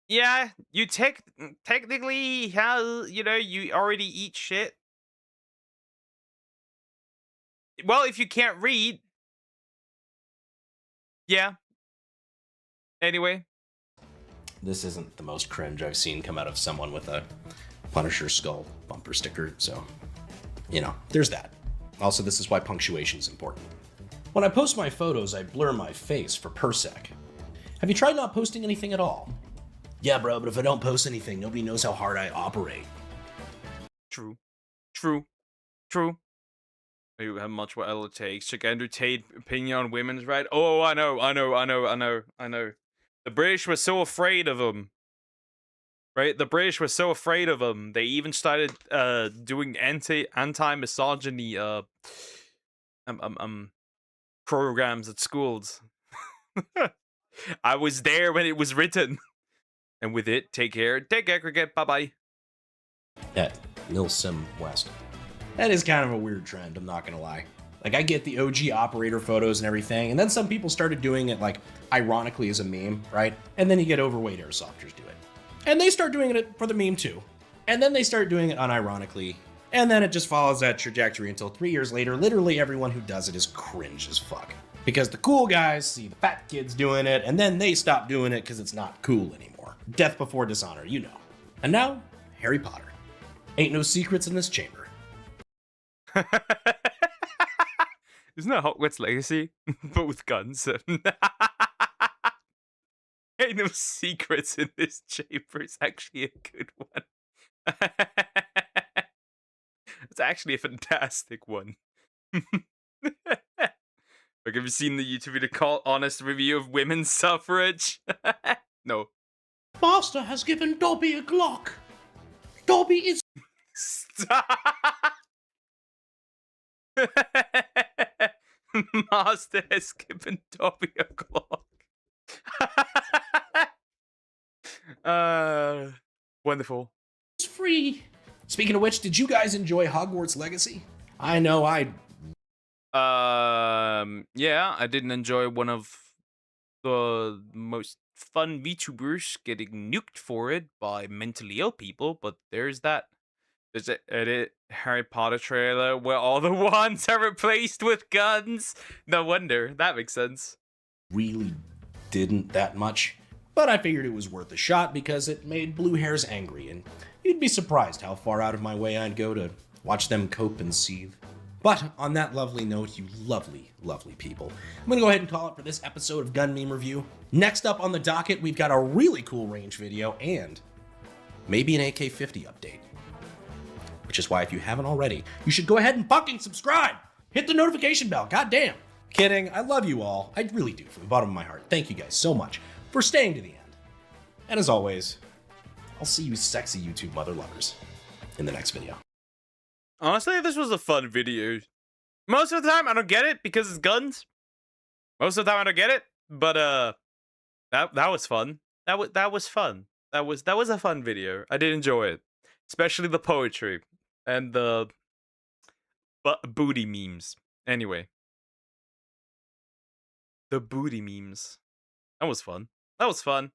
yeah, you technically have, you already eat shit. Well, if you can't read, yeah. Anyway. This isn't the most cringe I've seen come out of someone with a Punisher skull bumper sticker, so, there's that. Also, this is why punctuation is important. When I post my photos, I blur my face for persec. Have you tried not posting anything at all? Yeah, bro, but if I don't post anything, nobody knows how hard I operate. True. You have much what it takes. Check Andrew Tate opinion on women's right. Oh, I know. The British were so afraid of him. Right? The British were so afraid of him. They even started doing anti-misogyny programs at schools. I was there when it was written. And with it, take care, cricket, bye-bye. At Milsim West. That is kind of a weird trend, I'm not gonna lie. Like, I get the OG operator photos and everything, and then some people started doing it, like, ironically as a meme, right? And then you get overweight airsofters do it. And they start doing it for the meme too. And then they start doing it unironically. And then it just follows that trajectory until 3 years later, literally everyone who does it is cringe as fuck. Because the cool guys see the fat kids doing it, and then they stop doing it because it's not cool anymore. Death before dishonor, you know. And now, Harry Potter. Ain't no secrets in this chamber. Isn't that Hogwarts Legacy? But with guns. Ain't no secrets in this chamber. It's actually a good one. It's actually a fantastic one. Like, have you seen the YouTube video called Honest Review of Women's Suffrage? No. Master has given Dobby a Glock. Dobby is... Stop! Master has given Dobby a Glock. Wonderful. It's free. Speaking of which, did you guys enjoy Hogwarts Legacy? I know I... Yeah, I didn't enjoy one of the most fun VTubers getting nuked for it by mentally ill people, but there's that. There's an edit Harry Potter trailer where all the wands are replaced with guns. No wonder. That makes sense. Really didn't that much, but I figured it was worth a shot because it made blue hairs angry, and you'd be surprised how far out of my way I'd go to watch them cope and seethe. But on that lovely note, you lovely, lovely people, I'm gonna go ahead and call it for this episode of Gun Meme Review. Next up on the docket, we've got a really cool range video and maybe an AK-50 update. Which is why if you haven't already, you should go ahead and fucking subscribe! Hit the notification bell, goddamn! Kidding, I love you all. I really do, from the bottom of my heart. Thank you guys so much for staying to the end. And as always, I'll see you sexy YouTube mother lovers in the next video. Honestly, this was a fun video. Most of the time, I don't get it because it's guns. Most of the time, I don't get it, but that was fun. That was fun. That was a fun video. I did enjoy it, especially the poetry and the booty memes. Anyway, the booty memes. That was fun. That was fun.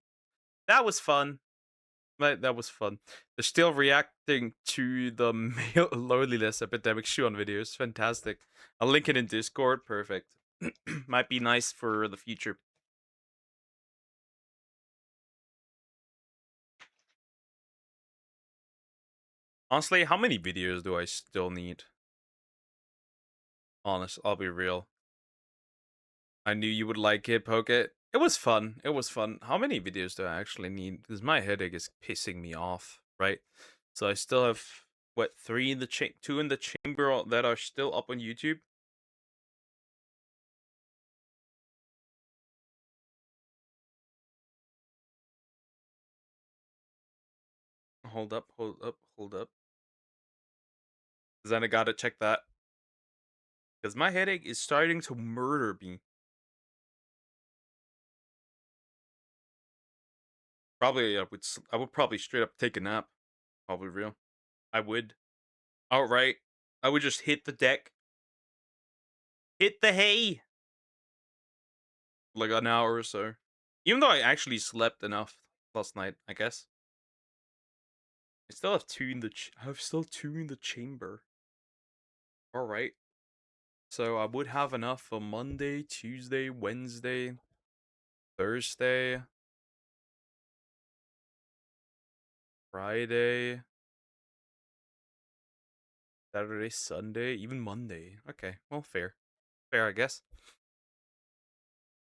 That was fun. They're still reacting to the male loneliness epidemic shoe on videos. Fantastic. I'll link it in Discord. Perfect. Might be nice for the future. Honestly, how many videos do I still need? Honest, I'll be real. I knew you would like it, Poke It. It was fun. It was fun. How many videos do I actually need? Because my headache is pissing me off, right? So I still have, what, 2 in the chamber that are still up on YouTube. Hold up. Because then I gotta check that. Because my headache is starting to murder me. Probably, I would probably straight up take a nap. I'll be real. I would. Outright. I would just hit the deck. Hit the hay. Like an hour or so. Even though I actually slept enough last night, I guess. I still have 2 in the chamber. Alright. So I would have enough for Monday, Tuesday, Wednesday, Thursday, Friday, Saturday, Sunday, even Monday. Okay, well, fair. Fair, I guess.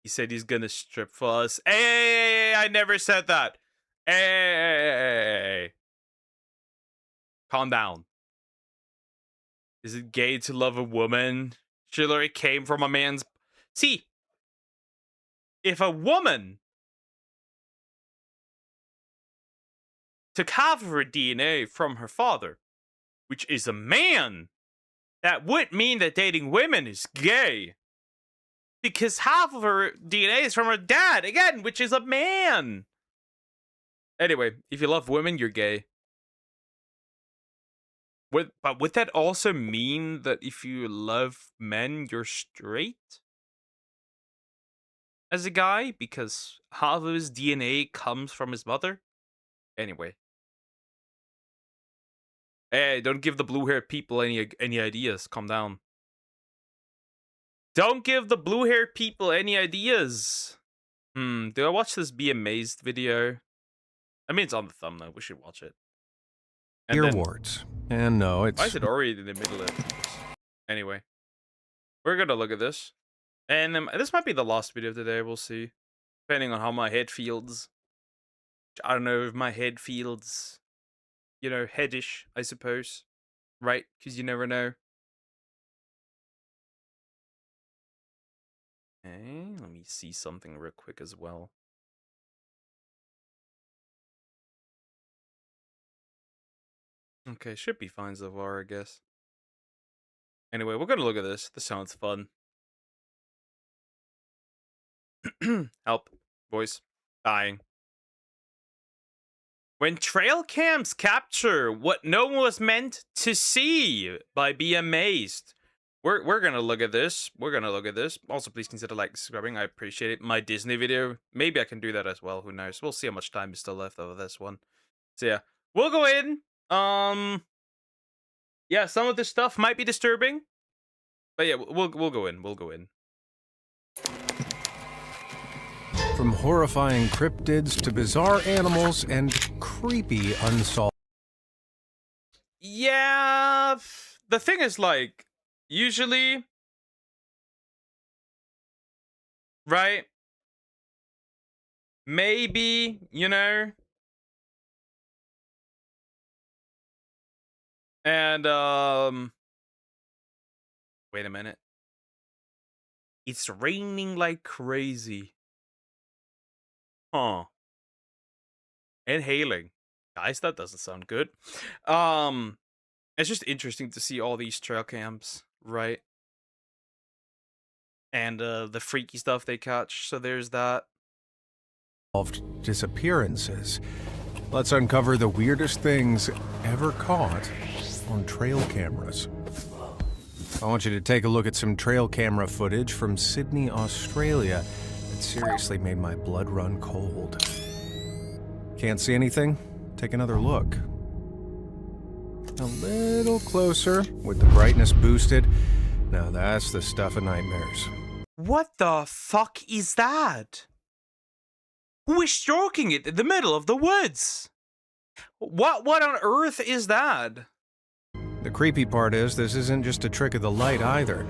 He said he's gonna strip for us. Hey, I never said that. Hey. Calm down. Is it gay to love a woman? She literally came from a man's... See, if a woman took half of her DNA from her father, which is a man, that would mean that dating women is gay. Because half of her DNA is from her dad, again, which is a man. Anyway, if you love women, you're gay. But would that also mean that if you love men, you're straight? As a guy? Because half of his DNA comes from his mother? Anyway. Hey, don't give the blue-haired people any ideas. Calm down. Don't give the blue-haired people any ideas. Do I watch this Be Amazed video? I mean, it's on the thumbnail. We should watch it. Earwards. And no, it's... Why is it already in the middle of it? Anyway. We're gonna look at this. And this might be the last video of the day. We'll see. Depending on how my head feels. I don't know if my head feels... You know, headish, I suppose. Right? Because you never know. Okay, let me see something real quick as well. Okay, should be fine so far, I guess. Anyway, we're gonna look at this. This sounds fun. Help. Voice. Dying. When trail cams capture what no one was meant to see by Be Amazed. We're gonna look at this. We're gonna look at this. Also, please consider liking and subscribing. I appreciate it. My Disney video. Maybe I can do that as well. Who knows? We'll see how much time is still left of this one. So yeah. We'll go in. Yeah, some of this stuff might be disturbing. But yeah, we'll go in. We'll go in. From horrifying cryptids to bizarre animals and creepy unsolved... Yeah, the thing is, like, usually, right? Maybe, you know? And, wait a minute. It's raining like crazy. Huh. And hailing. Guys, that doesn't sound good. It's just interesting to see all these trail cams, right? And the freaky stuff they catch. So there's that. Disappearances. Let's uncover the weirdest things ever caught on trail cameras. I want you to take a look at some trail camera footage from Sydney, Australia. It seriously made my blood run cold. Can't see anything? take another look. A little closer, with the brightness boosted. Now that's the stuff of nightmares. What the fuck is that? Who is stroking it in the middle of the woods? What on earth is that? The creepy part is this isn't just a trick of the light either.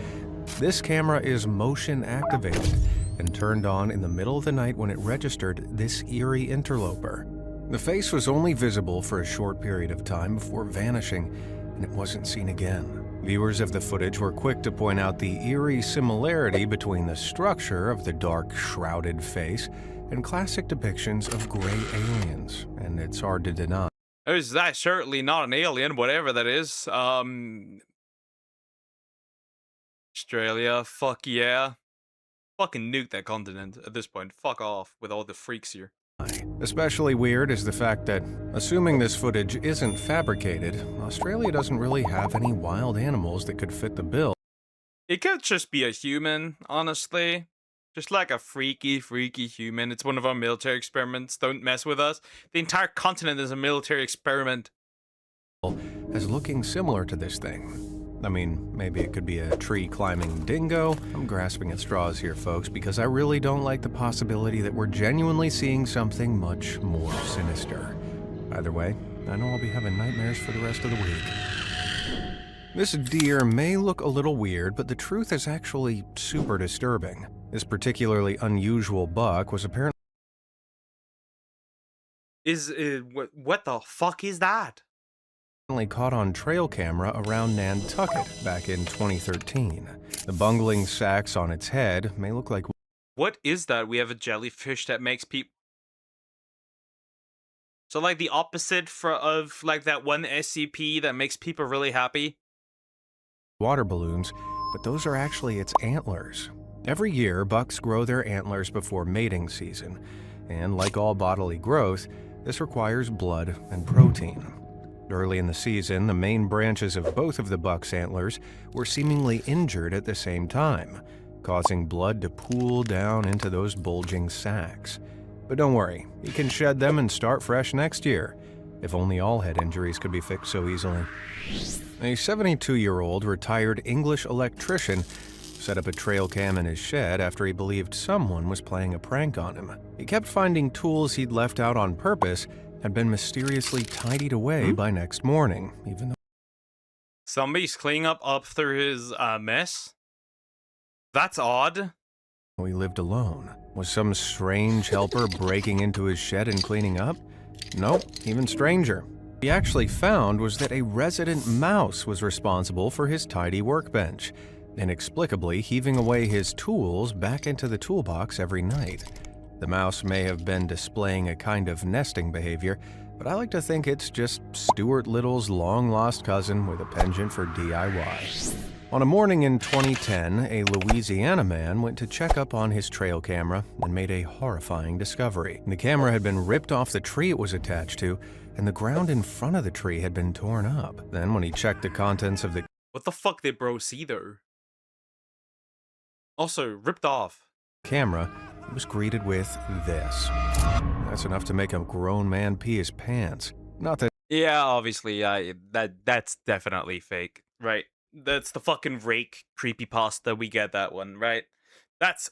This camera is motion activated and turned on in the middle of the night when it registered this eerie interloper. The face was only visible for a short period of time before vanishing, and it wasn't seen again. Viewers of the footage were quick to point out the eerie similarity between the structure of the dark, shrouded face and classic depictions of gray aliens, and it's hard to deny. That's certainly not an alien, whatever that is. Australia, fuck yeah. Fucking nuke that continent at this point. Fuck off with all the freaks here. Especially weird is the fact that, assuming this footage isn't fabricated, Australia doesn't really have any wild animals that could fit the bill. It could just be a human, honestly. Just like a freaky human. It's one of our military experiments. Don't mess with us. The entire continent is a military experiment. As looking similar to this thing. I mean, maybe it could be a tree-climbing dingo. I'm grasping at straws here, folks, because I really don't like the possibility that we're genuinely seeing something much more sinister. Either way, I know I'll be having nightmares for the rest of the week. This deer may look a little weird, but the truth is actually super disturbing. This particularly unusual buck was apparently what the fuck is that? Caught on trail camera around Nantucket back in 2013. The bungling sacks on its head may look like... What is that? We have a jellyfish that makes people... So like the opposite of like that one SCP that makes people really happy? Water balloons, but those are actually its antlers. Every year, bucks grow their antlers before mating season, and like all bodily growth, this requires blood and protein. Early in the season, the main branches of both of the buck's antlers were seemingly injured at the same time, causing blood to pool down into those bulging sacs. But don't worry, he can shed them and start fresh next year. If only all head injuries could be fixed so easily. A 72-year-old retired English electrician set up a trail cam in his shed after he believed someone was playing a prank on him. He kept finding tools he'd left out on purpose had been mysteriously tidied away by next morning, even though... Somebody's cleaning up after his mess? That's odd. He lived alone. Was some strange helper breaking into his shed and cleaning up? Nope, even stranger. What he actually found was that a resident mouse was responsible for his tidy workbench, inexplicably heaving away his tools back into the toolbox every night. The mouse may have been displaying a kind of nesting behavior, but I like to think it's just Stuart Little's long-lost cousin with a penchant for DIY. On a morning in 2010, a Louisiana man went to check up on his trail camera and made a horrifying discovery. The camera had been ripped off the tree it was attached to, and the ground in front of the tree had been torn up. Then when he checked the contents of the... What the fuck did bro see though? Also, ripped off. Camera, he was greeted with this. That's enough to make a grown man pee his pants. Not that... Yeah, obviously, that's definitely fake, right? That's the fucking rake creepypasta. We get that one, right? That's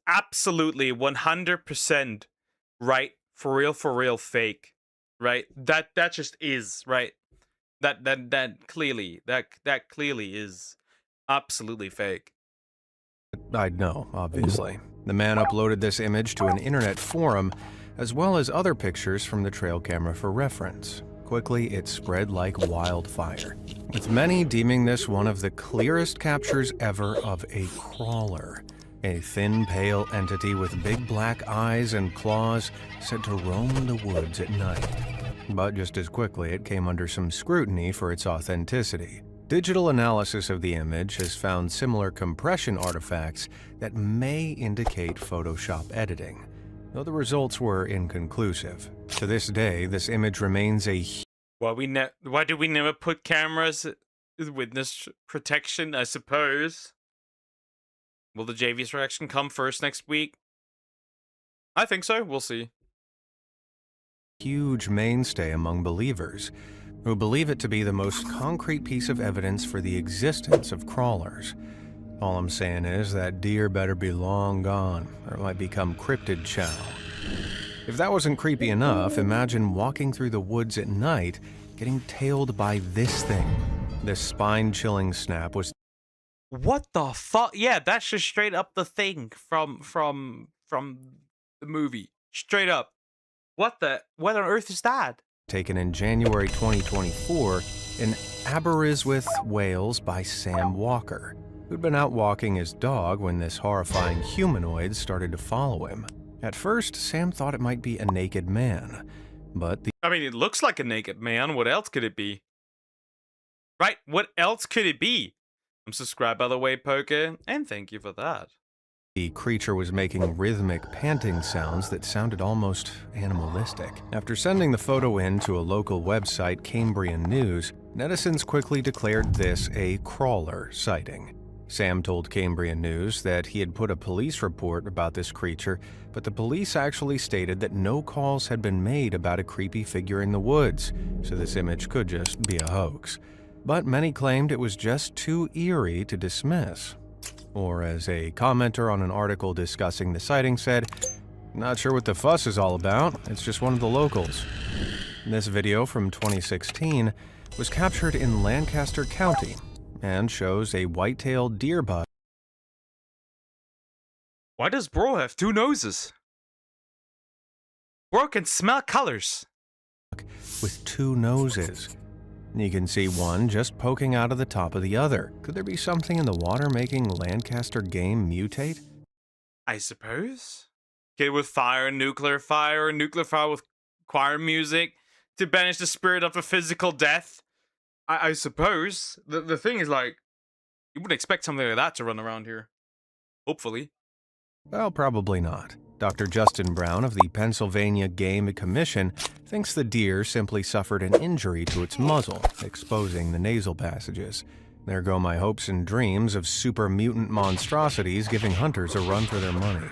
absolutely 100% right, for real fake, right? That just is, right? That clearly is absolutely fake. I'd know, obviously. The man uploaded this image to an internet forum, as well as other pictures from the trail camera for reference. Quickly, it spread like wildfire, with many deeming this one of the clearest captures ever of a crawler, a thin, pale entity with big black eyes and claws said to roam the woods at night. But just as quickly, it came under some scrutiny for its authenticity. Digital analysis of the image has found similar compression artifacts that may indicate Photoshop editing, though the results were inconclusive. To this day, this image remains a... Why do we never put cameras with witness protection, I suppose? Will the JV's reaction come first next week? I think so. We'll see. huge mainstay among believers, who believe it to be the most concrete piece of evidence for the existence of crawlers. All I'm saying is that deer better be long gone, or it might become cryptid chow. If that wasn't creepy enough, imagine walking through the woods at night, getting tailed by this thing. This spine-chilling snap was... What the fuck? Yeah, that's just straight up the thing from the movie. Straight up. What on earth is that? Taken in January 2024 in Aberystwyth, Wales by Sam Walker, who'd been out walking his dog when this horrifying humanoid started to follow him. At first, Sam thought it might be a naked man, but I mean, it looks like a naked man. What else could it be? Right? What else could it be? I'm subscribed, by the way, Poke, and thank you for that. the creature was making rhythmic panting sounds that sounded almost animalistic. After sending the photo in to a local website, Cambrian News, netizens quickly declared this a crawler sighting. Sam told Cambrian News that he had put a police report about this creature, but the police actually stated that no calls had been made about a creepy figure in the woods, so this image could just be a hoax. But many claimed it was just too eerie to dismiss. Or as a commenter on an article discussing the sighting said, "Not sure what the fuss is all about, it's just one of the locals." This video from 2016 was captured in Lancaster County and shows a white-tailed deer buck. Why does Bro have two noses? Bro can smell colors. With two noses. You can see one just poking out of the top of the other. Could there be something in the water making Lancaster game mutate? I suppose. Kid with fire, nuclear fire with choir music to banish the spirit of a physical death. I suppose. The thing is, like, you wouldn't expect something like that to run around here. Hopefully. Well, probably not. Dr. Justin Brown of the Pennsylvania Game Commission thinks the deer simply suffered an injury to its muzzle, exposing the nasal passages. There go my hopes and dreams of super mutant monstrosities giving hunters a run for their money.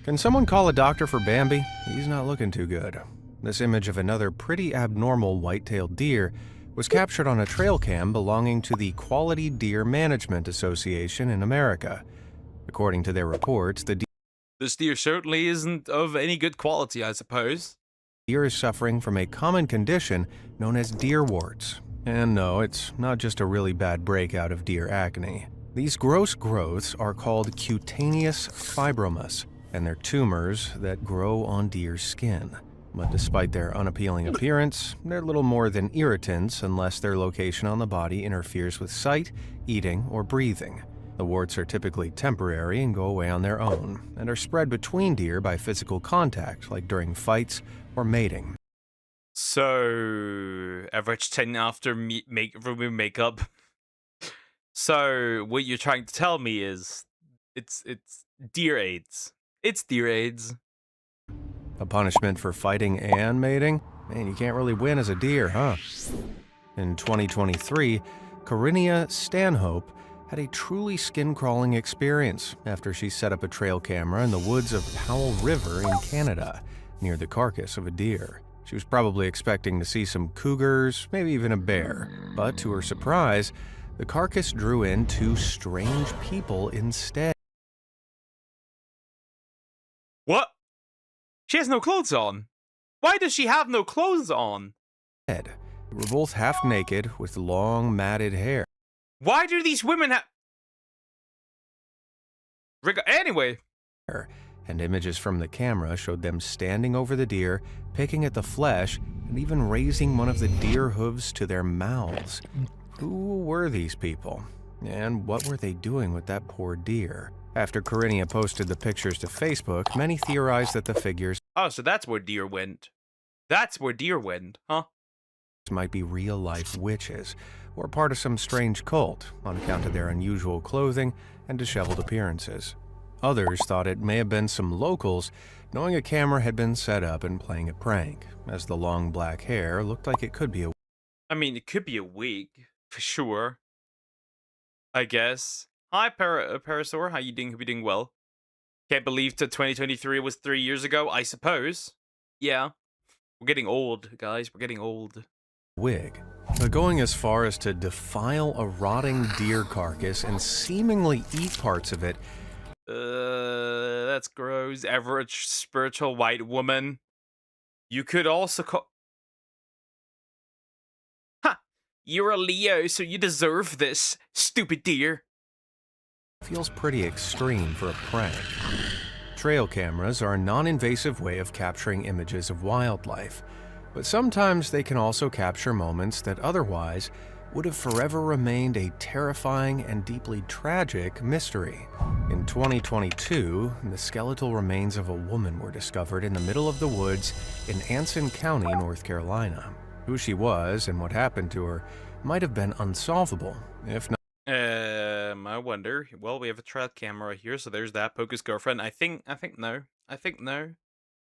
Can someone call a doctor for Bambi? He's not looking too good. This image of another pretty abnormal white-tailed deer was captured on a trail cam belonging to the Quality Deer Management Association in America. According to their reports, this deer certainly isn't of any good quality, I suppose. Deer is suffering from a common condition known as deer warts. And no, it's not just a really bad breakout of deer acne. These gross growths are called cutaneous fibromas, and they're tumors that grow on deer's skin. But despite their unappealing appearance, they're little more than irritants unless their location on the body interferes with sight, eating, or breathing. The warts are typically temporary and go away on their own, and are spread between deer by physical contact, like during fights or mating. So, average 10 after removing makeup. So, what you're trying to tell me is, it's deer AIDS. It's deer AIDS. A punishment for fighting and mating? Man, you can't really win as a deer, huh? In 2023, Corinnia Stanhope had a truly skin-crawling experience after she set up a trail camera in the woods of Powell River in Canada, near the carcass of a deer. She was probably expecting to see some cougars, maybe even a bear, but to her surprise, the carcass drew in two strange people instead. What? She has no clothes on. Why does she have no clothes on? They were both half naked with long matted hair. Why do these women have... Anyway. And images from the camera showed them standing over the deer, picking at the flesh, and even raising one of the deer hooves to their mouths. Who were these people? And what were they doing with that poor deer? After Corinnia posted the pictures to Facebook, many theorized that the figures... Oh, so that's where deer went. That's where deer went, huh? ...might be real-life witches, or part of some strange cult, on account of their unusual clothing and disheveled appearances. Others thought it may have been some locals, knowing a camera had been set up and playing a prank, as the long black hair looked like it could be a... I mean, it could be a wig, for sure. I guess. Hi, Parasaur, how you doing? Hope you're doing well. Can't believe that 2023 was 3 years ago, I suppose. Yeah. We're getting old, guys. We're getting old. Wig, but going as far as to defile a rotting deer carcass and seemingly eat parts of it. That's gross. Average spiritual white woman. You could also call. Ha! You're a Leo, so you deserve this, stupid deer. Feels pretty extreme for a prank. Trail cameras are a non-invasive way of capturing images of wildlife, but sometimes they can also capture moments that otherwise would have forever remained a terrifying and deeply tragic mystery. In 2022, the skeletal remains of a woman were discovered in the middle of the woods in Anson County, North Carolina. Who she was and what happened to her might have been unsolvable, if not. I wonder. Well, we have a trail camera here, so there's that. Poke's girlfriend. I think no.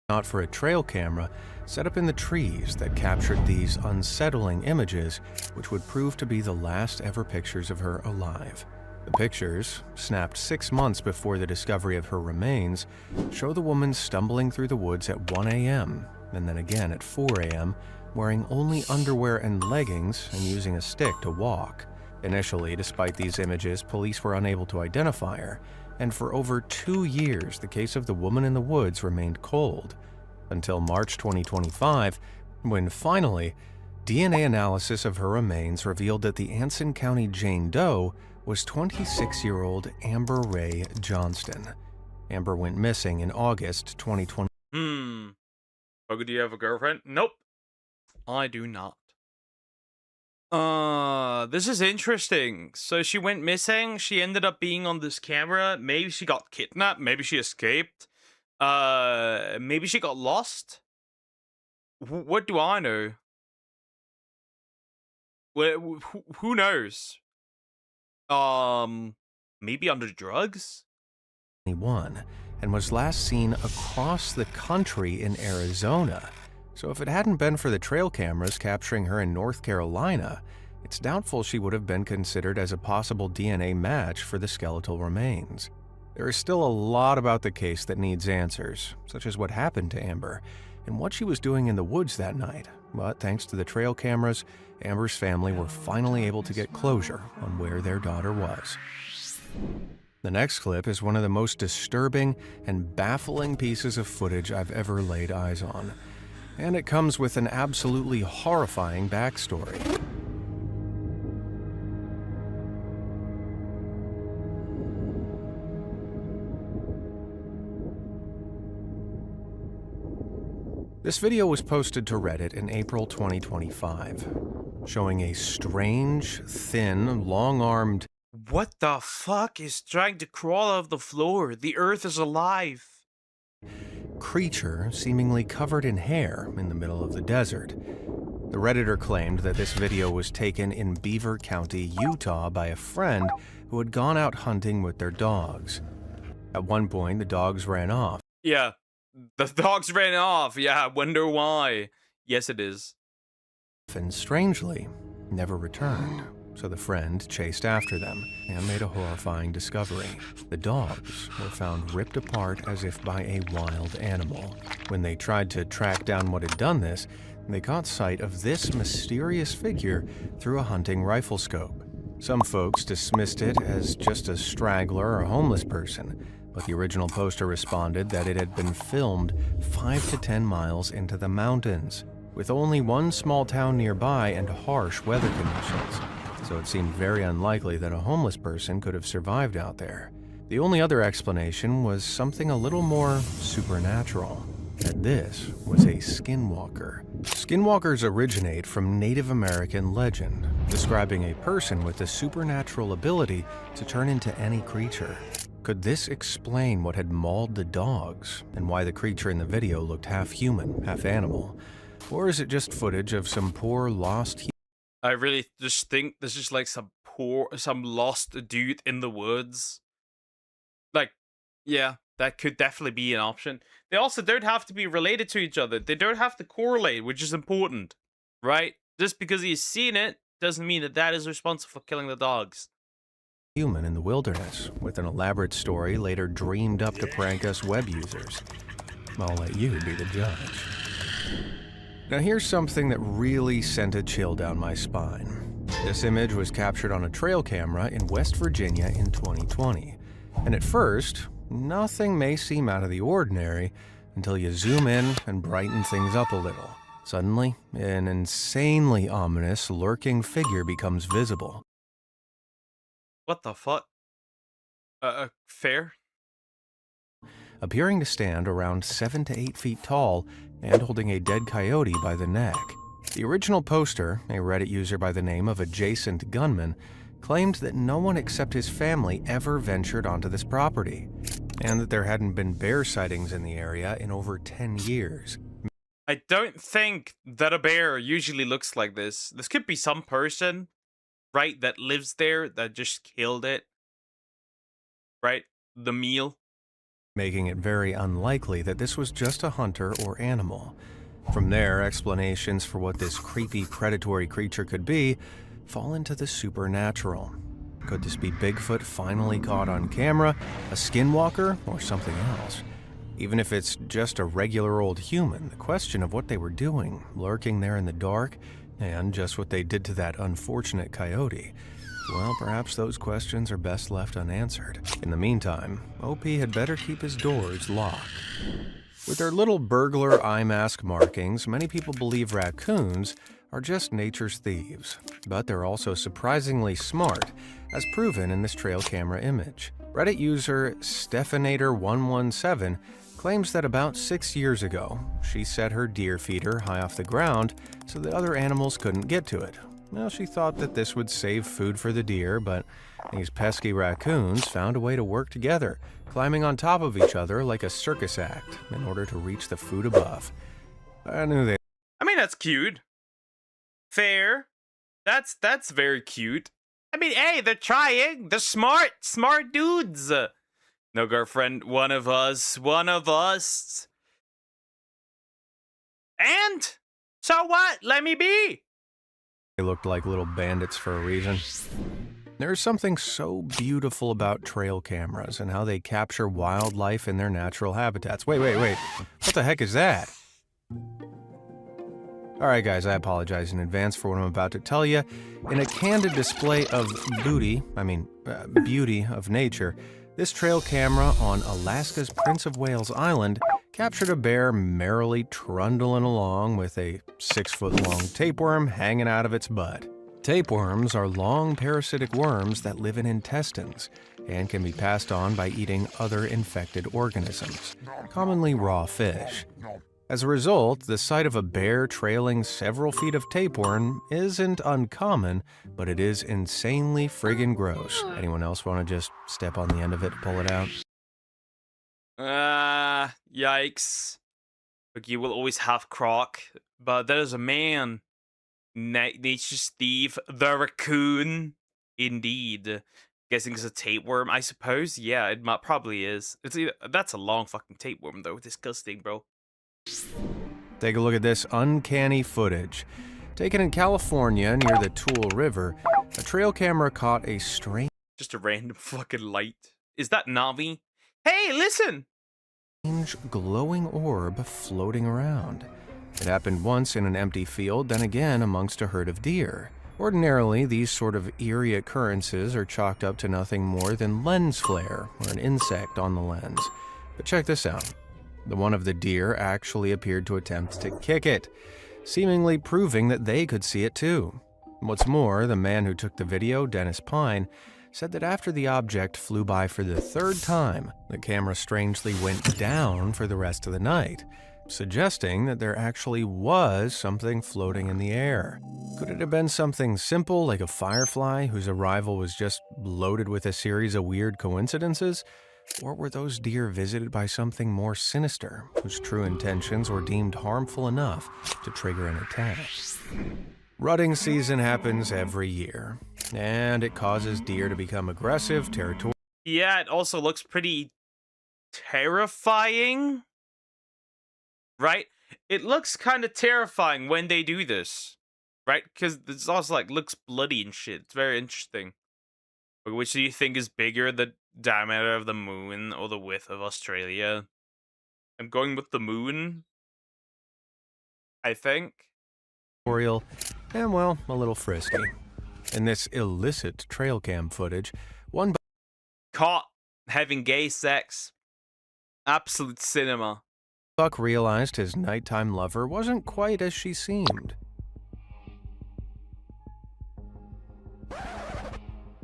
Not for a trail camera set up in the trees that captured these unsettling images, which would prove to be the last ever pictures of her alive. The pictures, snapped 6 months before the discovery of her remains, show the woman stumbling through the woods at 1 a.m. and then again at 4 a.m., wearing only underwear and leggings and using a stick to walk. Initially, despite these images, police were unable to identify her, and for over 2 years, the case of the woman in the woods remained cold, until March 2025, when finally, DNA analysis of her remains revealed that the Anson County Jane Doe was 26-year-old Amber Ray Johnston. Amber went missing in August 2020. Poke, do you have a girlfriend? Nope. I do not. This is interesting. So she went missing. She ended up being on this camera. Maybe she got kidnapped. Maybe she escaped. Maybe she got lost. What do I know? Who knows? Maybe under drugs? And was last seen across the country in Arizona. So if it hadn't been for the trail cameras capturing her in North Carolina, it's doubtful she would have been considered as a possible DNA match for the skeletal remains. There is still a lot about the case that needs answers, such as what happened to Amber and what she was doing in the woods that night. But thanks to the trail cameras, Amber's family were finally able to get closure on where their daughter was. The next clip is one of the most disturbing and baffling pieces of footage I've ever laid eyes on. And it comes with an absolutely horrifying backstory. This video was posted to Reddit in April 2025, showing a strange, thin, long-armed... What the fuck is trying to crawl out of the floor? The earth is alive. creature seemingly covered in hair in the middle of the desert. The Redditor claimed that this video was taken in Beaver County, Utah by a friend who had gone out hunting with their dogs. At one point, the dogs ran off. Yeah, the dogs ran off. Yeah, I wonder why. Yes, it is. And strangely, never returned. So the friend chased after them and made a horrifying discovery. The dogs were found ripped apart as if by a wild animal. When they tried to track down what had done this, they caught sight of this mysterious figure through a hunting rifle scope. Some folks dismissed it as just a straggler or homeless person, but the original poster responded that it had been filmed 5 to 10 miles into the mountains, with only one small town nearby and harsh weather conditions. So it seemed very unlikely that a homeless person could have survived out there. The only other explanation was something a little more supernatural, that this was a skinwalker. Skinwalkers originate from Native American legend, describing a person with the supernatural ability to turn into any creature. Could this explain what had mauled the dogs, and why the creature in the video looked half human, half animal? Or is it just footage of some poor lost I really just think there's just like some lost dude in the woods. Like, yeah, that could definitely be an option. They also don't have to be related to each other. They don't have to correlate, which is important, right? Just because he's seen it doesn't mean that that is responsible for killing the dogs. Human in the wilderness, with an elaborate story later dreamed up to prank us web users. I'll let you be the judge. Now here's something that really sent a chill down my spine. This image was captured on a trail camera in West Virginia in 2020. And at first, nothing may seem out of the ordinary until you zoom in and brighten things up a little. Suddenly, an insanely ominous, lurking figure becomes visible. What the fuck? Fair? Appearing to stand around 7 to 8 feet tall and holding a dead coyote by the neck. The original poster, a Reddit user by the name of Adjacent Gunman, claimed that no one except his family ever ventured onto this property, and that there hadn't been bear sightings in the area in over 10 years. I don't think that a bear usually looks like this. This could be some person, right, that lives there that just killed it. Right? The meal. Making it very unlikely that this was just a hunter or animal. From there, explanations for what this creepy predatory creature could be fall into the supernatural. Could this be Bigfoot finally caught on camera, a skinwalker, or something else? Even if it's just a regular old human, the question of what they were doing, lurking there in the dark, and just what they did to that unfortunate coyote, well, perhaps those questions are best left unanswered. In the meantime, OP had better keep his doors locked. With their little burglar eye mask markings, many people believe raccoons are just nature's thieves. But they're also surprisingly smart, as proven in this trail camera image. Reddit user Stephanator117 claims that about 6 years ago, she set her deer feeder high off the ground so that other animals couldn't get to it. Well, she thought that this would save food for the deer, but these pesky raccoons found a way to work together, climbing on top of each other like a circus act in order to reach the food above. I knew they... I mean, that's cute. Fair. That's very cute. I mean, hey, they're trying. They're smart dudes. No, girlfriend, one of us. And? So what? Let me be. They looked like little bandits for a reason. There's something so beautiful about trail cameras and how they capture wildlife in their natural habitats. Wait. What the heck is that? Alright guys, I apologize in advance for what I'm about to tell you. In a candid display of beauty of nature, this trail camera on Alaska's Prince of Wales Island captured a bear merrily trundling along with a 6-foot-long tapeworm hanging out of its butt. Tapeworms are long parasitic worms that live in intestines and can be passed on by eating other infected organisms, commonly raw fish. As a result, the sight of a bear trailing several feet of tapeworm isn't uncommon, but it is insanely friggin' gross. Anyone else want to just step on the end of it to pull it out? Yikes. Look, you will always have Croc, but there's a man. Nature's thief, the raccoon. Indeed. Guessing it's a tapeworm, I suppose. Yeah, it probably is. That's a long fucking tapeworm, though. Disgusting, bro. Take a look at this uncanny footage. Taken in California near the Tool River, a trail camera caught a strange... Just a random fucking light. Is that Navi? Hey, listen! ...glowing orb floating around. It happened once in an empty field, then again amongst a herd of deer. Ordinarily, these sort of eerie occurrences are chalked up to nothing more than lens flare, or an insect on the lens. But check this out. The one of the deer actually appeared to attempt to kick it, seemingly proving that they could see it too. What's more, the man who took the video, Dennis Pine, said that after the object flew by for the 3rd time, the camera strangely went down for the rest of the night, suggesting that there actually was something floating in the air. Could it have been something simple like a firefly whose arrival was just loaded with a series of weird coincidences? Or were those deer visited by something more sinister, whose true intentions were deemed harmful enough to trigger an attack? Rutting season happens every year, and it causes deer to become aggressive, territorial. Yeah, it also looks pretty terrifying. Right? It looks kind of terrifying when they do this. Right? Because it's also like looks bloody and shit. It's very interesting. Which do you think is bigger, the diameter of the moon or the width of Australia? I'm going with the moon. I think. And, well, a little frisky. In this illicit trail cam footage, one Caught having gay sex. Absolute cinema. buck realized his nighttime lover wasn't quite as she seemed.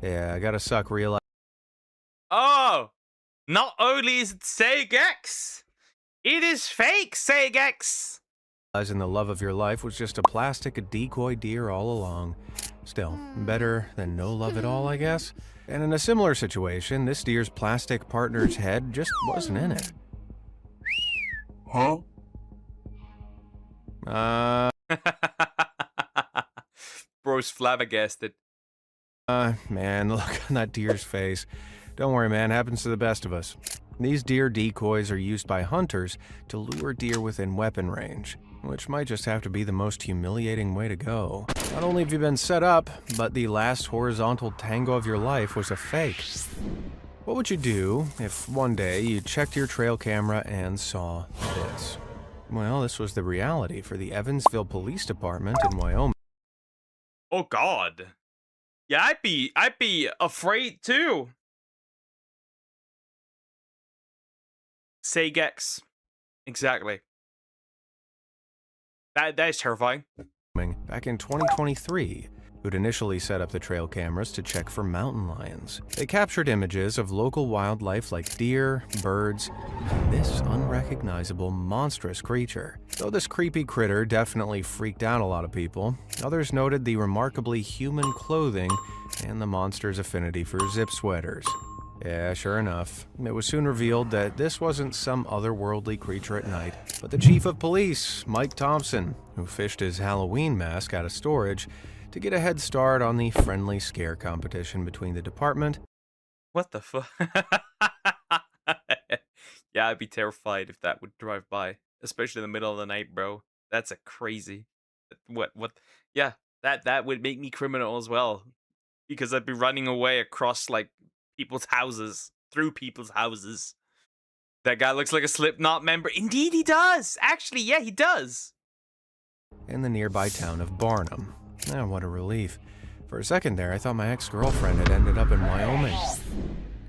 Yeah, I gotta suck realize. Oh! Not only is it Sagex, it is fake Sagex! Realizing the love of your life was just a plastic decoy deer all along. Still, better than no love at all, I guess. And in a similar situation, this deer's plastic partner's head just wasn't in it. Huh? Bro's flabbergasted. Man, look on that deer's face. Don't worry, man, happens to the best of us. These deer decoys are used by hunters to lure deer within weapon range, which might just have to be the most humiliating way to go. Not only have you been set up, but the last horizontal tango of your life was a fake. What would you do if one day you checked your trail camera and saw this? Well, this was the reality for the Evansville Police Department in Wyoming. Oh God. Yeah, I'd be afraid too. Sagex. Exactly. That is terrifying. Back in 2023, who'd initially set up the trail cameras to check for mountain lions. They captured images of local wildlife like deer, birds, and this unrecognizable monstrous creature. Though this creepy critter definitely freaked out a lot of people, others noted the remarkably human clothing and the monster's affinity for zip sweaters. Yeah, sure enough, it was soon revealed that this wasn't some otherworldly creature at night, but the chief of police, Mike Thompson, who fished his Halloween mask out of storage to get a head start on the friendly scare competition between the department. What the fuck? Yeah, I'd be terrified if that would drive by, especially in the middle of the night, bro. That's a crazy. What? Yeah, that would make me criminal as well, because I'd be running away across like people's houses, through people's houses. That guy looks like a Slipknot member. Indeed, he does. Actually, yeah, he does. In the nearby town of Barnum. Oh, what a relief. For a second there, I thought my ex-girlfriend had ended up in Wyoming.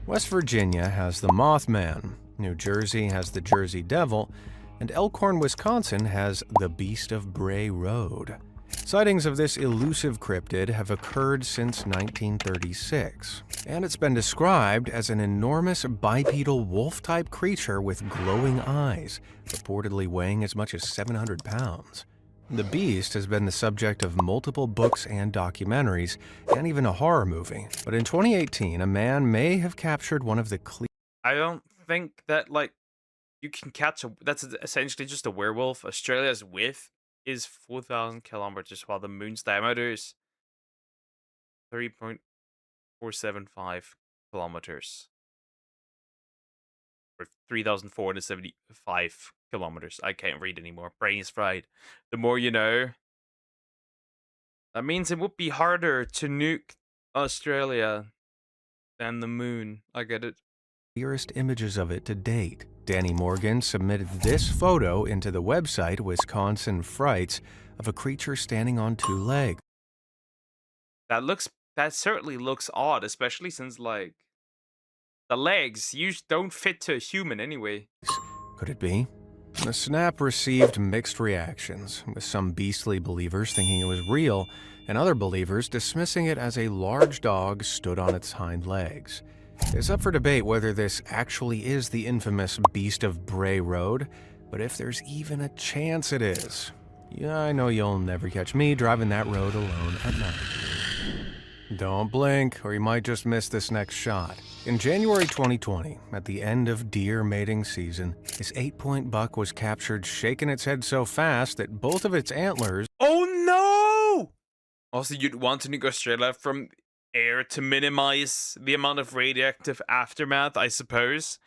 West Virginia has the Mothman, New Jersey has the Jersey Devil, and Elkhorn, Wisconsin has the Beast of Bray Road. Sightings of this elusive cryptid have occurred since 1936, and it's been described as an enormous bipedal wolf-type creature with glowing eyes, reportedly weighing as much as 700 pounds. The beast has been the subject of multiple books and documentaries, and even a horror movie. But in 2018, a man may have captured one of the I don't think that, like, you can catch a... That's essentially just a werewolf. Australia's width is 4,000 kilometers, while the moon's diameter is 3.475 kilometers. Or 3,475 kilometers. I can't read anymore. Brain is fried. The more you know. That means it would be harder to nuke Australia than the moon. I get it. Clearest images of it to date. Danny Morgan submitted this photo into the website Wisconsin Frights of a creature standing on two legs. That certainly looks odd, especially since, like, the legs don't fit to a human anyway. Could it be? The snap received mixed reactions, with some beastly believers thinking it was real, and other believers dismissing it as a large dog stood on its hind legs. It's up for debate whether this actually is the infamous Beast of Bray Road, but if there's even a chance it is, yeah, I know you'll never catch me driving that road alone at night. Don't blink, or you might just miss this next shot. In January 2020, at the end of deer mating season, this 8-point buck was captured shaking its head so fast that both of its antlers... Oh no! Also, you'd want to nuke Australia from air to minimize the amount of radioactive aftermath, I suppose.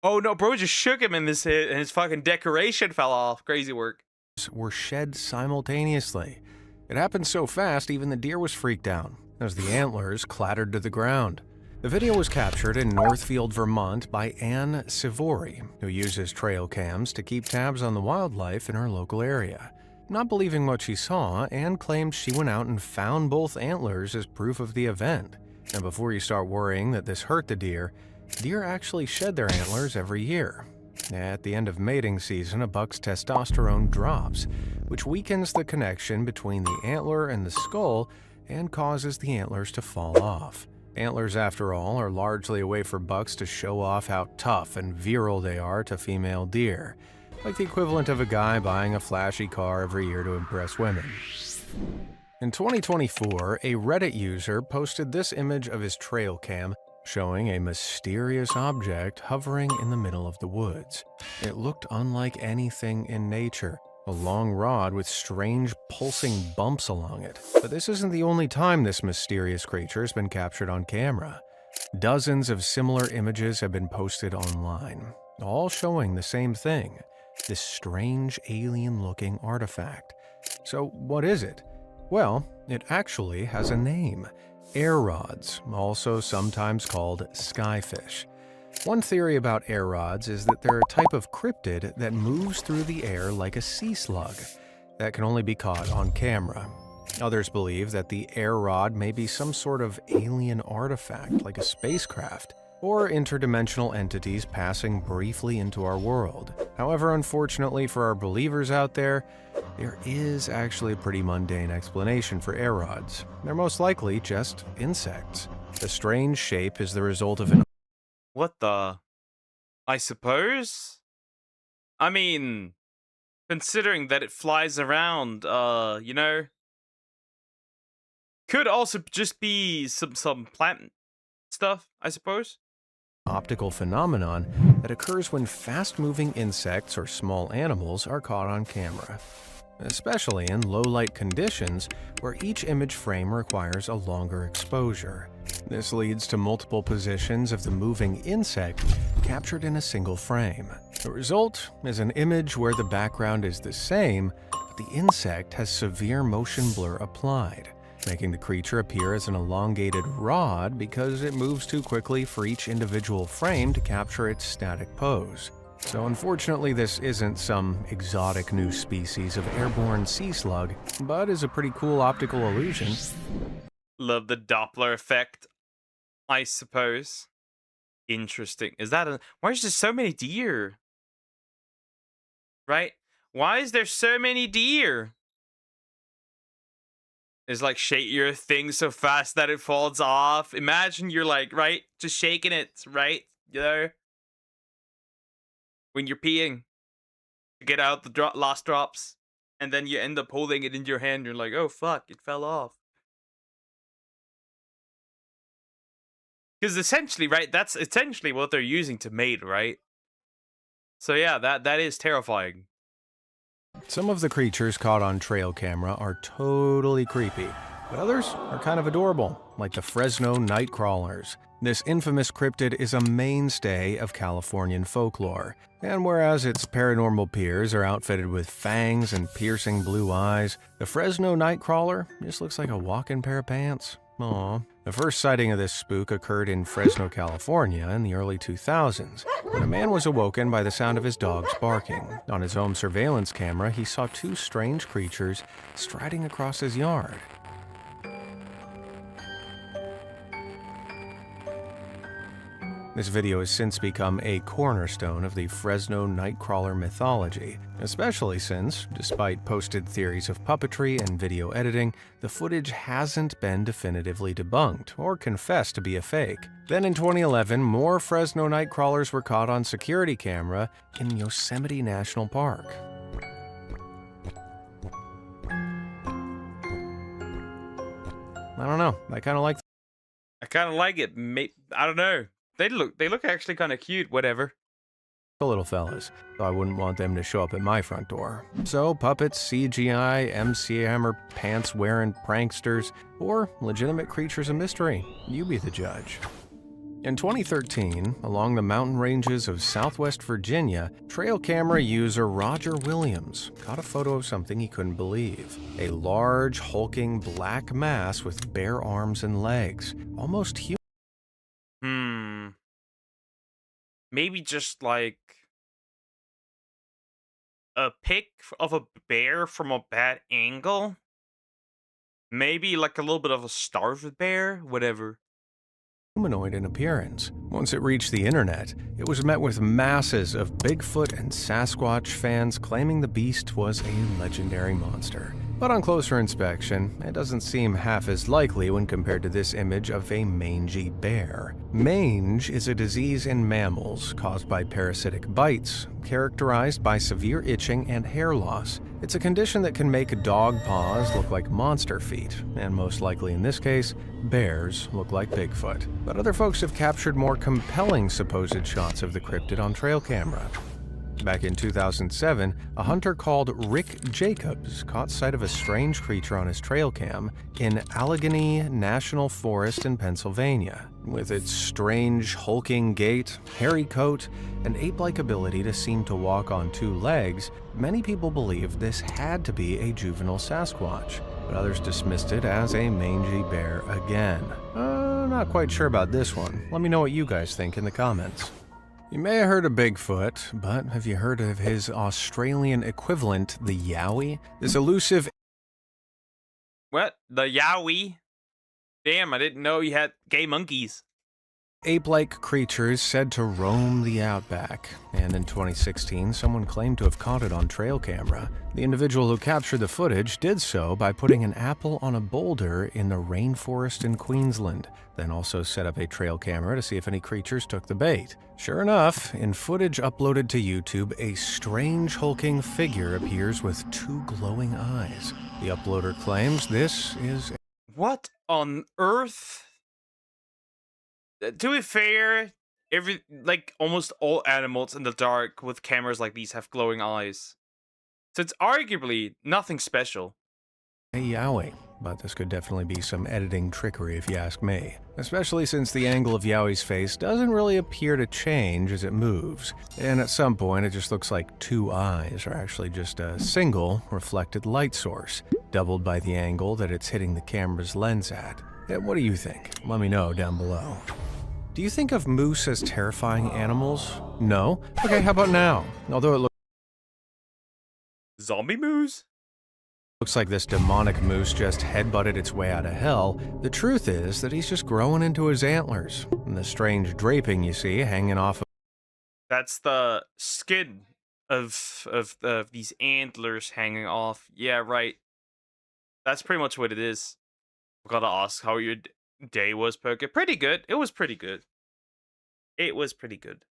Oh no, bro just shook him in this hit and his fucking decoration fell off. Crazy work. ...were shed simultaneously. It happened so fast, even the deer was freaked out as the antlers clattered to the ground. The video was captured in Northfield, Vermont by Ann Sivori, who uses trail cams to keep tabs on the wildlife in her local area. Not believing what she saw, Anne claimed she went out and found both antlers as proof of the event. And before you start worrying that this hurt the deer actually shed their antlers every year. At the end of mating season, a buck's testosterone drops, which weakens the connection between the antler and the skull and causes the antlers to fall off. Antlers, after all, are largely a way for bucks to show off how tough and virile they are to female deer, like the equivalent of a guy buying a flashy car every year to impress women. In 2024, a Reddit user posted this image of his trail cam showing a mysterious object hovering in the middle of the woods. It looked unlike anything in nature, a long rod with strange pulsing bumps along it. But this isn't the only time this mysterious creature has been captured on camera. Dozens of similar images have been posted online, all showing the same thing, this strange alien-looking artifact. So what is it? Well, it actually has a name. Air rods, also sometimes called skyfish. One theory about air rods is that they're a type of cryptid that moves through the air like a sea slug that can only be caught on camera. Others believe that the air rod may be some sort of alien artifact like a spacecraft, or interdimensional entities passing briefly into our world. However, unfortunately for our believers out there is actually a pretty mundane explanation for air rods. They're most likely just insects. The strange shape is the result of an... What the? I suppose? I mean, considering that it flies around, you know, could also just be some plant stuff, I suppose. Optical phenomenon that occurs when fast-moving insects or small animals are caught on camera, especially in low-light conditions where each image frame requires a longer exposure. This leads to multiple positions of the moving insect captured in a single frame. The result is an image where the background is the same, but the insect has severe motion blur applied, making the creature appear as an elongated rod because it moves too quickly for each individual frame to capture its static pose. So unfortunately, this isn't some exotic new species of airborne sea slug, but is a pretty cool optical illusion. Love the Doppler effect, I suppose. Interesting. Is that a... Why is there so many deer? Right? Why is there so many deer? Is like shake your thing so fast that it falls off. Imagine you're like, right? Just shaking it, right? You know? When you're peeing. To get out the last drops. And then you end up holding it in your hand. You're like, oh fuck, it fell off. Because essentially, right? That's essentially what they're using to mate, right? So yeah, that is terrifying. Some of the creatures caught on trail camera are totally creepy, but others are kind of adorable, like the Fresno night crawlers. This infamous cryptid is a mainstay of Californian folklore, and whereas its paranormal peers are outfitted with fangs and piercing blue eyes, the Fresno night crawler just looks like a walking pair of pants. Aww. The first sighting of this spook occurred in Fresno, California in the early 2000s, when a man was awoken by the sound of his dogs barking. On his home surveillance camera, he saw two strange creatures striding across his yard. This video has since become a cornerstone of the Fresno Nightcrawler mythology, especially since, despite posted theories of puppetry and video editing, the footage hasn't been definitively debunked or confessed to be a fake. Then in 2011, more Fresno Nightcrawlers were caught on security camera in Yosemite National Park. I don't know, I kind of like it. I don't know. They look actually kind of cute, whatever. The little fellas, so I wouldn't want them to show up at my front door. So puppets, CGI, MC Hammer, pants-wearing pranksters, or legitimate creatures of mystery, you be the judge. In 2013, along the mountain ranges of Southwest Virginia, trail camera user Roger Williams caught a photo of something he couldn't believe. A large, hulking black mass with bare arms and legs, almost human. Maybe just like a pic of a bear from a bad angle. Maybe like a little bit of a starved bear, whatever. Humanoid in appearance. Once it reached the internet, it was met with masses of Bigfoot and Sasquatch fans claiming the beast was a legendary monster. But on closer inspection, it doesn't seem half as likely when compared to this image of a mangy bear. Mange is a disease in mammals caused by parasitic bites, characterized by severe itching and hair loss. It's a condition that can make dog paws look like monster feet, and most likely in this case, bears look like Bigfoot. But other folks have captured more compelling supposed shots of the cryptid on trail camera. Back in 2007, a hunter called Rick Jacobs caught sight of a strange creature on his trail cam in Allegheny National Forest in Pennsylvania. With its strange, hulking gait, hairy coat, and ape-like ability to seem to walk on two legs, many people believed this had to be a juvenile Sasquatch, but others dismissed it as a mangy bear again. Not quite sure about this one. Let me know what you guys think in the comments. You may have heard of Bigfoot, but have you heard of his Australian equivalent, the Yowie? This elusive... What? The Yowie? Damn, I didn't know you had gay monkeys. Ape-like creatures said to roam the outback, and in 2016, someone claimed to have caught it on trail camera. The individual who captured the footage did so by putting an apple on a boulder in the rainforest in Queensland, then also set up a trail camera to see if any creatures took the bait. Sure enough, in footage uploaded to YouTube, a strange hulking figure appears with two glowing eyes. The uploader claims this is... What on earth? To be fair, almost all animals in the dark with cameras like these have glowing eyes. So it's arguably nothing special. a Yowie, but this could definitely be some editing trickery if you ask me. Especially since the angle of Yowie's face doesn't really appear to change as it moves, and at some point it just looks like two eyes are actually just a single reflected light source, doubled by the angle that it's hitting the camera's lens at. What do you think? Let me know down below. Do you think of moose as terrifying animals? No? Okay, how about now? Although it looks... Zombie moose? Looks like this demonic moose just headbutted its way out of hell, the truth is that he's just growing into his antlers, and the strange draping you see hanging off of... That's the skin of these antlers hanging off. Yeah, right. That's pretty much what it is. Gotta ask how your day was, Poke. Pretty good. It was pretty good. It was pretty good.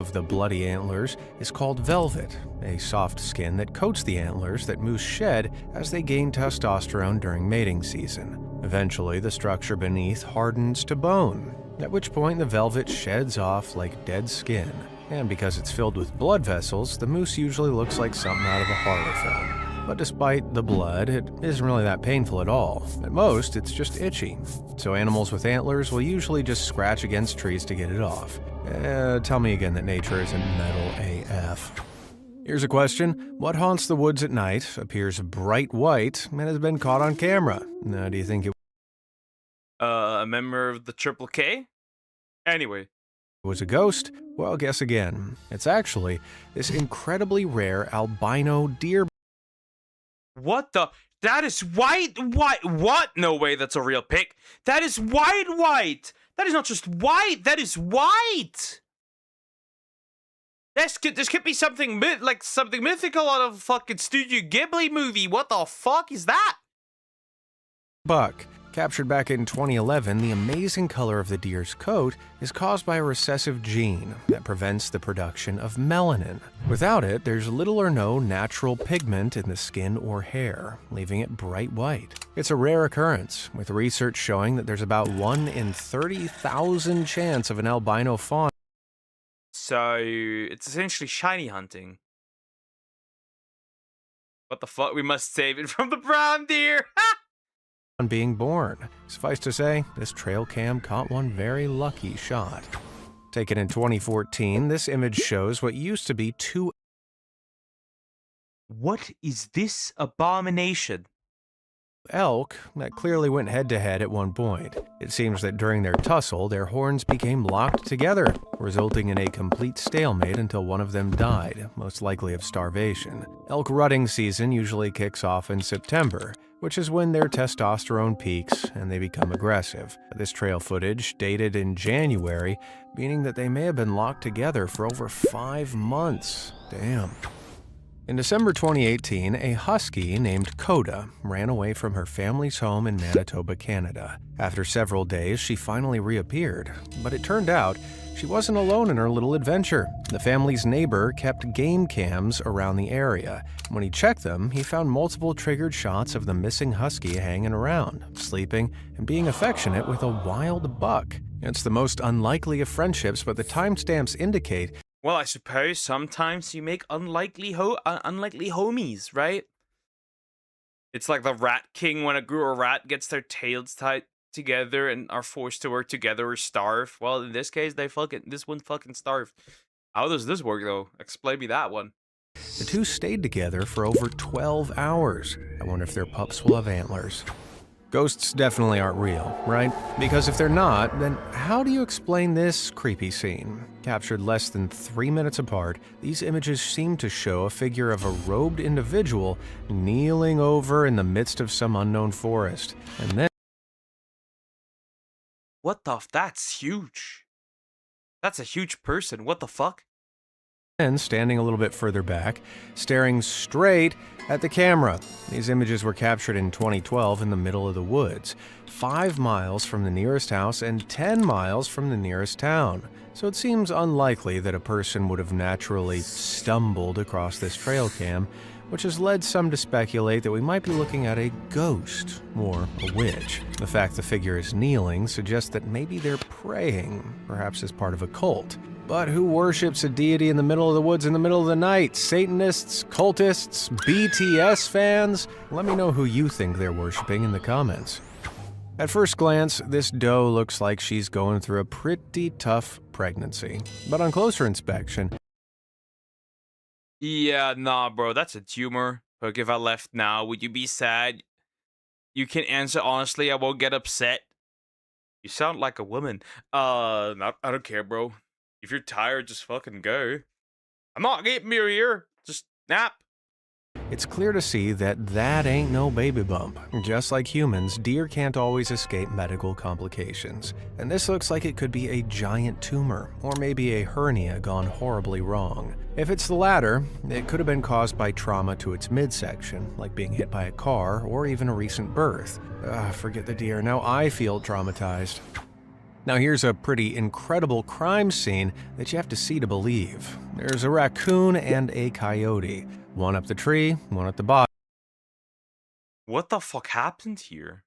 Of the bloody antlers is called velvet, a soft skin that coats the antlers that moose shed as they gain testosterone during mating season. Eventually, the structure beneath hardens to bone, at which point the velvet sheds off like dead skin. And because it's filled with blood vessels, the moose usually looks like something out of a horror film. But despite the blood, it isn't really that painful at all. At most, it's just itchy. So animals with antlers will usually just scratch against trees to get it off. Tell me again that nature isn't metal AF. Here's a question. What haunts the woods at night, appears bright white, and has been caught on camera? Now, do you think it a member of the Triple K? Anyway. Was a ghost? Well, guess again. It's actually this incredibly rare albino deer. What the? That is white. What? No way, that's a real pic. That is white. That is not just white. That is white. This could be something something mythical out of a fucking Studio Ghibli movie. What the fuck is that? Buck. Captured back in 2011, the amazing color of the deer's coat is caused by a recessive gene that prevents the production of melanin. Without it, there's little or no natural pigment in the skin or hair, leaving it bright white. It's a rare occurrence, with research showing that there's about 1 in 30,000 chance of an albino fawn. So, it's essentially shiny hunting. What the fuck? We must save it from the brown deer! On being born. Suffice to say, this trail cam caught one very lucky shot. Taken in 2014, this image shows what used to be two... What is this abomination? elk that clearly went head-to-head at one point. It seems that during their tussle, their horns became locked together, resulting in a complete stalemate until one of them died, most likely of starvation. Elk rutting season usually kicks off in September, which is when their testosterone peaks and they become aggressive. This trail footage dated in January, meaning that they may have been locked together for over 5 months. Damn. In December 2018, a husky named Coda ran away from her family's home in Manitoba, Canada. After several days, she finally reappeared, but it turned out she wasn't alone in her little adventure. The family's neighbor kept game cams around the area. When he checked them, he found multiple triggered shots of the missing husky hanging around, sleeping, and being affectionate with a wild buck. It's the most unlikely of friendships, but the timestamps indicate. Well, I suppose sometimes you make unlikely homies, right? It's like the Rat King when a group of rat gets their tails tied together and are forced to work together or starve. Well, in this case, this one fucking starved. How does this work though? Explain me that one. The two stayed together for over 12 hours. I wonder if their pups will have antlers. Ghosts definitely aren't real, right? Because if they're not, then how do you explain this creepy scene? Captured less than 3 minutes apart, these images seem to show a figure of a robed individual kneeling over in the midst of some unknown forest. And then... What the that's huge. That's a huge person. What the fuck? And standing a little bit further back, staring straight at the camera. These images were captured in 2012 in the middle of the woods, 5 miles from the nearest house and 10 miles from the nearest town. So it seems unlikely that a person would have naturally stumbled across this trail cam, which has led some to speculate that we might be looking at a ghost or a witch. The fact the figure is kneeling suggests that maybe they're praying, perhaps as part of a cult. But who worships a deity in the middle of the woods in the middle of the night? Satanists, cultists, BTS fans? Let me know who you think they're worshiping in the comments. At first glance, this doe looks like she's going through a pretty tough pregnancy. But on closer inspection... Yeah, nah, bro, that's a tumor. Look, if I left now, would you be sad? You can answer honestly, I won't get upset. You sound like a woman. I don't care, bro. If you're tired, just fucking go. I'm not getting me here. Just nap. It's clear to see that that ain't no baby bump. Just like humans, deer can't always escape medical complications. And this looks like it could be a giant tumor, or maybe a hernia gone horribly wrong. If it's the latter, it could have been caused by trauma to its midsection, like being hit by a car, or even a recent birth. Forget the deer, now I feel traumatized. Now here's a pretty incredible crime scene that you have to see to believe. There's a raccoon and a coyote. One up the tree, one at the bottom. What the fuck happened here?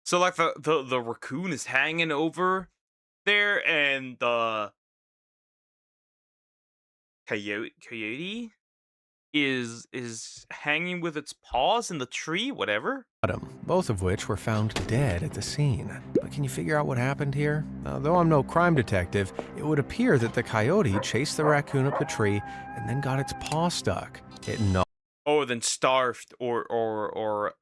So like the raccoon is hanging over there and the coyote is hanging with its paws in the tree, whatever. Both of which were found dead at the scene. But can you figure out what happened here? Though I'm no crime detective, it would appear that the coyote chased the raccoon up the tree and then got its paw stuck. It Oh, then starved or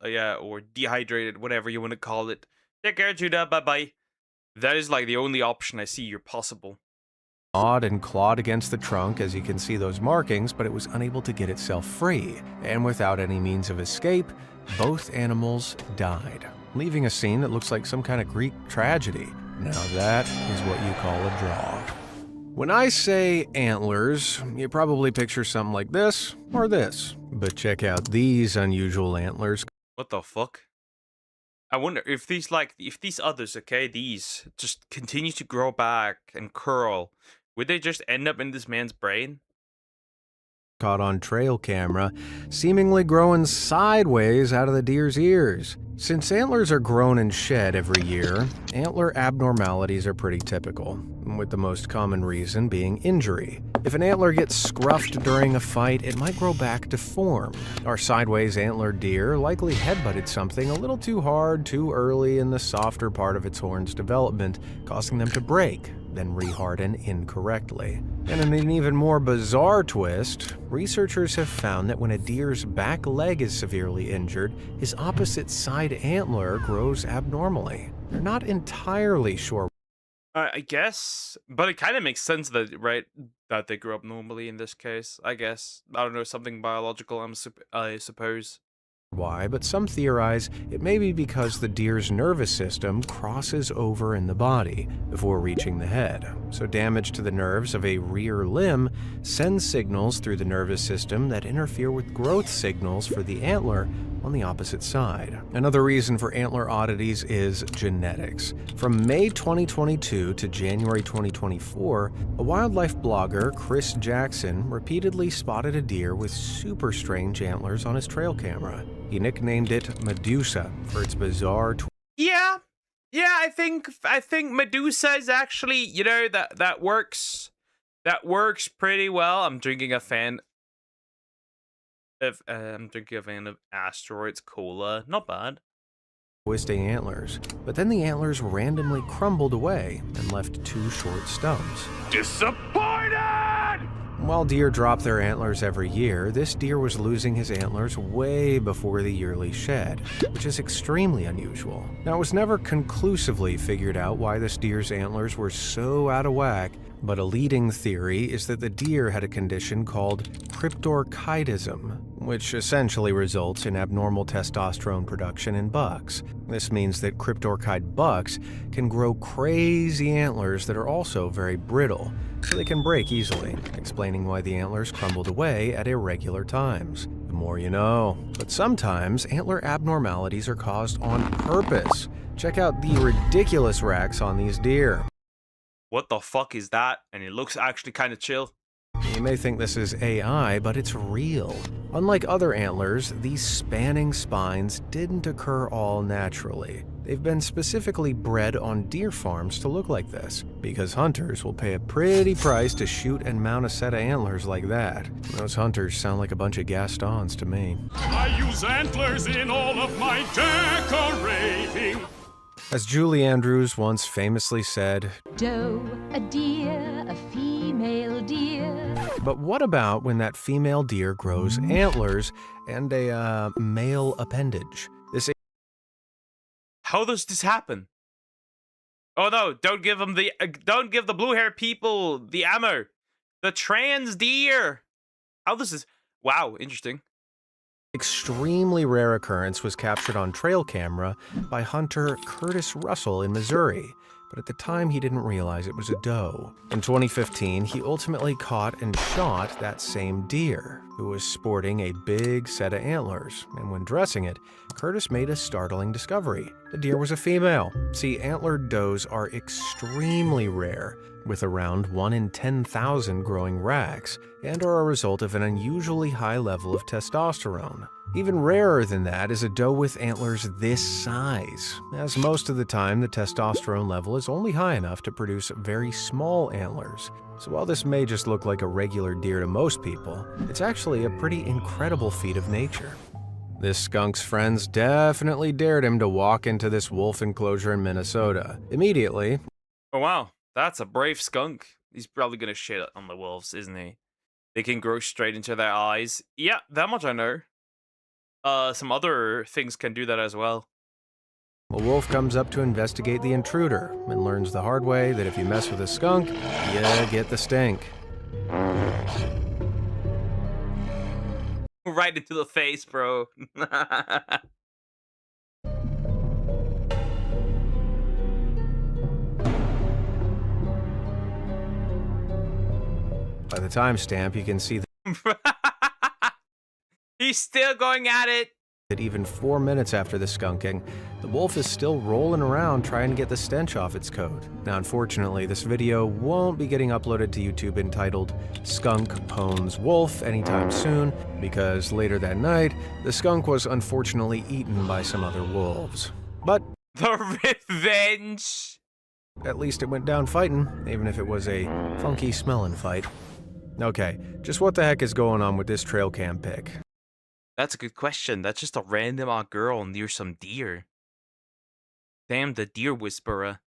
dehydrated, whatever you want to call it. Take care, Judah. Bye bye. That is like the only option I see here possible. gnawed and clawed against the trunk, as you can see those markings, but it was unable to get itself free. And without any means of escape, both animals died, leaving a scene that looks like some kind of Greek tragedy. Now that is what you call a draw. When I say antlers, you probably picture something like this or this. But check out these unusual antlers. What the fuck? I wonder if these others, okay, these just continue to grow back and curl, would they just end up in this man's brain? Caught on trail camera, seemingly growing sideways out of the deer's ears. Since antlers are grown and shed every year, antler abnormalities are pretty typical, with the most common reason being injury. If an antler gets scruffed during a fight, it might grow back deformed. Our sideways antlered deer likely headbutted something a little too hard too early in the softer part of its horn's development, causing them to break. then reharden incorrectly. And in an even more bizarre twist, researchers have found that when a deer's back leg is severely injured, his opposite side antler grows abnormally. They're not entirely sure. I guess, but it kind of makes sense that, right, that they grew up normally in this case. I guess, I don't know, something biological. I suppose. Why, but some theorize it may be because the deer's nervous system crosses over in the body before reaching the head. So damage to the nerves of a rear limb sends signals through the nervous system that interfere with growth signals for the antler on the opposite side. Another reason for antler oddities is genetics. From May 2022 to January 2024, a wildlife blogger, Chris Jackson, repeatedly spotted a deer with super strange antlers on his trail camera. He nicknamed it Medusa for its bizarre Yeah, I think Medusa is actually, you know, that works pretty well. I'm drinking a fan of Asteroids Cola. Not bad. twisting antlers, but then the antlers randomly crumbled away and left two short stumps. Disappointed! While deer drop their antlers every year, this deer was losing his antlers way before the yearly shed, which is extremely unusual. Now, it was never conclusively figured out why this deer's antlers were so out of whack, but a leading theory is that the deer had a condition called cryptorchidism, which essentially results in abnormal testosterone production in bucks. This means that cryptorchid bucks can grow crazy antlers that are also very brittle, so they can break easily, explaining why the antlers crumbled away at irregular times. The more you know. But sometimes antler abnormalities are caused on purpose. Check out the ridiculous racks on these deer. What the fuck is that? And it looks actually kind of chill. You may think this is AI, but it's real. Unlike other antlers, these spanning spines didn't occur all naturally. They've been specifically bred on deer farms to look like this, because hunters will pay a pretty price to shoot and mount a set of antlers like that. Those hunters sound like a bunch of Gastons to me. I use antlers in all of my decorating. As Julie Andrews once famously said, Doe, a deer, a female deer. but what about when that female deer grows antlers and a male appendage? How does this happen? Oh no! Don't give the blue hair people the ammo. The trans deer. How does this? Wow, interesting. Extremely rare occurrence was captured on trail camera by hunter Curtis Russell in Missouri, but at the time he didn't realize it was a doe. In 2015, he ultimately caught and shot that same deer, who was sporting a big set of antlers, and when dressing it, Curtis made a startling discovery. The deer was a female. See, antlered does are extremely rare, with around 1 in 10,000 growing racks, and are a result of an unusually high level of testosterone. Even rarer than that is a doe with antlers this size, as most of the time the testosterone level is only high enough to produce very small antlers. So while this may just look like a regular deer to most people, it's actually a pretty incredible feat of nature. This skunk's friends definitely dared him to walk into this wolf enclosure in Minnesota. Immediately, Oh wow, that's a brave skunk. He's probably gonna shit on the wolves, isn't he? They can grow straight into their eyes. Yeah, that much I know. Some other things can do that as well. a wolf comes up to investigate the intruder and learns the hard way that if you mess with a skunk, you get the stink. Right into the face, bro. By the timestamp, you can see He's still going at it. that even 4 minutes after the skunking, the wolf is still rolling around trying to get the stench off its coat. Now, unfortunately, this video won't be getting uploaded to YouTube entitled Skunk Pwns Wolf anytime soon, because later that night, the skunk was unfortunately eaten by some other wolves. But the revenge! At least it went down fighting, even if it was a funky smelling fight. Okay, just what the heck is going on with this trail cam pic? That's a good question. That's just a random girl near some deer. Damn the deer whisperer.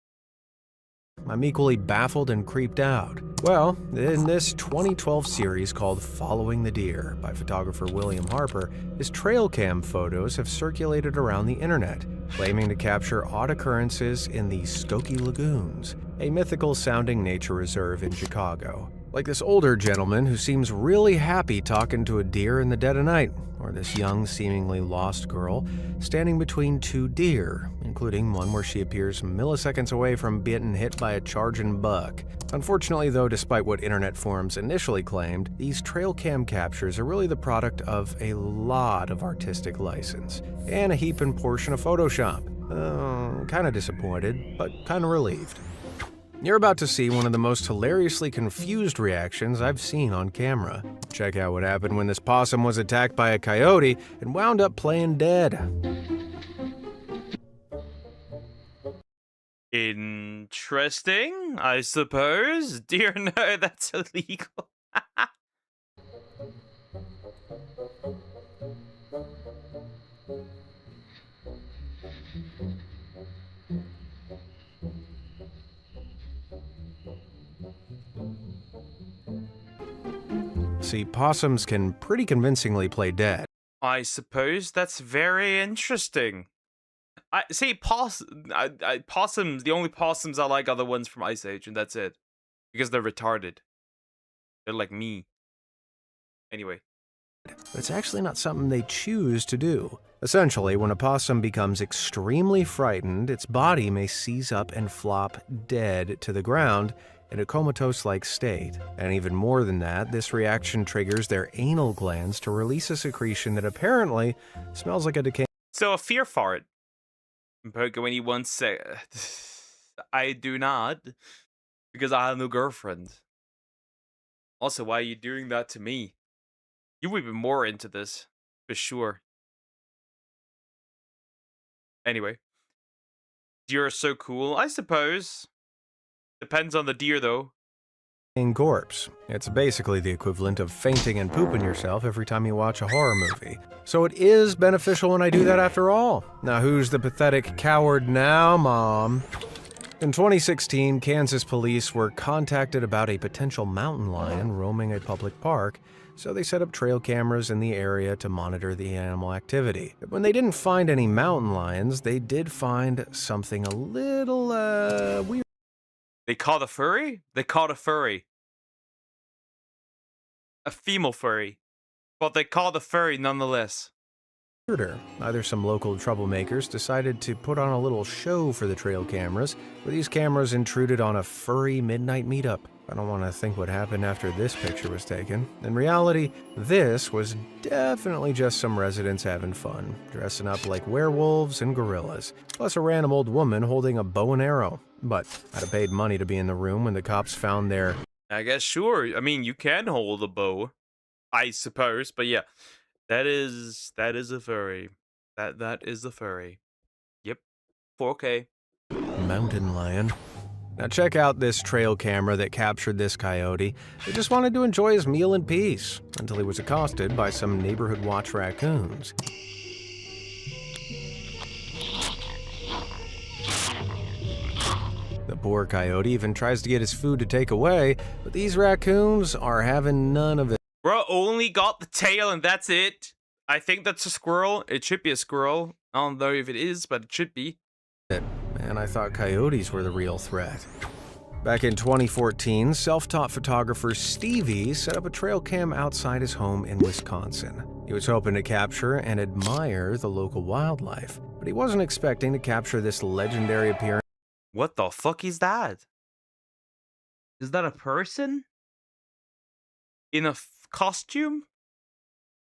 I'm equally baffled and creeped out. Well, in this 2012 series called Following the Deer by photographer William Harper, his trail cam photos have circulated around the internet, claiming to capture odd occurrences in the Skokie Lagoons, a mythical-sounding nature reserve in Chicago. Like this older gentleman who seems really happy talking to a deer in the dead of night, or this young, seemingly lost girl standing between two deer, including one where she appears milliseconds away from getting hit by a charging buck. Unfortunately, though, despite what internet forums initially claimed, these trail cam captures are really the product of a lot of artistic license and a heaping portion of Photoshop. Kinda disappointed, but kinda relieved. You're about to see one of the most hilariously confused reactions I've seen on camera. Check out what happened when this possum was attacked by a coyote and wound up playing dead. Interesting, I suppose. Dear, no, that's illegal. See, possums can pretty convincingly play dead. I suppose that's very interesting. I see possums. The only possums I like are the ones from Ice Age, and that's it, because they're retarded. They're like me. Anyway, But it's actually not something they choose to do. Essentially, when a possum becomes extremely frightened, its body may seize up and flop dead to the ground in a comatose-like state. And even more than that, this reaction triggers their anal glands to release a secretion that apparently smells like a decaying. so a fear fart. But when he once said, "I do not, because I have no girlfriend." Also, why are you doing that to me? You would be more into this, for sure. Anyway, deer are so cool, I suppose. Depends on the deer, though. Corpse. It's basically the equivalent of fainting and pooping yourself every time you watch a horror movie. So it is beneficial when I do that after all. Now who's the pathetic coward now, Mom? In 2016, Kansas police were contacted about a potential mountain lion roaming a public park, so they set up trail cameras in the area to monitor the animal activity. But when they didn't find any mountain lions, they did find something a little, weird. They caught a furry? They caught a furry. A female furry. But they caught a furry nonetheless. Either some local troublemakers decided to put on a little show for the trail cameras, or these cameras intruded on a furry midnight meetup. I don't want to think what happened after this picture was taken. In reality, this was definitely just some residents having fun, dressing up like werewolves and gorillas, plus a random old woman holding a bow and arrow. But I'd have paid money to be in the room when the cops found their... I guess, sure. I mean, you can hold a bow, I suppose, but yeah. That is a furry. That is a furry. Yep. 4K. mountain lion. Now check out this trail camera that captured this coyote. He just wanted to enjoy his meal in peace until he was accosted by some neighborhood watch raccoons. The poor coyote even tries to get his food to take away, but these raccoons are having none of it. Bro only got the tail and that's it. I think that's a squirrel. It should be a squirrel. I don't know if it is, but it should be. Man, I thought coyotes were the real threat. Back in 2014, self-taught photographer Stevie set up a trail cam outside his home in Wisconsin. He was hoping to capture and admire the local wildlife, but he wasn't expecting to capture this legendary appearance. What the fuck is that? Is that a person? In a costume?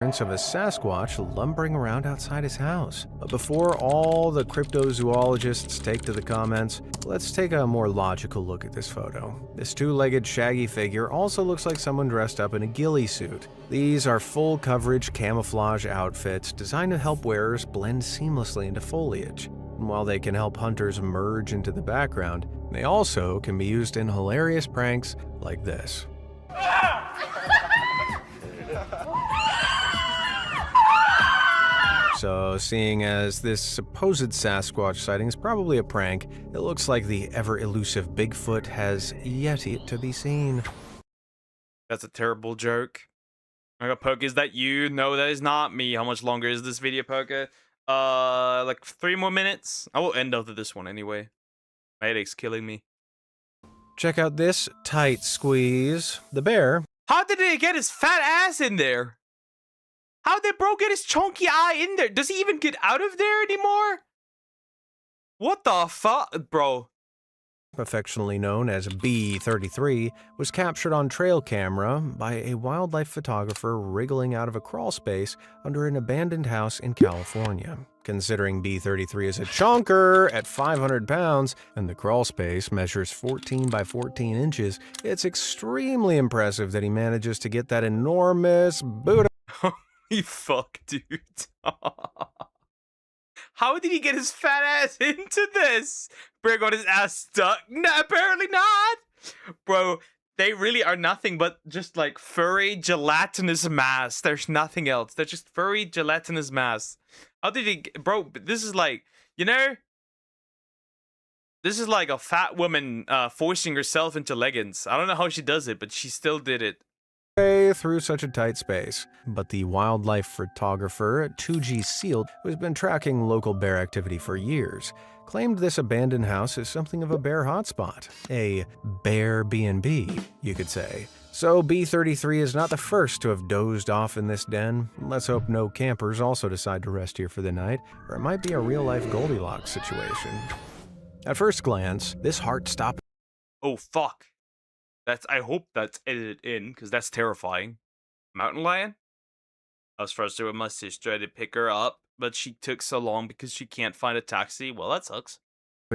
Of a Sasquatch lumbering around outside his house. But before all the cryptozoologists take to the comments, let's take a more logical look at this photo. This two-legged shaggy figure also looks like someone dressed up in a ghillie suit. These are full coverage camouflage outfits designed to help wearers blend seamlessly into foliage. And while they can help hunters merge into the background, they also can be used in hilarious pranks like this. So, seeing as this supposed Sasquatch sighting is probably a prank, it looks like the ever-elusive Bigfoot has yet to be seen. That's a terrible joke. I got Poke, is that you? No, that is not me. How much longer is this video, Poke? Like 3 more minutes? I will end after this one anyway. My headache's killing me. Check out this tight squeeze. The bear. How did he get his fat ass in there? How did bro get his chunky eye in there? Does he even get out of there anymore? What the fuck, bro? Affectionately known as B33, was captured on trail camera by a wildlife photographer wriggling out of a crawl space under an abandoned house in California. Considering B33 is a chonker at 500 pounds and the crawl space measures 14 by 14 inches, it's extremely impressive that he manages to get that enormous boot. Holy fuck, dude. How did he get his fat ass into this? Bro got his ass stuck? No, apparently not. Bro, they really are nothing but just like furry gelatinous mass. There's nothing else. They're just furry gelatinous mass. How did he... Bro, this is like, you know... This is like a fat woman forcing herself into leggings. I don't know how she does it, but she still did it. Through such a tight space. But the wildlife photographer, 2G Sealed, who has been tracking local bear activity for years, claimed this abandoned house is something of a bear hotspot. A bear B&B, you could say. So B33 is not the first to have dozed off in this den. Let's hope no campers also decide to rest here for the night, or it might be a real-life Goldilocks situation. At first glance, this heart-stopping... Oh, fuck. I hope that's edited in, because that's terrifying. Mountain lion? I was frustrated with my sister. I did pick her up, but she took so long because she can't find a taxi. Well, that sucks.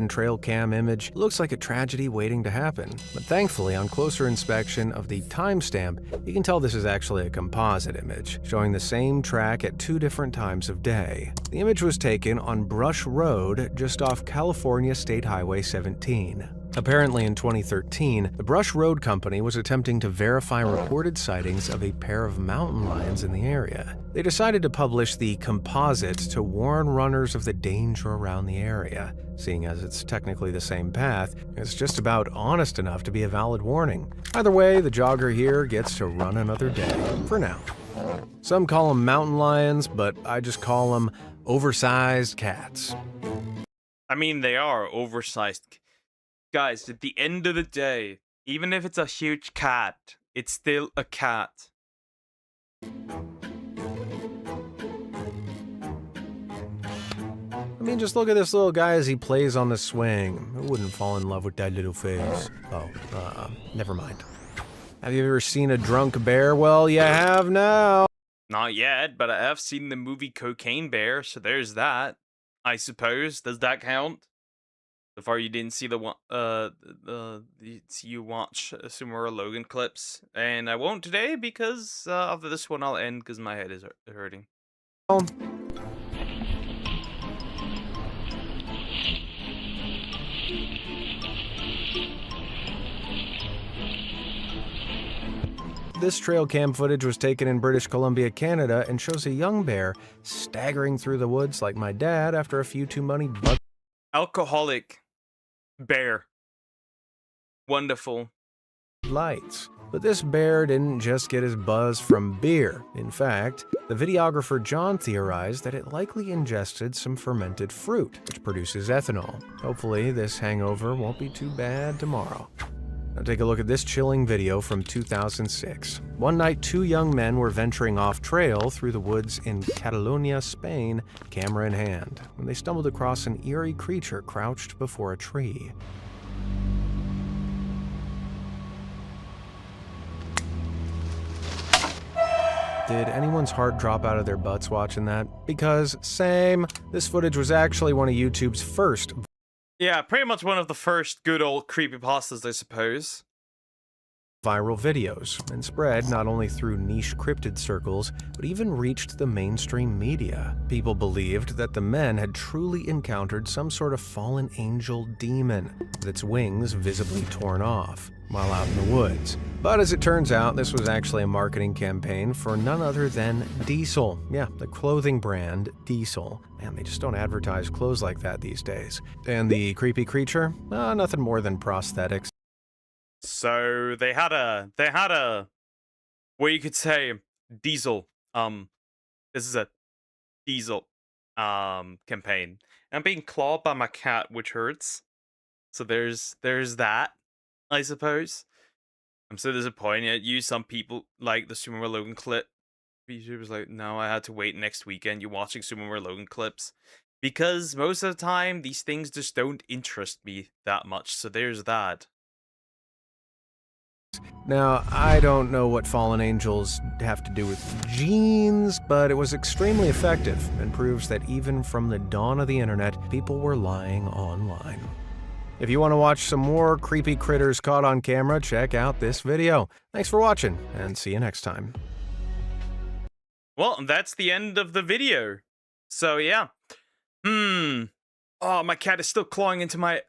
Trail cam image looks like a tragedy waiting to happen, but thankfully on closer inspection of the timestamp, you can tell this is actually a composite image, showing the same track at 2 different times of day. The image was taken on Brush Road just off California State Highway 17. Apparently in 2013, the Brush Road Company was attempting to verify reported sightings of a pair of mountain lions in the area. They decided to publish the composite to warn runners of the danger around the area. Seeing as it's technically the same path, it's just about honest enough to be a valid warning. Either way, the jogger here gets to run another day, for now. Some call them mountain lions, but I just call them oversized cats. I mean, they are oversized. Guys, at the end of the day, even if it's a huge cat, it's still a cat. I mean, just look at this little guy as he plays on the swing. Who wouldn't fall in love with that little face? Oh, never mind. Have you ever seen a drunk bear? Well, you have now. Not yet, but I have seen the movie Cocaine Bear, so there's that. I suppose. Does that count? So far, you didn't see the one. You watch some more Logan clips, and I won't today because after this one I'll end because my head is hurting. This trail cam footage was taken in British Columbia, Canada, and shows a young bear staggering through the woods like my dad after a few too many Bud Alcoholic bear. Wonderful. Lights. But this bear didn't just get his buzz from beer. In fact, the videographer John theorized that it likely ingested some fermented fruit, which produces ethanol. Hopefully, this hangover won't be too bad tomorrow. Now take a look at this chilling video from 2006. One night, 2 young men were venturing off trail through the woods in Catalonia, Spain, camera in hand, when they stumbled across an eerie creature crouched before a tree. Did anyone's heart drop out of their butts watching that? Because, same, this footage was actually one of YouTube's first. Yeah, pretty much one of the first good old creepypastas, I suppose. viral videos and spread not only through niche cryptid circles, but even reached the mainstream media. People believed that the men had truly encountered some sort of fallen angel demon, with its wings visibly torn off, while out in the woods. But as it turns out, this was actually a marketing campaign for none other than Diesel. Yeah, the clothing brand Diesel. Man, they just don't advertise clothes like that these days. And the creepy creature? Nothing more than prosthetics. So they had a what you could say diesel this is a diesel campaign. I'm being clawed by my cat, which hurts. So there's that, I suppose. I'm so disappointed at you. Some people like the Superman Logan clip. VTuber's like, no, I had to wait next weekend. You're watching Superman Logan clips. Because most of the time these things just don't interest me that much. So there's that. Now, I don't know what fallen angels have to do with genes, but it was extremely effective and proves that even from the dawn of the internet, people were lying online. If you want to watch some more creepy critters caught on camera, check out this video. Thanks for watching, and see you next time. Well, that's the end of the video. So yeah. Oh, my cat is still clawing into my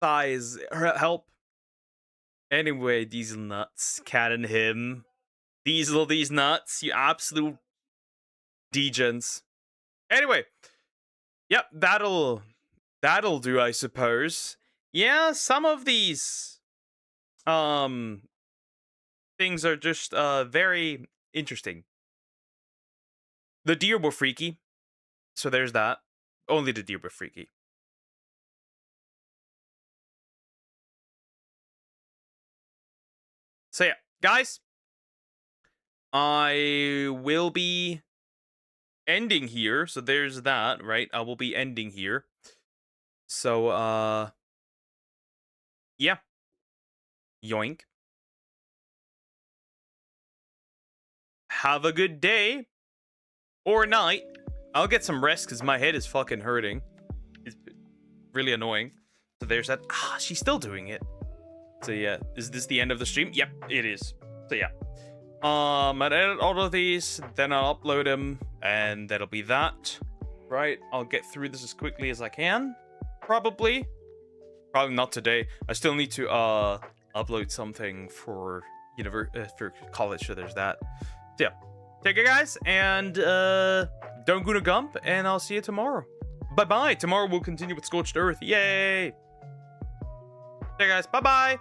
thighs. Help. Anyway, Diesel nuts. Cat and him. Diesel these nuts. You absolute degens. Anyway. Yep, that'll do, I suppose. Yeah, some of these things are just very interesting. The deer were freaky. So there's that. Only the deer were freaky. So yeah, guys, I will be ending here. So there's that, right? I will be ending here. So yeah. Yoink. Have a good day or night. I'll get some rest because my head is fucking hurting. It's really annoying. So there's that. Ah, she's still doing it. So yeah, is this the end of the stream? Yep, it is. So yeah. I'll edit all of these, then I'll upload them, and that'll be that. Right, I'll get through this as quickly as I can. Probably not today. I still need to upload something for for college, so there's that. So yeah, take care guys, and don't gonna gump, and I'll see you tomorrow. Bye bye. Tomorrow we'll continue with Scorched Earth. Yay. Okay guys, bye bye.